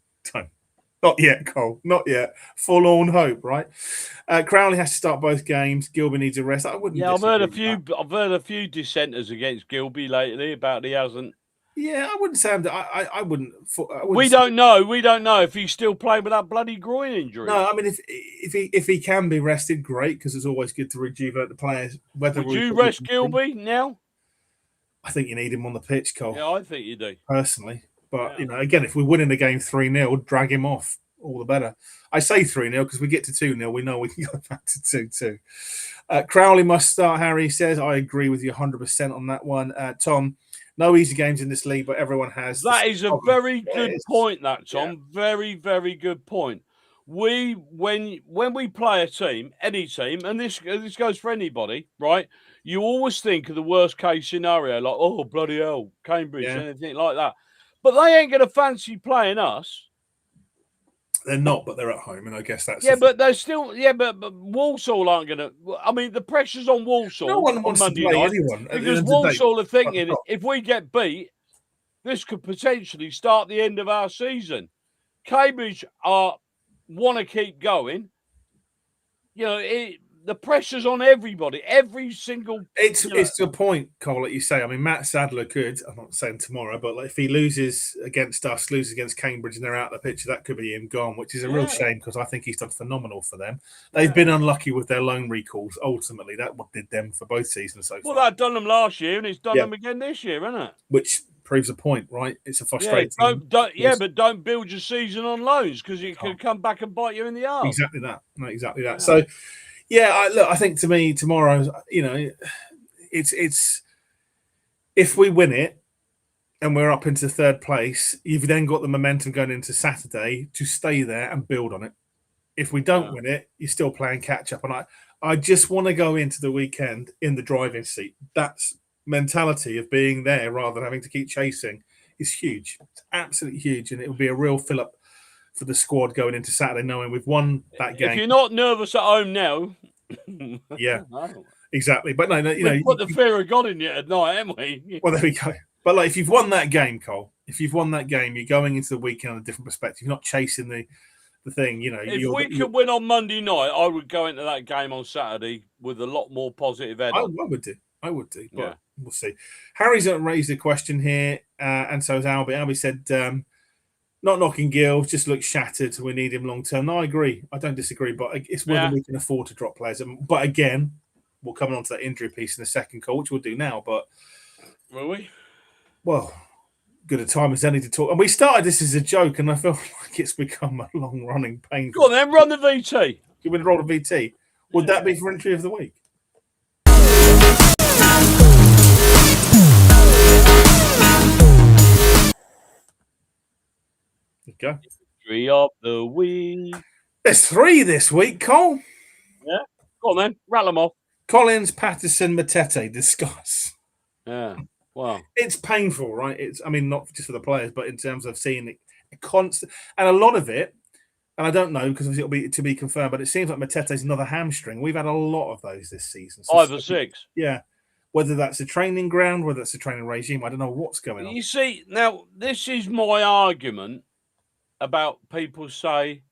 Not yet, Cole. Not yet. Forlorn hope, right? Crowley has to start both games. Gilby needs a rest. I wouldn't. Yeah, I've heard a few dissenters against Gilby lately about he hasn't. Yeah, I wouldn't say I wouldn't. We don't know. We don't know if he's still playing with that bloody groin injury. No, I mean if he can be rested, great, because it's always good to rejuvenate the players. Would you rest Gilby now? I think you need him on the pitch, Cole. Yeah, I think you do personally. But again, if we're winning the game 3-0, drag him off. All the better. I say 3-0 because we get to 2-0. We know we can go back to 2-2. Crowley must start, Harry says. I agree with you 100% on that one. Tom, no easy games in this league, but everyone has. That is a very good point, that, Tom. Yeah. Very, very good point. When we play a team, any team, and this goes for anybody, right? You always think of the worst case scenario, like, oh, bloody hell, Cambridge, anything like that. But they ain't going to fancy playing us. They're not, but they're at home, and I guess that's... Yeah, but they're still... Yeah, but Walsall aren't going to... I mean, the pressure's on Walsall. No one wants to play anyone. Because Walsall are thinking, if we get beat, this could potentially start the end of our season. Cambridge want to keep going. You know, the pressure's on everybody, every single... It's to a point, Cole, like you say. I mean, Matt Sadler could, I'm not saying tomorrow, but if he loses against us, loses against Cambridge, and they're out of the picture, that could be him gone, which is a real shame because I think he's done phenomenal for them. They've been unlucky with their loan recalls. Ultimately, that what did them for both seasons so far. Well, that done them last year, and it's done them again this year, isn't it? Which proves a point, right? It's a frustrating... but don't build your season on loans because it could come back and bite you in the arse. Exactly that. No, exactly that. So... Yeah, I think to me tomorrow, it's if we win it and we're up into third place, you've then got the momentum going into Saturday to stay there and build on it. If we don't win it, you're still playing catch up. And I just want to go into the weekend in the driving seat. That's mentality of being there rather than having to keep chasing is huge. It's absolutely huge, and it will be a real fill up for the squad going into Saturday, knowing we've won that game. If you're not nervous at home now, exactly. But we put the fear of God in you at night, haven't we? Well, there we go. But if you've won that game, Cole, you're going into the weekend on a different perspective. You're not chasing the thing. If we could win on Monday night, I would go into that game on Saturday with a lot more positive head. I would do. But we'll see. Harry's raised a question here, and so has Albie. Albie said. Not knocking Gill, just looks shattered. We need him long term. No, I agree. I don't disagree, but it's whether we can afford to drop players. But again, we'll come on to that injury piece in the second call, which we'll do now. But will we? Well, good a time as any to talk. And we started this as a joke, and I feel like it's become a long running pain. Go on, then run the VT. You want to roll the VT? Would that be for entry of the week? Go. Entry of the week. There's 3 this week, Cole. Yeah. Go on then. Rattle them off. Collins, Patterson, Matete. Discuss. Yeah. Wow. It's painful, right? Not just for the players, but in terms of seeing it constant. And a lot of it, and I don't know because it'll be to be confirmed, but it seems like Matete's another hamstring. We've had a lot of those this season. 5 or 6. Yeah. Whether that's a training ground, whether it's a training regime, I don't know what's going on. You see, now, this is my argument about people say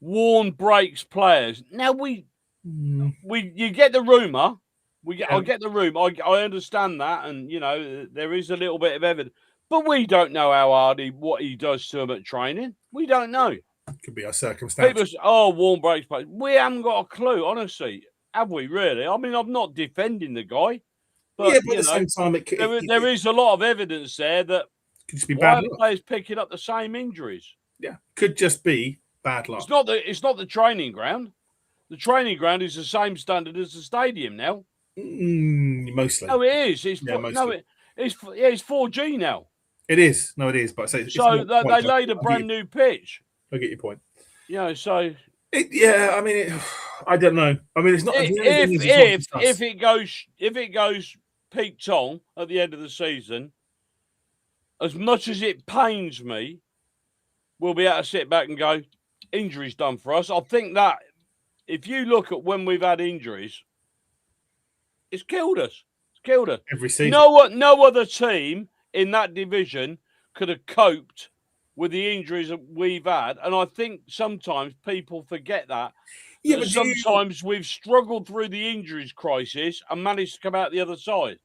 Warne breaks players. Now you get the rumor. I get the rumor. I understand that, and there is a little bit of evidence, but we don't know how hard what he does to them at training. We don't know. Could be a circumstance. People say, Warne breaks players. We haven't got a clue, honestly. Have we really? I mean, I'm not defending the guy, but at the same time, there is a lot of evidence there that could just be bad luck. Players picking up the same injuries. Yeah, could just be bad luck. It's not the training ground. The training ground is the same standard as the stadium now. Mostly. No, it is. It's 4G now. It is. No, it is. But they laid a brand new pitch. I get your point. You know, so I mean, I don't know. I mean, it's not. If it goes peak Tong at the end of the season, as much as it pains me, we'll be able to sit back and go, injuries done for us. I think that if you look at when we've had injuries, it's killed us. It's killed us. Every season. No other team in that division could have coped with the injuries that we've had. And I think sometimes people forget that. Yeah, but sometimes we've struggled through the injuries crisis and managed to come out the other side.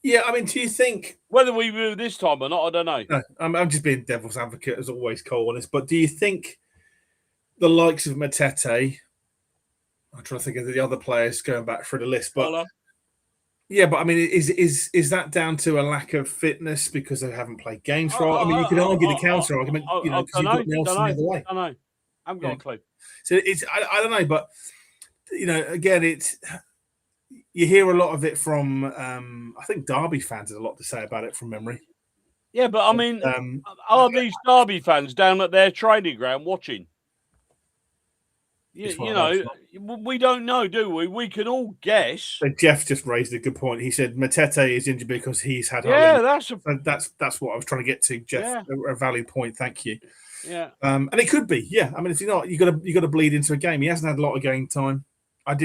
Yeah, I mean, do you think whether we will this time or not? I don't know. No, I'm just being devil's advocate as always, Cole, on this. But do you think the likes of Matete? I'm trying to think of the other players going back through the list, but yeah, but I mean, is that down to a lack of fitness because they haven't played games for? I mean, you could argue the counter argument, because you've got Nelson the other way. I know. I haven't got a clue. So I don't know, but again, you hear a lot of it from I think Derby fans has a lot to say about it from memory. Yeah, but I mean, are these Derby fans down at their training ground watching? You know, we don't know, do we? We can all guess. So Jeff just raised a good point. He said Matete is injured because he's had. Yeah, that's what I was trying to get to, Jeff. Yeah. A valid point. Thank you. Yeah. And it could be. Yeah. I mean, if you're not, you got to bleed into a game. He hasn't had a lot of game time. I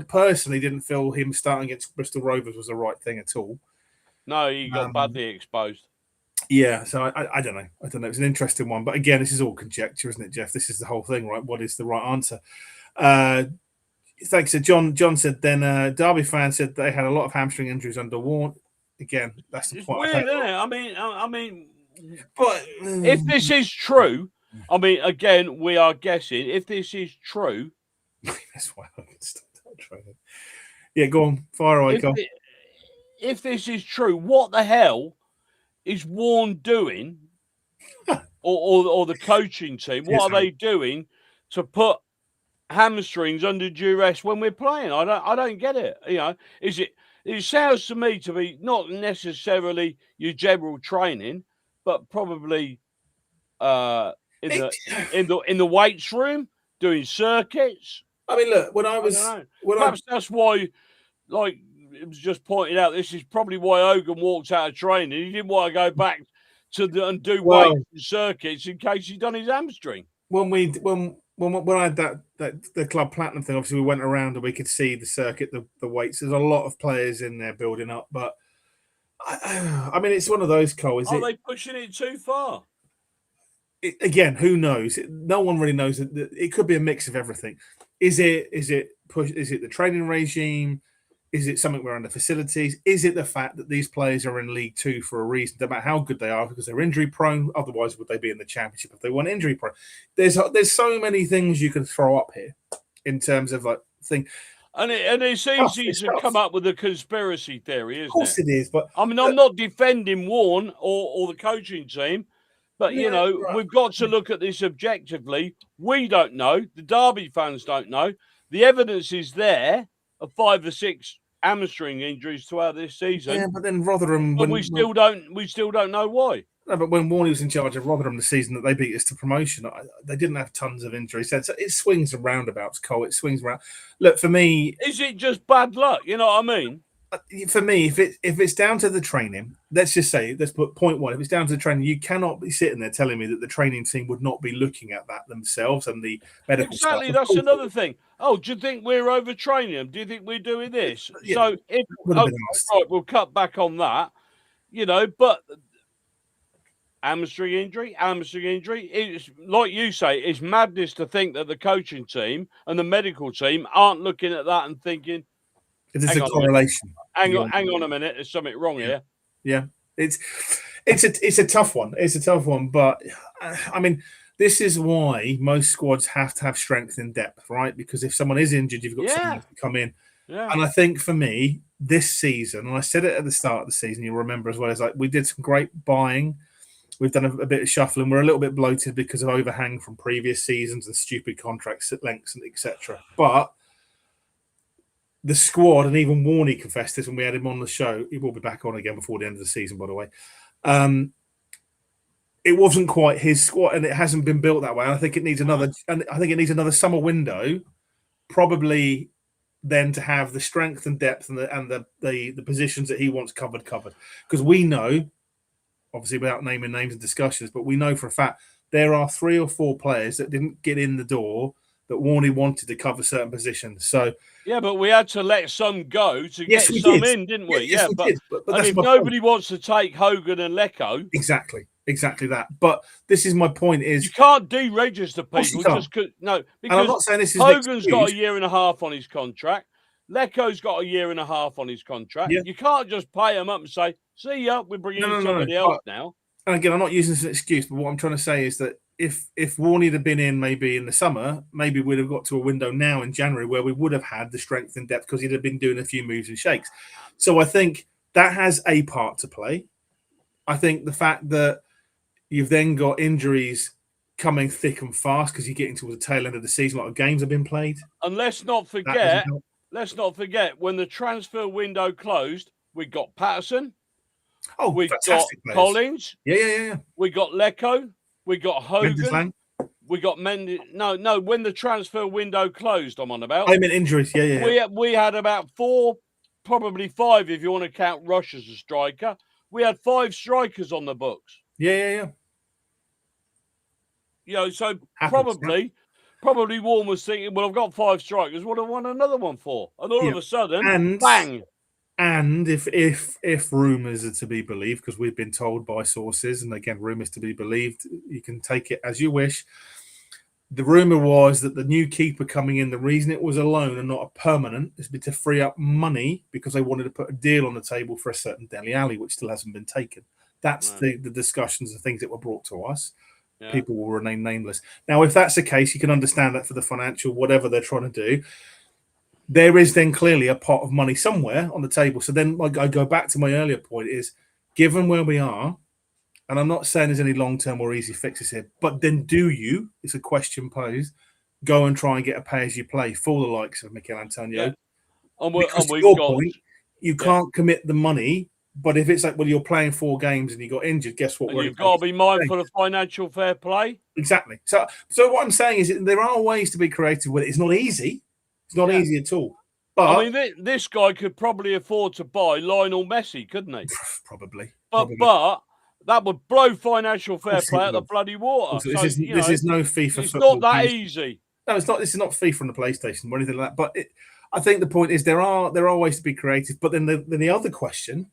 personally didn't feel him starting against Bristol Rovers was the right thing at all. No, he got badly exposed. Yeah, so I don't know. I don't know. It's an interesting one. But again, this is all conjecture, isn't it, Jeff? This is the whole thing, right? What is the right answer? Thanks. So John said then Derby fans said they had a lot of hamstring injuries under Warne. Again, that's the point. Weird, isn't it? I mean, but if this is true, I mean, again, we are guessing. If this is true, that's why I can start training. Yeah, go on, fire away, Cole. If this is true, what the hell is Warne doing, or the coaching team? What are they doing to put hamstrings under duress when we're playing? I don't get it. You know, it sounds to me to be not necessarily your general training, but probably in the weights room doing circuits. I mean, look, perhaps that's why, like it was just pointed out, this is probably why Hogan walked out of training. He didn't want to go back and do weights and circuits in case he'd done his hamstring. When I had the Club Platinum thing, obviously we went around and we could see the circuit, the weights. There's a lot of players in there building up, but I mean, it's one of those, Cole. Are they pushing it too far? Again, who knows? No one really knows. It could be a mix of everything. Is it the training regime? Is it something around the facilities? Is it the fact that these players are in League Two for a reason, no matter how good they are, because they're injury prone? Otherwise, would they be in the Championship if they weren't injury prone? There's so many things you can throw up here in terms of like thing. And it's easy to come up with a conspiracy theory, isn't it? Of course it is, but I mean, I'm not defending Warne or the coaching team, but we've got to look at this objectively. We don't know. The Derby fans don't know. The evidence is there of 5 or 6 hamstring injuries throughout this season. Yeah, but then Rotherham, we still don't know why. No, but when Warne was in charge of Rotherham the season that they beat us to promotion, they didn't have tons of injuries. So it swings and roundabouts, Cole. It swings around. Look, for me, is it just bad luck? You know what I mean? For me, if it's down to the training, let's put point one. If it's down to the training, you cannot be sitting there telling me that the training team would not be looking at that themselves and the medical staff. That's another thing. Oh, do you think we're overtraining them? Do you think we're doing this? Yeah, so we'll cut back on that. But hamstring injury. It's like you say, it's madness to think that the coaching team and the medical team aren't looking at that and thinking, there's a correlation. Hang on a minute. There's something wrong here. Yeah, it's a tough one. It's a tough one, but I mean, this is why most squads have to have strength in depth, right? Because if someone is injured, you've got someone to come in. Yeah. And I think for me, this season, and I said it at the start of the season, you'll remember as well, is like we did some great buying. We've done a bit of shuffling. We're a little bit bloated because of overhang from previous seasons and stupid contract lengths and etc. But the squad, and even Warney confessed this when we had him on the show. He will be back on again before the end of the season, by the way. it wasn't quite his squad, and it hasn't been built that way. And I think it needs another. And I think it needs another summer window, probably. Then to have the strength and depth and the positions that he wants covered, because we know, obviously without naming names and discussions, but we know for a fact there are 3 or 4 players that didn't get in the door that Warney wanted to cover certain positions. So yeah, but we had to let some go to get some in, didn't we? Yes, we did. But and if nobody wants to take Hogan and Lecco, exactly that. But this is my point: is you can't deregister people just because because and I'm not saying this is Hogan's got a year and a half on his contract. Lecco's got a year and a half on his contract. Yeah. You can't just pay them up and say, "See ya, we're bringing in somebody else now." And again, I'm not using this as an excuse, but what I'm trying to say is that if Warney had been in maybe in the summer, maybe we'd have got to a window now in January where we would have had the strength and depth because he'd have been doing a few moves and shakes. So I think that has a part to play. I think the fact that you've then got injuries coming thick and fast because you're getting towards the tail end of the season. A lot of games have been played. And let's not forget when the transfer window closed, we got Patterson. Oh, we got players. Collins. Yeah. We got Lecco. We got Hogan. We got Mendy. No. When the transfer window closed, I'm on about. I meant injuries. Yeah. We had about 4, probably 5, if you want to count Rush as a striker. We had 5 strikers on the books. Yeah. You know, so probably Warren was thinking, well, I've got 5 strikers. What do I want another one for? And all of a sudden, bang. And if rumours are to be believed, because we've been told by sources, and again, rumours to be believed, you can take it as you wish. The rumour was that the new keeper coming in, the reason it was a loan and not a permanent is to free up money because they wanted to put a deal on the table for a certain Dele Alli, which still hasn't been taken. That's the discussions and things that were brought to us. Yeah. People will remain nameless. Now, if that's the case, you can understand that for the financial, whatever they're trying to do, there is then clearly a pot of money somewhere on the table. So then I go back to my earlier point is, given where we are, and I'm not saying there's any long-term or easy fixes here, but then do you, it's a question posed, go and try and get a pay-as-you-play for the likes of Mikel Antonio? Yeah. And you can't commit the money, but if it's like, well, you're playing 4 games and you got injured, guess what? You've got to be mindful of financial fair play. Exactly. So what I'm saying is there are ways to be creative with it. It's not easy. It's not easy at all. But I mean, this guy could probably afford to buy Lionel Messi, couldn't he? Probably. But that would blow financial fair play out the bloody water. Also, this is no FIFA. It's not that easy. No, it's not. This is not FIFA on the PlayStation or anything like that. But I think the point is there are ways to be creative. But then the other question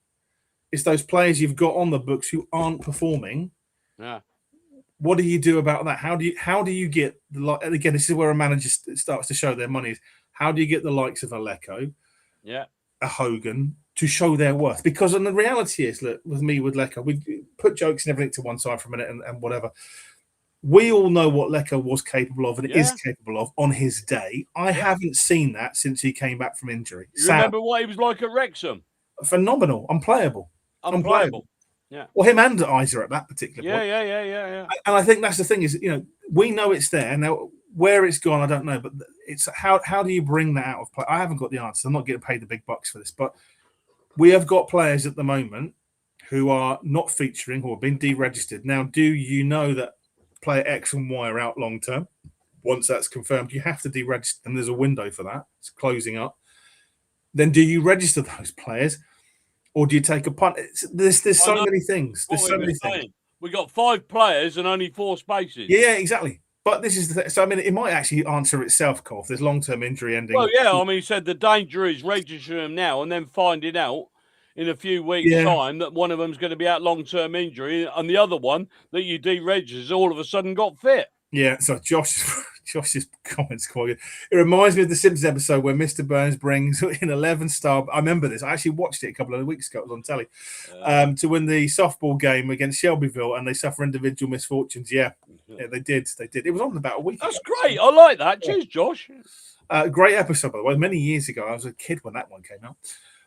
is those players you've got on the books who aren't performing. Yeah. What do you do about that? How do you get and again? This is where a manager starts to show their money. How do you get the likes of a Lecco, a Hogan, to show their worth? Because the reality is, look, with Lecco, we put jokes and everything to one side for a minute and whatever. We all know what Lecco was capable of and is capable of on his day. I haven't seen that since he came back from injury. You remember what he was like at Wrexham? Phenomenal, unplayable. Yeah. Well, him and Isa at that particular point. Yeah. And I think that's the thing is, we know it's there. Now, where it's gone, I don't know. But it's how do you bring that out of play? I haven't got the answer. I'm not getting paid the big bucks for this. But we have got players at the moment who are not featuring or have been deregistered. Now, do you know that player X and Y are out long term? Once that's confirmed, you have to deregister them. There's a window for that. It's closing up. Then do you register those players? Or do you take a punt? There's so many things. There's so many things. We got 5 players and only 4 spaces. Yeah, exactly. But this is so. I mean, it might actually answer itself, Cole. If there's long-term injury ending. Well, yeah. I mean, he said the danger is registering them now and then finding out in a few weeks' time that one of them's going to be out long-term injury, and the other one that you deregistered all of a sudden got fit. Yeah. So Josh's comments quite good. It reminds me of the Simpsons episode where Mr. Burns brings in 11-star. I remember this. I actually watched it a couple of weeks ago. It was on telly to win the softball game against Shelbyville, and they suffer individual misfortunes. Yeah, they did. It was on about a week. That's great. I like that. Cheers, Josh. Great episode, by the way. Many years ago, I was a kid when that one came out.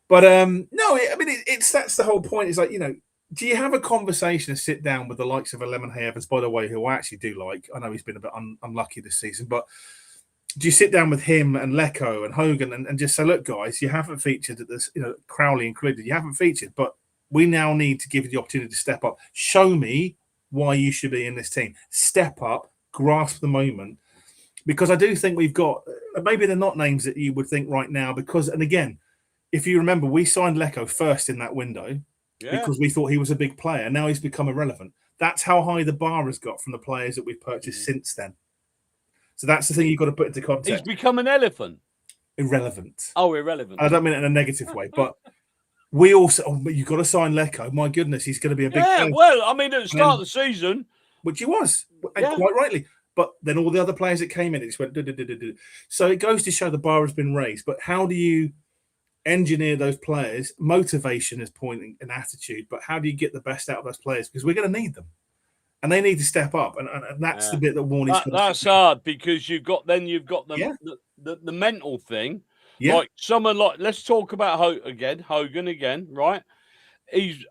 But no, I mean, that's the whole point. It's like, do you have a conversation and sit down with the likes of a Lemonhead Evans, by the way, who I actually do like? I know he's been a bit unlucky this season, but do you sit down with him and Lecco and Hogan and just say, look, guys, you haven't featured at this, Crowley included, you haven't featured, but we now need to give you the opportunity to step up. Show me why you should be in this team. Step up, grasp the moment. Because I do think we've got, maybe they're not names that you would think right now, because, and again, if you remember, we signed Lecco first in that window because we thought he was a big player. Now he's become irrelevant. That's how high the bar has got from the players that we've purchased since then. So that's the thing you've got to put into context. He's become an elephant. Irrelevant. Oh, irrelevant. I don't mean it in a negative way, but we also, but you've got to sign Lecco. My goodness, he's going to be a big player. Well, I mean, at the start of the season. Which he was, and quite rightly. But then all the other players that came in, it just went. So it goes to show the bar has been raised. But how do you engineer those players? Motivation is point and attitude. But how do you get the best out of those players? Because we're going to need them. And they need to step up. And that's the bit that Warney's That's hard, because you've got the mental thing. Yeah. Like someone like, let's talk about Hogan again, right?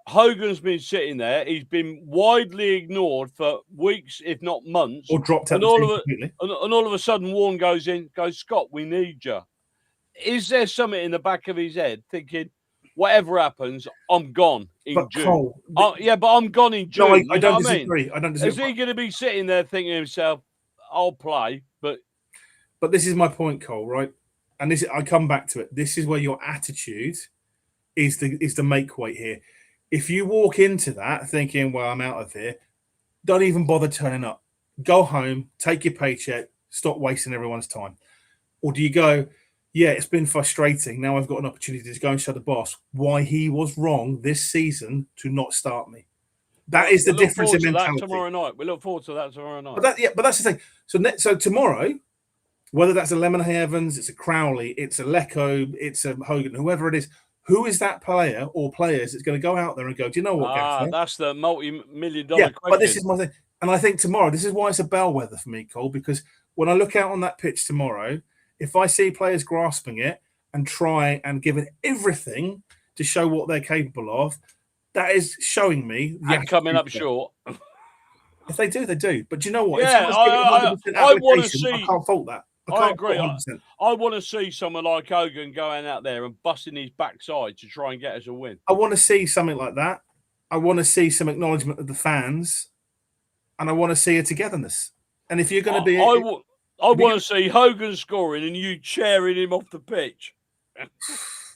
Hogan's been sitting there. He's been widely ignored for weeks, if not months. Or dropped out and all of a sudden, Warren goes, Scott, we need you. Is there something in the back of his head thinking, whatever happens, I'm gone in June? Cole, but I'm gone in June. No, I don't disagree. I don't disagree. Is he going to be sitting there thinking to himself, I'll play, but this is my point, Cole, right? And I come back to it. This is where your attitude is the make weight here. If you walk into that thinking, well, I'm out of here, don't even bother turning up. Go home, take your paycheck, stop wasting everyone's time. Or do you go, yeah, it's been frustrating. Now I've got an opportunity to go and show the boss why he was wrong this season to not start me. That is the difference in mentality. Tomorrow night. We look forward to that tomorrow night. But that's the thing. So tomorrow, whether that's a Lemonheigh Evans, it's a Crowley, it's a Lecco, it's a Hogan, whoever it is, who is that player or players that's going to go out there and go, do you know what, Gaffer? That's the multi-million-dollar question. But this is my thing. And I think tomorrow, this is why it's a bellwether for me, Cole, because when I look out on that pitch tomorrow, if I see players grasping it and try and give it everything to show what they're capable of, that is showing me. And coming up short. If they do, they do. But do you know what? Yeah, I want to see. I can't fault that. I agree. I want to see someone like Hogan going out there and busting his backside to try and get us a win. I want to see something like that. I want to see some acknowledgement of the fans, and I want to see a togetherness. And if you're going to be, I want to see Hogan scoring and you cheering him off the pitch.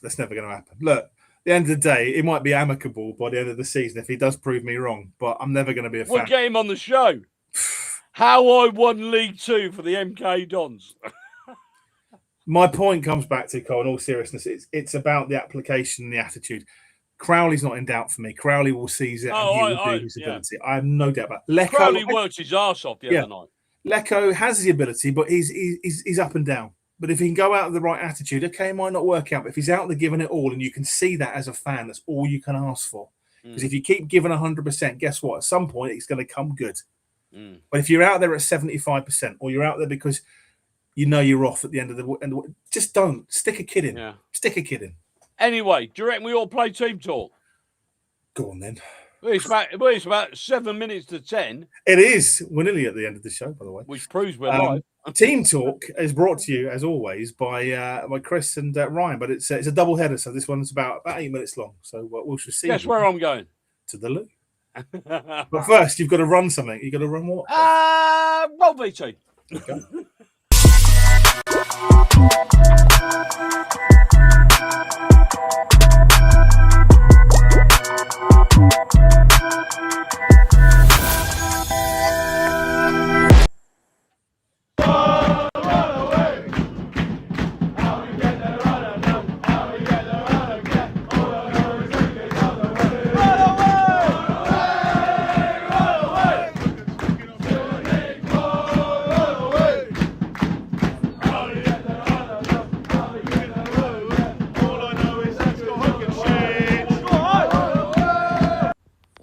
That's never going to happen. Look, at the end of the day, it might be amicable by the end of the season if he does prove me wrong, but I'm never going to be a fan. We'll get him on the show. How I won League 2 for the MK Dons. My point comes back to, Cole, in all seriousness, it's about the application and the attitude. Crowley's not in doubt for me. Crowley will seize it and he will do his ability. I have no doubt about it. Crowley worked his arse off the other night. Lecco has the ability, but he's up and down. But if he can go out with the right attitude, okay, it might not work out. But if he's out there giving it all, and you can see that as a fan, that's all you can ask for. Because if you keep giving 100%, guess what? At some point, it's going to come good. But if you're out there at 75%, or you're out there because you know you're off at the end of the just don't stick a kid in. Yeah. Stick a kid in. Anyway, do you reckon we all play team talk? Go on then. Well, it's about 7 minutes to 10. It is. We're nearly at the end of the show, by the way. Which proves we're live. Team Talk is brought to you, as always, by Chris and Ryan. But it's a double header, so this one's about 8 minutes long. So we shall see. Guess where I'm going? To the loo. But first, you've got to run something. You've got to run what? Roll VT. Okay.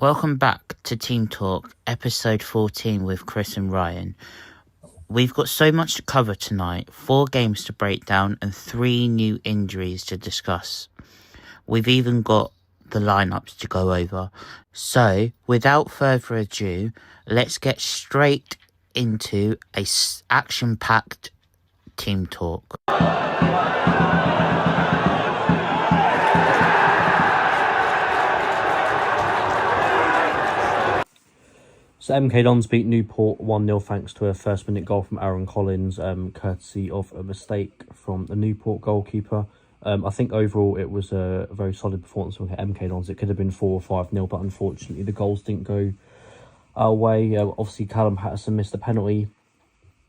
Welcome back to Team Talk, episode 14 with Chris and Ryan. We've got so much to cover tonight, 4 games to break down and 3 new injuries to discuss. We've even got the lineups to go over. So, without further ado, let's get straight into a action-packed Team Talk. So MK Dons beat Newport 1-0 thanks to a first-minute goal from Aaron Collins, courtesy of a mistake from the Newport goalkeeper. I think overall it was a very solid performance from MK Dons. It could have been 4 or 5-0, but unfortunately the goals didn't go our way. Obviously, Callum Patterson missed a penalty,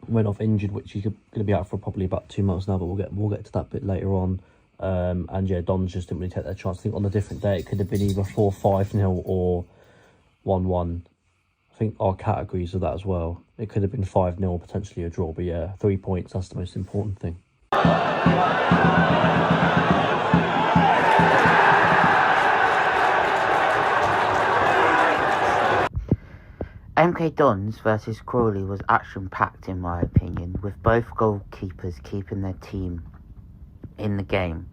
went off injured, which he's going to be out for probably about 2 months now. But we'll get to that bit later on. And yeah, Dons just didn't really take their chance. I think on a different day it could have been either 4-5-0 or 1-1. I think our categories of that as well. It could have been 5-0, potentially a draw. But yeah, 3 points. That's the most important thing. MK Dons versus Crawley was action-packed in my opinion, with both goalkeepers keeping their team in the game.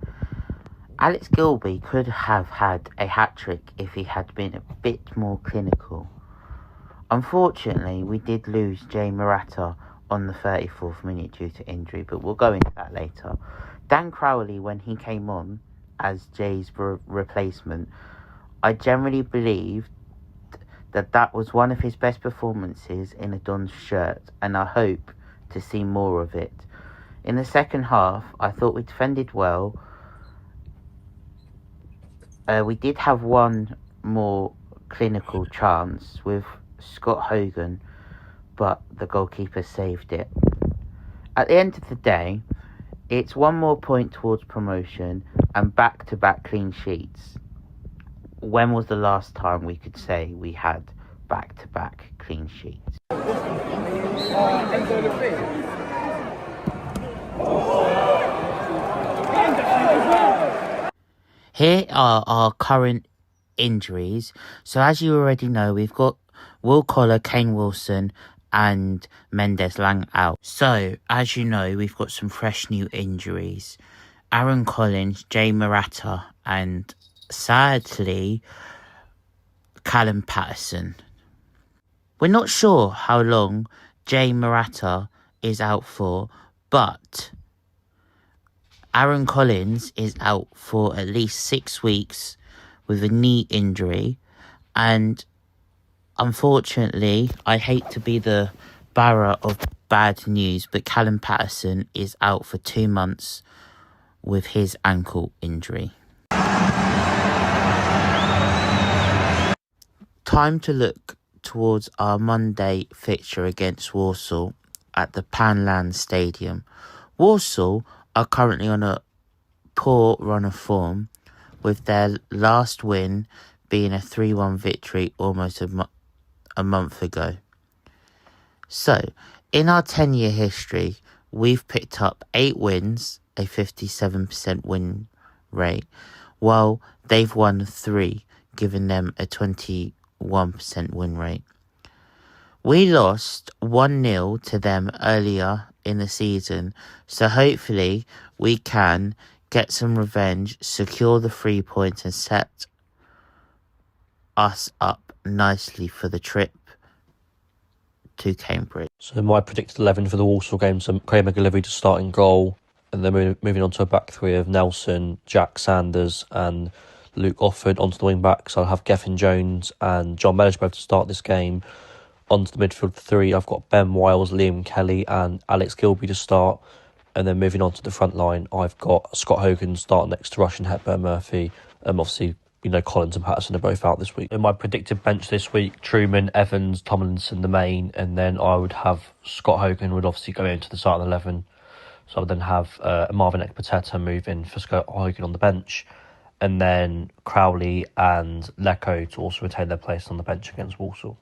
Alex Gilby could have had a hat-trick if he had been a bit more clinical. Unfortunately, we did lose Jay Murata on the 34th minute due to injury, but we'll go into that later. Dan Crowley, when he came on as Jay's replacement, I generally believed that was one of his best performances in a Dons shirt, and I hope to see more of it. In the second half, I thought we defended well. We did have one more clinical chance with Scott Hogan, but the goalkeeper saved it. At the end of the day, it's one more point towards promotion and back-to-back clean sheets. When was the last time we could say we had back-to-back clean sheets? Here are our current injuries. So as you already know, we've got Will Collar, Kane Wilson and Mendes Lang out. So as you know, we've got some fresh new injuries. Aaron Collins, Jay Murata and sadly Callum Patterson. We're not sure how long Jay Murata is out for, but Aaron Collins is out for at least 6 weeks with a knee injury, and unfortunately, I hate to be the bearer of bad news, but Callum Patterson is out for 2 months with his ankle injury. Time to look towards our Monday fixture against Walsall at the Panland Stadium. Walsall are currently on a poor run of form, with their last win being a 3-1 victory almost a month ago. So, in our 10-year history, we've picked up 8 wins, a 57% win rate, while they've won 3, giving them a 21% win rate. We lost 1-0 to them earlier in the season, so hopefully we can get some revenge, secure the 3 points and set us up nicely for the trip to Cambridge. So my predicted 11 for the Walsall game, so Craig McGillivray to start in goal, and then moving on to a back three of Nelson, Jack Sanders and Luke Offord onto the wing backs. I'll have Gethin Jones and John Melisgrove to start this game. Onto the midfield three, I've got Ben Wiles, Liam Kelly and Alex Gilby to start. And then moving on to the front line, I've got Scott Hogan starting next to Russian Hepburn Murphy. Obviously, Collins and Patterson are both out this week. In my predicted bench this week, Truman, Evans, Tomlinson, the main, and then I would have Scott Hogan would obviously go into the starting 11. So I would then have Marvin Ekpateta move in for Scott Hogan on the bench, and then Crowley and Lecco to also retain their place on the bench against Walsall.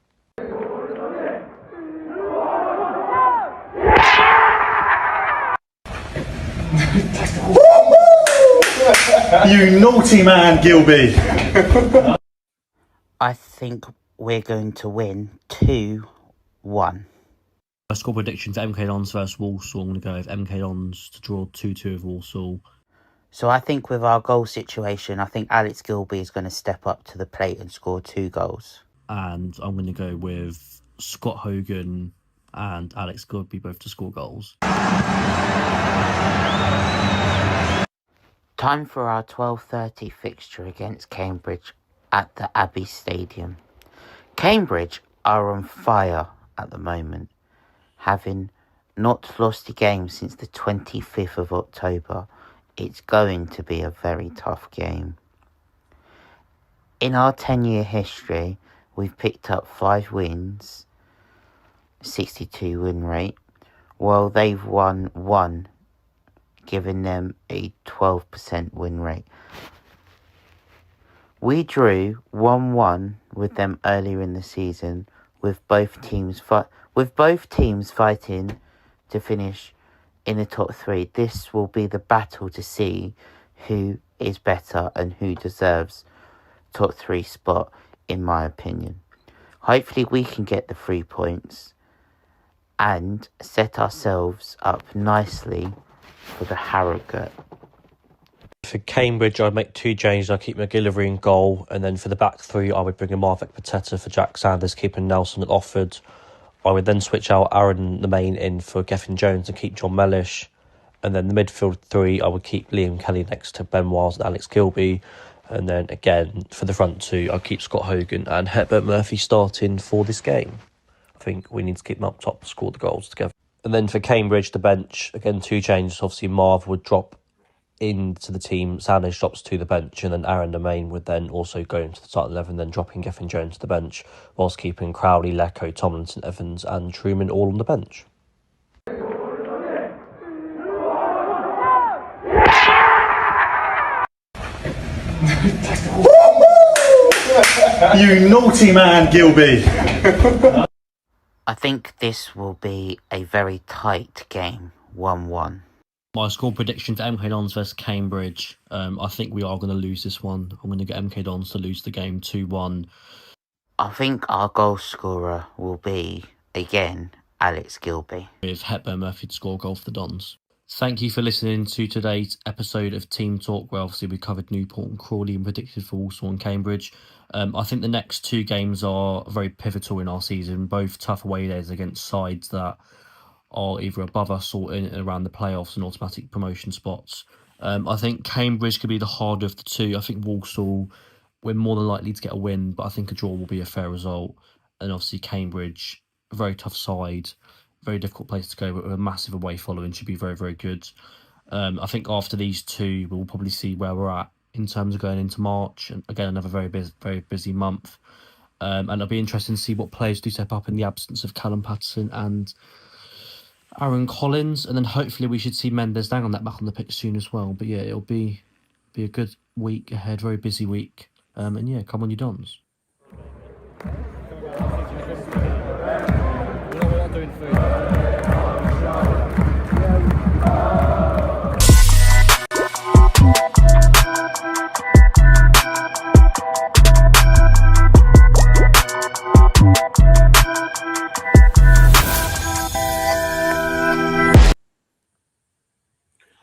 You naughty man, Gilby. I think we're going to win 2-1. My score prediction for MK Dons versus Walsall, I'm going to go with MK Dons to draw 2-2 with Walsall. So I think with our goal situation, I think Alex Gilby is going to step up to the plate and score 2 goals. And I'm going to go with Scott Hogan and Alex Gilby both to score goals. Time for our 12:30 fixture against Cambridge at the Abbey Stadium. Cambridge are on fire at the moment, having not lost a game since the 25th of October. It's going to be a very tough game. In our 10-year history, we've picked up 5 wins, 62 win rate, while they've won 1, giving them a 12% win rate. We drew 1-1 with them earlier in the season, with both teams fighting to finish in the top 3. This will be the battle to see who is better and who deserves top 3 spot, in my opinion. Hopefully we can get the 3 points and set ourselves up nicely for the Harrogate. For Cambridge, I'd make 2 changes. I'd keep McGillivray in goal, and then for the back 3, I would bring in Marvek Pateta for Jack Sanders, keeping Nelson at Offord. I would then switch out Aaron the main in for Gethin Jones and keep John Mellish. And then the midfield 3, I would keep Liam Kelly next to Ben Wiles and Alex Gilbey. And then again, for the front 2, I'll keep Scott Hogan and Hepburn Murphy starting for this game. I think we need to keep them up top to score the goals together. And then for Cambridge, the bench, again, 2 changes. Obviously, Marv would drop into the team, Sanders drops to the bench, and then Aaron Domain would then also go into the starting 11, then dropping Gethin Jones to the bench, whilst keeping Crowley, Lecco, Tomlinson, Evans and Truman all on the bench. You naughty man, Gilby. I think this will be a very tight game, 1-1. My score prediction for MK Dons versus Cambridge, I think we are going to lose this one. I'm going to get MK Dons to lose the game 2-1. I think our goal scorer will be, again, Alex Gilbey. With Hepburn Murphy to score a goal for the Dons. Thank you for listening to today's episode of Team Talk, where obviously we covered Newport and Crawley and predicted for Walsall and Cambridge. I think the next 2 games are very pivotal in our season, both tough away days against sides that are either above us or in and around the playoffs and automatic promotion spots. I think Cambridge could be the harder of the 2. I think Walsall, we're more than likely to get a win, but I think a draw will be a fair result. And obviously Cambridge, a very tough side, very difficult place to go, but with a massive away following, should be very, very good. I think after these 2, we'll probably see where we're at in terms of going into March. And again, another very busy month. And it'll be interesting to see what players do step up in the absence of Callum Patterson and Aaron Collins, and then hopefully we should see Mendes Dang on that back on the pitch soon as well. But yeah, it'll be a good week ahead, very busy week. And yeah, come on you Dons.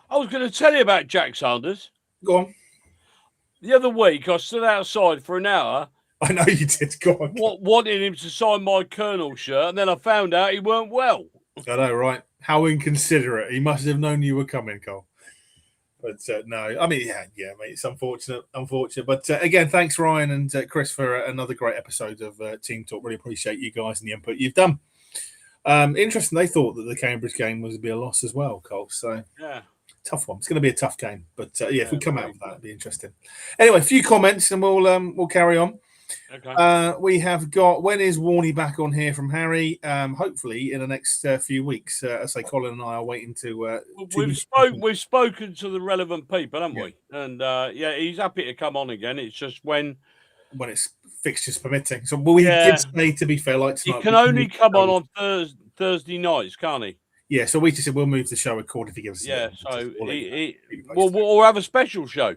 I was going to tell you about Jack Sanders. Go on. The other week, I stood outside for an hour. I know you did. Go on. Wanting him to sign my Colonel shirt, and then I found out he weren't well. I know, right? How inconsiderate. He must have known you were coming, Cole. But no, I mean, yeah, mate, it's unfortunate. But again, thanks, Ryan and Chris, for another great episode of Team Talk. Really appreciate you guys and the input you've done. Interesting, they thought that the Cambridge game was to be a loss as well, Cole. So, yeah. Tough one. It's going to be a tough game, but if we come out with that, it'd be interesting. Anyway, a few comments and we'll carry on. Okay. We have got, when is Warney back on here from Harry? Hopefully in the next few weeks. I say Colin and I are waiting to. We've spoken to the relevant people, haven't we? And he's happy to come on again. It's just when it's fixtures permitting. So we did say, to be fair, like tonight, he can only come on Thursday nights, can't he? Yeah, so we just said we'll move the show record if he gives us. Yeah, so we'll have a special show.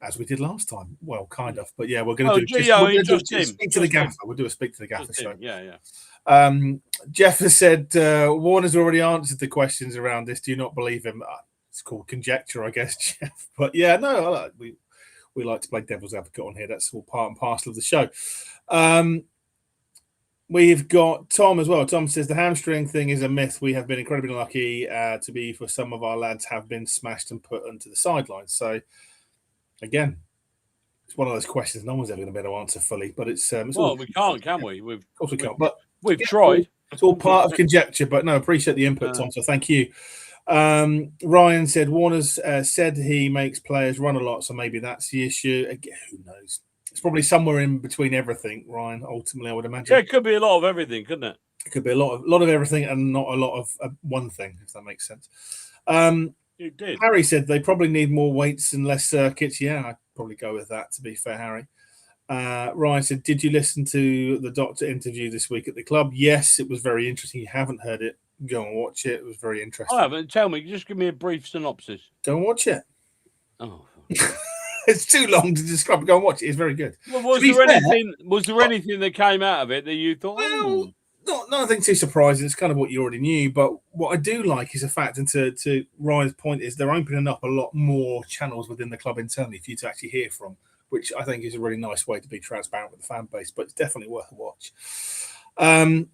As we did last time. Well, kind of. But yeah, we're going to do speak to the gaffer. We'll do a speak to the gaffer show. Yeah. Jeff has said Warner's already answered the questions around this. Do you not believe him? It's called conjecture, I guess, Jeff. But yeah, no, we like to play devil's advocate on here. That's all part and parcel of the show. We've got Tom as well. Tom says the hamstring thing is a myth. We have been incredibly lucky to be, for some of our lads have been smashed and put onto the sidelines. So again, one of those questions no one's ever going to be able to answer fully. But it's well, we can't, can we? Of course we can't. But we've tried. It's all part of conjecture. But no, appreciate the input, Tom. So thank you. Ryan said Warner's said he makes players run a lot, so maybe that's the issue. Again, who knows? It's probably somewhere in between everything, Ryan. Ultimately, I would imagine. Yeah, it could be a lot of everything, couldn't it? It could be a lot of everything and not a lot of one thing, if that makes sense. It did. Harry said they probably need more weights and less circuits. Yeah, I'd probably go with that, to be fair, Harry. Ryan said, did you listen to the doctor interview this week at the club? Yes, it was very interesting. You haven't heard it, go and watch it. It was very interesting. I haven't. Tell me, just give me a brief synopsis. Go and watch it. Oh. It's too long to describe. Go and watch it. It's very good. Well, was there anything that came out of it that you thought? Well, nothing too surprising. It's kind of what you already knew. But what I do like is the fact, and to Ryan's point, is they're opening up a lot more channels within the club internally for you to actually hear from, which I think is a really nice way to be transparent with the fan base. But it's definitely worth a watch. Do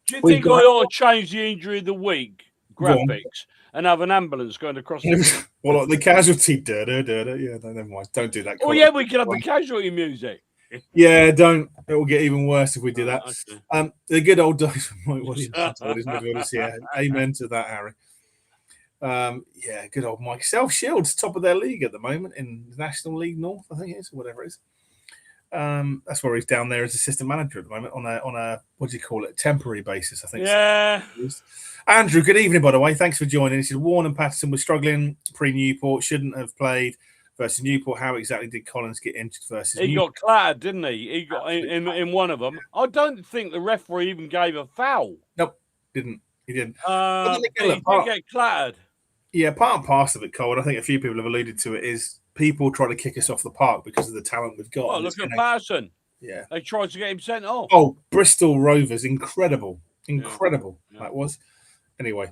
you think I ought to change the injury of the week graphics and have an ambulance going across the well, like the casualty, yeah, no, never mind. Don't do that. Oh, yeah, we can have the casualty music. Yeah, don't. It will get even worse if we do that. Okay. The good old days of Mike Williams. Yeah, amen to that, Harry. Yeah, good old Mike. South Shield's top of their league at the moment in the National League North, I think it is, or whatever it is. That's where he's down there as assistant manager at the moment on a what do you call it, temporary basis, I think. Yeah. Andrew, good evening, by the way. Thanks for joining. He said Warren and Patterson were struggling pre-Newport, shouldn't have played versus Newport. How exactly did Collins get injured versus He Newport? got clattered, didn't he? He got in one of them. I don't think the referee even gave a foul. Nope, didn't. He didn't. He did get clattered. Yeah, part and parcel of it, Cole, and I think a few people have alluded to it, is people try to kick us off the park because of the talent we've got. Oh, look at Patterson. Yeah. They tried to get him sent off. Oh, Bristol Rovers, incredible. That was. Anyway,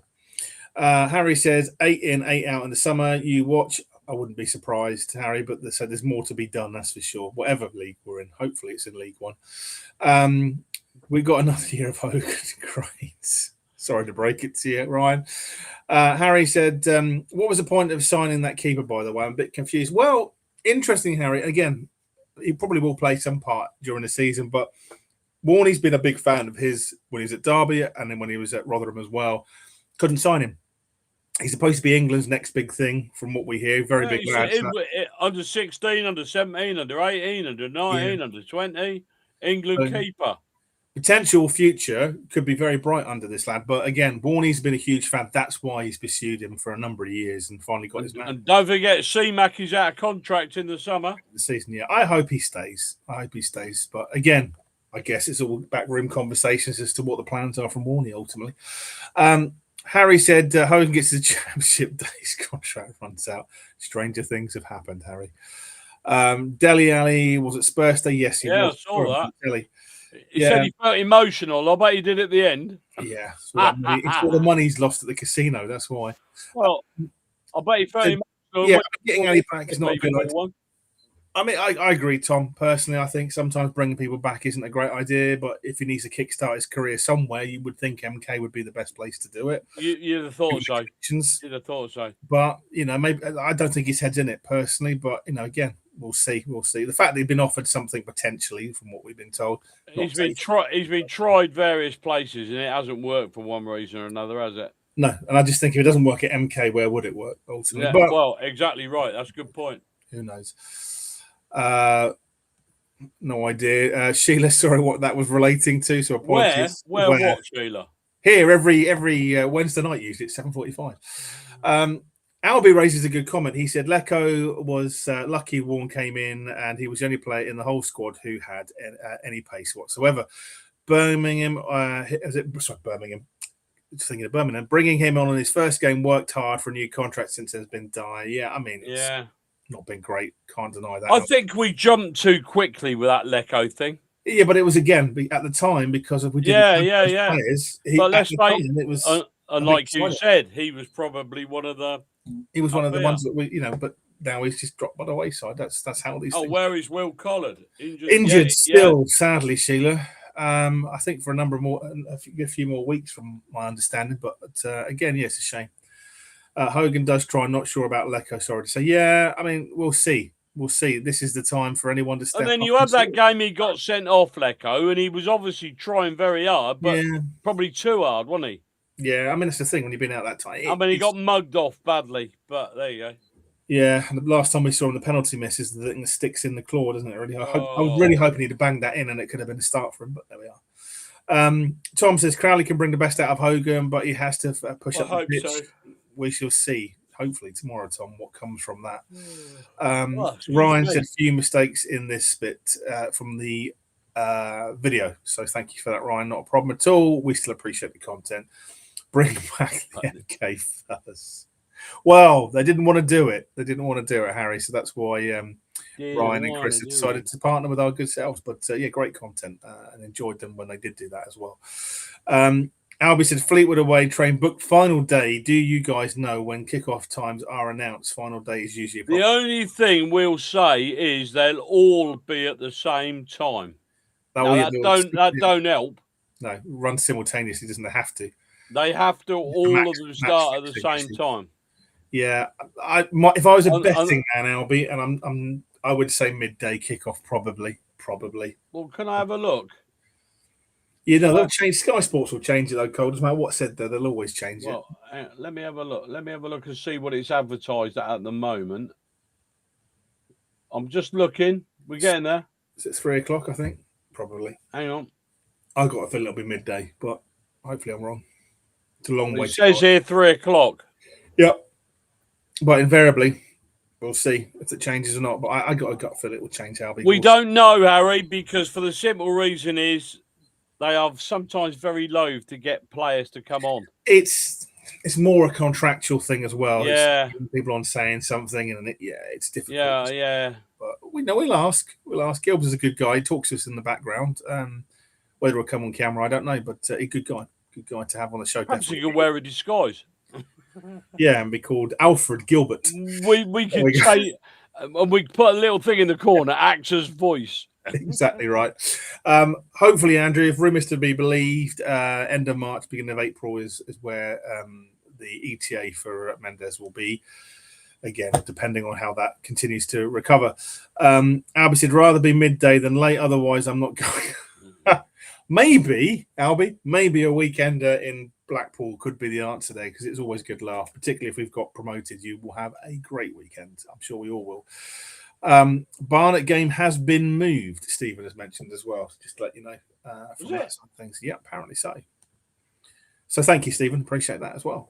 Harry says 8 in, 8 out in the summer. You watch, I wouldn't be surprised, Harry, but so there's more to be done, that's for sure. Whatever league we're in, hopefully it's in League One. We've got another year of Hogan. Great. Sorry to break it to you, Ryan. Harry said, what was the point of signing that keeper, by the way? I'm a bit confused. Well, interesting, Harry. Again, he probably will play some part during the season, but Warney's been a big fan of his when he was at Derby and then when he was at Rotherham as well. Couldn't sign him. He's supposed to be England's next big thing, from what we hear. Very big lad. Under 16, under 17, under 18, under 19, under 20, England keeper. Potential future could be very bright under this lad. But again, Warney's been a huge fan. That's why he's pursued him for a number of years and finally got his man. And don't forget, C-Mac is out of contract in the summer. The season, yeah. I hope he stays. But again, I guess it's all backroom conversations as to what the plans are from Warney ultimately. Harry said Hogan gets the championship day. His contract runs out. Stranger things have happened, Harry. Dele Alli was at Spurs Day. Yes, he was. I saw that. Dele. He said he felt emotional. I bet he did at the end. Yeah. It's all the money he's lost at the casino. That's why. Well, I bet he felt emotional. Yeah, getting Ali back is not a good idea. I mean, I agree, Tom. Personally, I think sometimes bringing people back isn't a great idea, but if he needs to kickstart his career somewhere, you would think MK would be the best place to do it. You'd have thought so. You'd have thought so. But, maybe I don't think his head's in it personally, but, again, we'll see. The fact that he's been offered something potentially, from what we've been told. He's been tried various places and it hasn't worked for one reason or another, has it? No, and I just think if it doesn't work at MK, where would it work ultimately? Yeah, well, exactly right. That's a good point. Who knows? No idea. Sheila, sorry what that was relating to, so apologies. Where what, Sheila? Here, every Wednesday night, usually at 7:45. Albie raises a good comment. He said Lecco was lucky Warren came in and he was the only player in the whole squad who had any pace whatsoever. Birmingham, Birmingham. Just thinking of Birmingham, bringing him on his first game, worked hard for a new contract since there's been Dyer. Yeah, I mean, it's not been great. Can't deny that. I think we jumped too quickly with that Lecco thing. Yeah, but it was again at the time because we didn't have players. But let's face it was. And like you said, he was probably one of the. He was one of the ones that we, but now he's just dropped by the wayside. That's how these. Oh, things where is Will Collard? Injured still, sadly, Sheila. I think for a few more weeks, from my understanding. But again, it's a shame. Hogan does try. I'm not sure about Lecco. Sorry to say. Yeah, I mean, we'll see. we'll see. This is the time for anyone to step up. And then you had that game he got sent off, Lecco, and he was obviously trying very hard, but probably too hard, wasn't he? Yeah, I mean, it's the thing when you've been out that time. He got mugged off badly, but there you go. Yeah, and the last time we saw him, the penalty miss is the thing that sticks in the claw, doesn't it? Really, I was really hoping he'd have banged that in, and it could have been a start for him. But there we are. Tom says Crowley can bring the best out of Hogan, but he has to push up the pitch. So. We shall see. Hopefully tomorrow, Tom, what comes from that. Ryan said a few mistakes in this bit from the video, so thank you for that, Ryan. Not a problem at all. We still appreciate the content. Bring back the MK fellas. Well, they didn't want to do it. Harry. So that's why Ryan and Chris have decided to partner with our good selves. But great content and enjoyed them when they did do that as well. Albie said Fleetwood away train booked final day. Do you guys know when kickoff times are announced? Final day is usually the only thing we'll say is they'll all be at the same time. That don't help. No, run simultaneously doesn't have to. They have to all of them start at the same time. Yeah, if I was a betting man, Albie, and I would say midday kickoff probably. Well, can I have a look? They'll change. Sky Sports will change it though, Cole. Doesn't matter what said there, they'll always change it. Let me have a look. Let me have a look and see what it's advertised at the moment. I'm just looking. We're getting there. Is it 3 o'clock? I think probably. Hang on. I got a feeling it'll be midday, but hopefully I'm wrong. It's a long way. It says here 3 o'clock. Yep. But invariably, we'll see if it changes or not. But I got a gut feel it will change, Albie. We don't know, Harry, because for the simple reason is they are sometimes very loath to get players to come on. It's more a contractual thing as well. Yeah. It's people on saying something, and it's difficult. Yeah. But we'll ask. Gilbert is a good guy. He talks to us in the background. Whether he'll come on camera, I don't know. But a good guy. Good guy to have on the show. Perhaps he could wear a disguise. Yeah, and be called Alfred Gilbert. We could say, and we put a little thing in the corner, actor's voice. Exactly right. Hopefully, Andrew, if rumours to be believed, end of March, beginning of April is where the ETA for Mendes will be. Again, depending on how that continues to recover. Albie said, rather be midday than late, otherwise I'm not going. Maybe, Albie, maybe a weekender in Blackpool could be the answer there, because it's always a good laugh, particularly if we've got promoted. You will have a great weekend. I'm sure we all will. Barnet game has been moved, Stephen has mentioned as well, just to let you know. From that side of things. Yeah, apparently so. So thank you, Stephen. Appreciate that as well.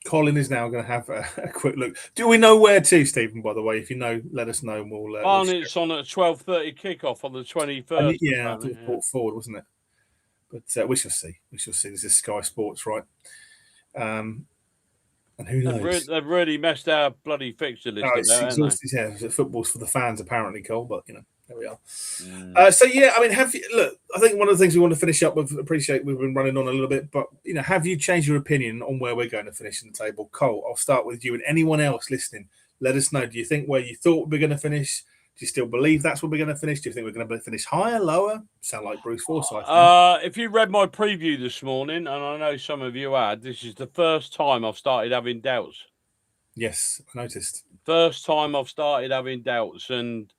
Colin is now going to have a quick look. Do we know where to, Stephen, by the way? If you know, let us know. And we'll, Barnet's on a 12:30 kickoff on the 21st. Yeah, I think brought forward, wasn't it? But we shall see. This is Sky Sports, right? And who knows? They've really messed our bloody fixture list. It's exhausted. Yeah, football's for the fans, apparently, Cole. But there we are. So yeah, I mean, I think one of the things we want to finish up with. Appreciate we've been running on a little bit, but have you changed your opinion on where we're going to finish in the table, Cole? I'll start with you, and anyone else listening, let us know. Do you think where you thought we were going to finish? Do you still believe that's where we're going to finish? Do you think we're going to finish higher, lower? Sound like Bruce Forsyth. If you read my preview this morning, and I know some of you had, this is the first time I've started having doubts. Yes, I noticed. First time I've started having doubts. And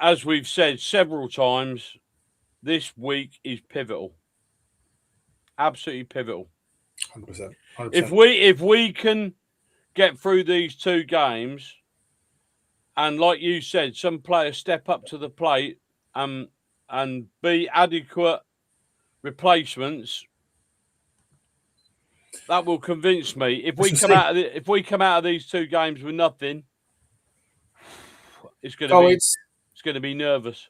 as we've said several times, this week is pivotal. Absolutely pivotal. 100%. If we can get through these two games, and like you said, some players step up to the plate and be adequate replacements, that will convince me. If we come out of these two games with nothing, it's going to be nervous.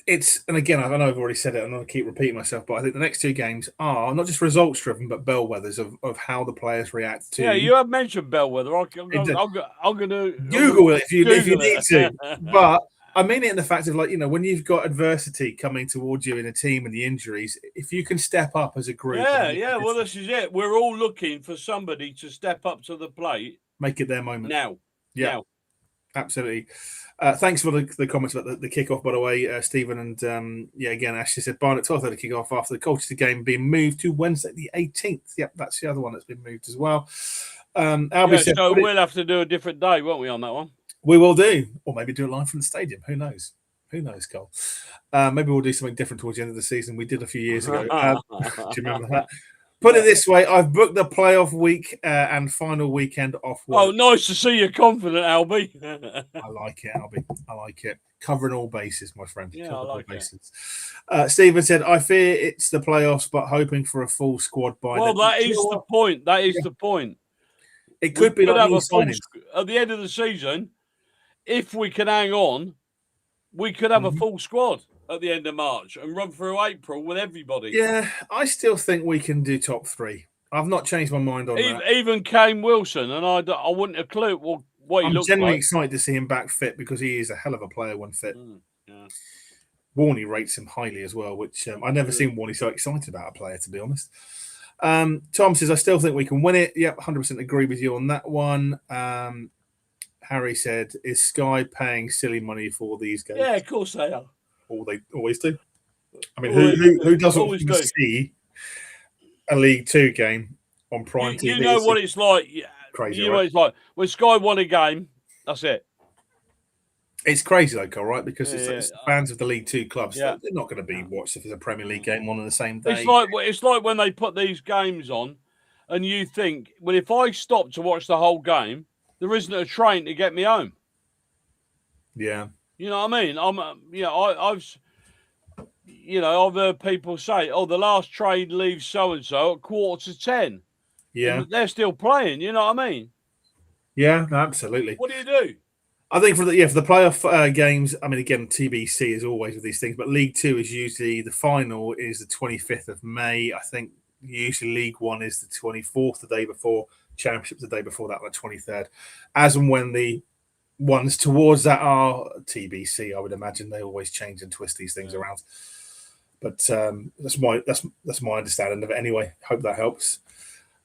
And again, I know I've already said it, and I'll keep repeating myself, but I think the next two games are not just results driven, but bellwethers of how the players react to. Yeah, you have mentioned bellwether. I'm going to Google it if you need to. But I mean it in the fact of when you've got adversity coming towards you in a team and the injuries, if you can step up as a group. Yeah. Well, this is it. We're all looking for somebody to step up to the plate. Make it their moment now. Yeah. Now. Absolutely. Thanks for the comments about the kickoff, by the way, Stephen. And again, Ashley said Barnet 12:30 kickoff after the Colchester game being moved to Wednesday the 18th. Yep, that's the other one that's been moved as well. Albie said, so we'll have to do a different day, won't we, on that one? We will do, or maybe do it live from the stadium. Who knows? Who knows, Cole? Maybe we'll do something different towards the end of the season. We did a few years ago. Do you remember that? Put it this way, I've booked the playoff week and final weekend off work. Oh, nice to see you confident, Albie. I like it, Albie. I like it. Covering all bases, my friend. Yeah, Covering I like all bases. Stephen said, I fear it's the playoffs, but hoping for a full squad by well, then. that is the point. That is the point. It could be like new signings. At the end of the season, if we can hang on, we could have a full squad at the end of March and run through April with everybody. Yeah, I still think we can do top 3. I've not changed my mind on that. Even Kane Wilson, and I wouldn't have clue what he looks like. I'm genuinely excited to see him back fit because he is a hell of a player when fit. Yeah. Warney rates him highly as well, which I've never seen Warney so excited about a player, to be honest. Tom says, I still think we can win it. Yep, 100% agree with you on that one. Harry said, is Sky paying silly money for these games? Yeah, of course they are. Or they always do. I mean, who doesn't want to see a League Two game on Prime TV? You know what it's like. Crazy, you know what it's like. When Sky won a game, that's it. It's crazy though, Cole, right? Because it's fans of the League Two clubs. They're not going to be watched if there's a Premier League game on the same day. It's like when they put these games on, and you think, well, if I stop to watch the whole game, there isn't a train to get me home. Yeah, you know what I mean. I've heard people say, "Oh, the last train leaves so and so at 9:45." Yeah, and they're still playing. You know what I mean? Yeah, absolutely. What do you do? I think for the playoff games, I mean, again, TBC is always with these things, but League Two is usually the final is the 25th of May. I think usually League One is the 24th, the day before. Championship the day before that, the 23rd. As and when the ones towards that are TBC, I would imagine they always change and twist these things around. But that's my understanding of it anyway. Hope that helps.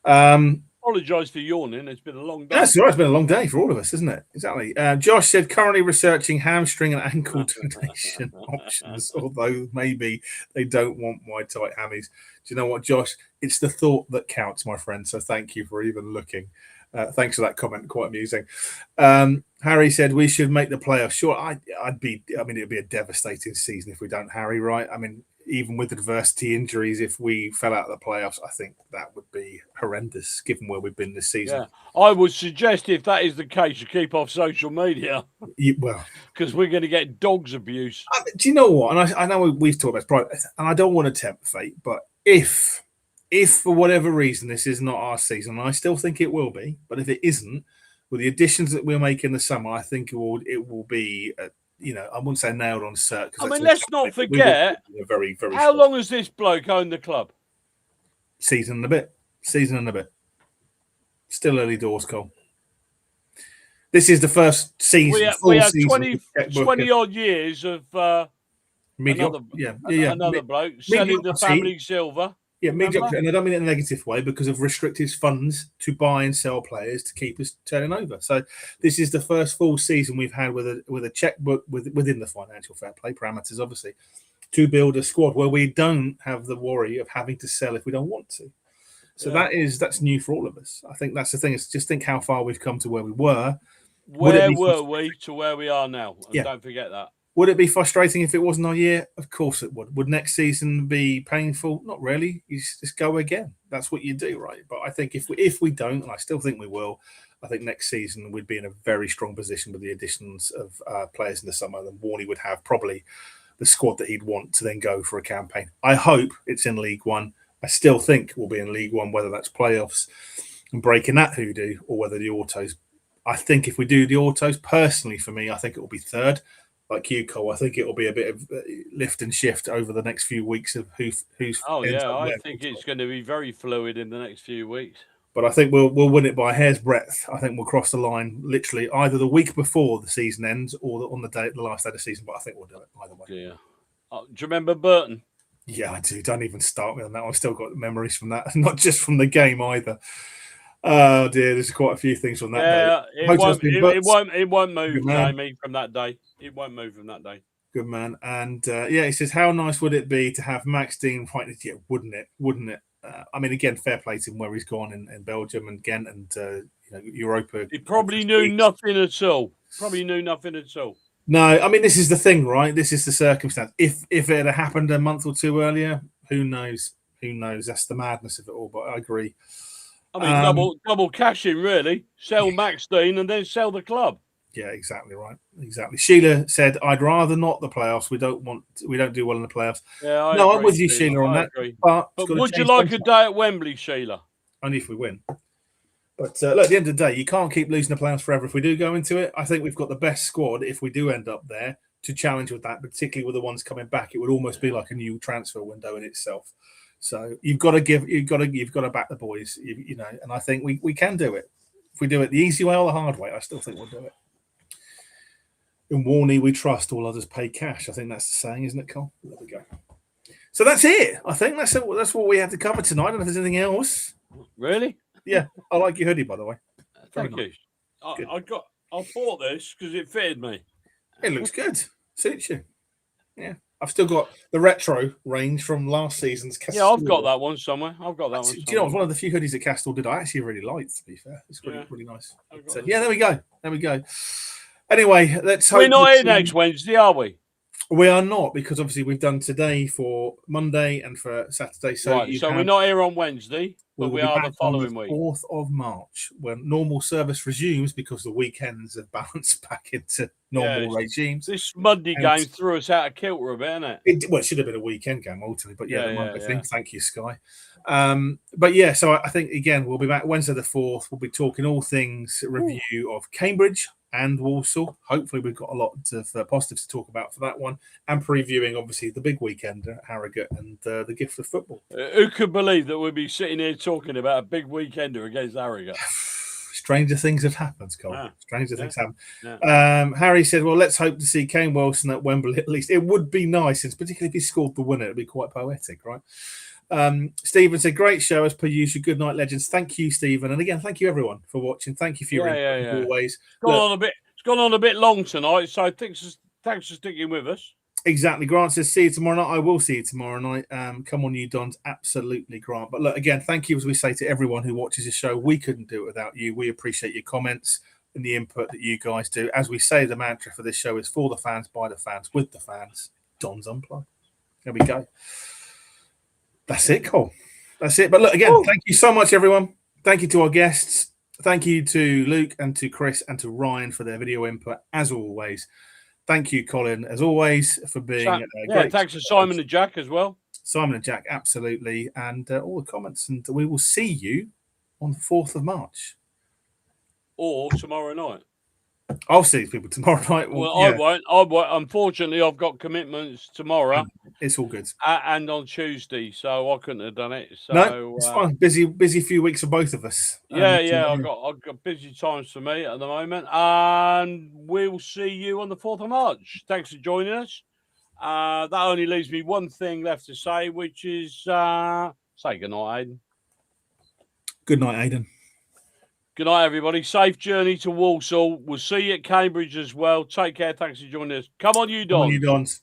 Apologise for yawning. It's been a long day. That's all right. It's been a long day for all of us, isn't it? Exactly. Josh said currently researching hamstring and ankle donation options, although maybe they don't want my tight hammies. Do you know what, Josh? It's the thought that counts, my friend. So thank you for even looking. Thanks for that comment. Quite amusing. Harry said we should make the playoffs. Sure, it'd be a devastating season if we don't, Harry. Right? I mean, even with adversity injuries, if we fell out of the playoffs, I think that would be horrendous given where we've been this season. Yeah. I would suggest if that is the case, you keep off social media. Because we're going to get dogs abuse. Do you know what? And I know we've talked about this, and I don't want to tempt fate, but if for whatever reason this is not our season, and I still think it will be, but if it isn't, with the additions that we'll make in the summer, I think it will be. I wouldn't say nailed on cert. I mean, let's not forget very, very. How long has this bloke owned the club? Season and a bit. Still early doors, Cole. This is the first season. We had 20 odd years of another bloke selling the family silver. Yeah, mediocrity, and I don't mean it in a negative way, because of restricted funds to buy and sell players to keep us turning over. So this is the first full season we've had with a checkbook within the financial fair play parameters, obviously, to build a squad where we don't have the worry of having to sell if we don't want to. So that's new for all of us. I think that's the thing. Is just think how far we've come to where we were. Where were we to where we are now? And don't forget that. Would it be frustrating if it wasn't our year? Of course it would. Would next season be painful? Not really. You just go again. That's what you do, right? But I think if we don't, and I still think we will, I think next season we'd be in a very strong position with the additions of players in the summer. Then Warney would have probably the squad that he'd want to then go for a campaign. I hope it's in League One. I still think we'll be in League One, whether that's playoffs and breaking that hoodoo or whether the autos. I think if we do the autos, personally for me, I think it will be third. Like you, Cole, I think it will be a bit of lift and shift over the next few weeks of who's. Oh yeah, I think it's going to be very fluid in the next few weeks. But I think we'll win it by a hair's breadth. I think we'll cross the line literally either the week before the season ends or on the last day of the season. But I think we'll do it either way. Yeah. Do you remember Burton? Yeah, I do. Don't even start me on that. I've still got memories from that, not just from the game either. Oh dear, there's quite a few things from that day. It won't move, Jamie, from that day. It won't move from that day. Good man. And he says, how nice would it be to have Max Dean fighting? Yeah, wouldn't it? I mean, again, fair play to him where he's gone in Belgium and Ghent, and Europa. He probably knew nothing at all. No, I mean, this is the thing, right? This is the circumstance. If it had happened a month or two earlier, who knows? That's the madness of it all. But I agree. I mean, double cashing, really. Sell Max Dean and then sell the club. Yeah, exactly right. Exactly. Sheila said, "I'd rather not the playoffs. We don't do well in the playoffs." Yeah, I'm with you, Sheila, on that. Agree. But would you like a day at Wembley, Sheila? Only if we win. But look, at the end of the day, you can't keep losing the playoffs forever. If we do go into it, I think we've got the best squad. If we do end up there, to challenge with that, particularly with the ones coming back, it would almost be like a new transfer window in itself. So you've got to back the boys, and I think we can do it. If we do it the easy way or the hard way, I still think we'll do it. In Warney, we trust, all others pay cash. I think that's the saying, isn't it, Cole? There we go. So that's it. I think that's it. That's what we had to cover tonight. I don't know if there's anything else. Really? Yeah, I like your hoodie, by the way. Thank you. I bought this because it fitted me. It looks good. Suits you. Yeah. I've still got the retro range from last season's Castile. Yeah, I've got that one somewhere. Do you know, it's one of the few hoodies that Castile did I actually really liked, to be fair. It's really nice. So, there we go. Anyway, let's hope. We're not here next Wednesday, are we? We are not, because obviously we've done today for Monday and for Saturday. So, we're not here on Wednesday, but we are the following week. 4th of March, when normal service resumes, because the weekends have balanced back into normal regimes. This Monday game threw us out of kilter a bit, isn't it? It should have been a weekend game ultimately, but the Monday thing. Thank you, Sky. But so I think again we'll be back Wednesday the 4th. We'll be talking all things review of Cambridge and Walsall. Hopefully, we've got a lot of positives to talk about for that one, and previewing obviously the big weekend at Harrogate and the gift of football. Who could believe that we'd be sitting here talking about a big weekender against Harrogate? Stranger things have happened, Cole. Stranger things happen. Yeah. Harry said, "Well, let's hope to see Kane Wilson at Wembley at least. It would be nice, and particularly if he scored the winner, it'd be quite poetic, right?" Stephen said, "Great show as per usual. Good night, legends." Thank you, Stephen, and again, thank you everyone for watching. Thank you for your input as always. It's gone on a bit long tonight, so thanks for sticking with us. Exactly. Grant says, "See you tomorrow night." I will see you tomorrow night. Come on, you Dons. Absolutely, Grant. But look, again, thank you, as we say to everyone who watches the show. We couldn't do it without you. We appreciate your comments and the input that you guys do. As we say, the mantra for this show is for the fans, by the fans, with the fans. Dons Unplugged. There we go. That's it, Cole. That's it. But look, again, thank you so much, everyone. Thank you to our guests. Thank you to Luke and to Chris and to Ryan for their video input, as always. Thank you, Colin, as always, for being great. Thanks to Simon and Jack as well. Simon and Jack, absolutely. And all the comments. And we will see you on the 4th of March. Or tomorrow night. I'll see people tomorrow night. I won't. Unfortunately, I've got commitments tomorrow. It's all good. And on Tuesday, so I couldn't have done it. So no, it's fine. Busy few weeks for both of us. I've got busy times for me at the moment, and we'll see you on the 4th of March. Thanks for joining us. That only leaves me one thing left to say, which is say good night, Aidan. Good night, Aidan. Good night, everybody. Safe journey to Walsall. We'll see you at Cambridge as well. Take care. Thanks for joining us. Come on, you Dons.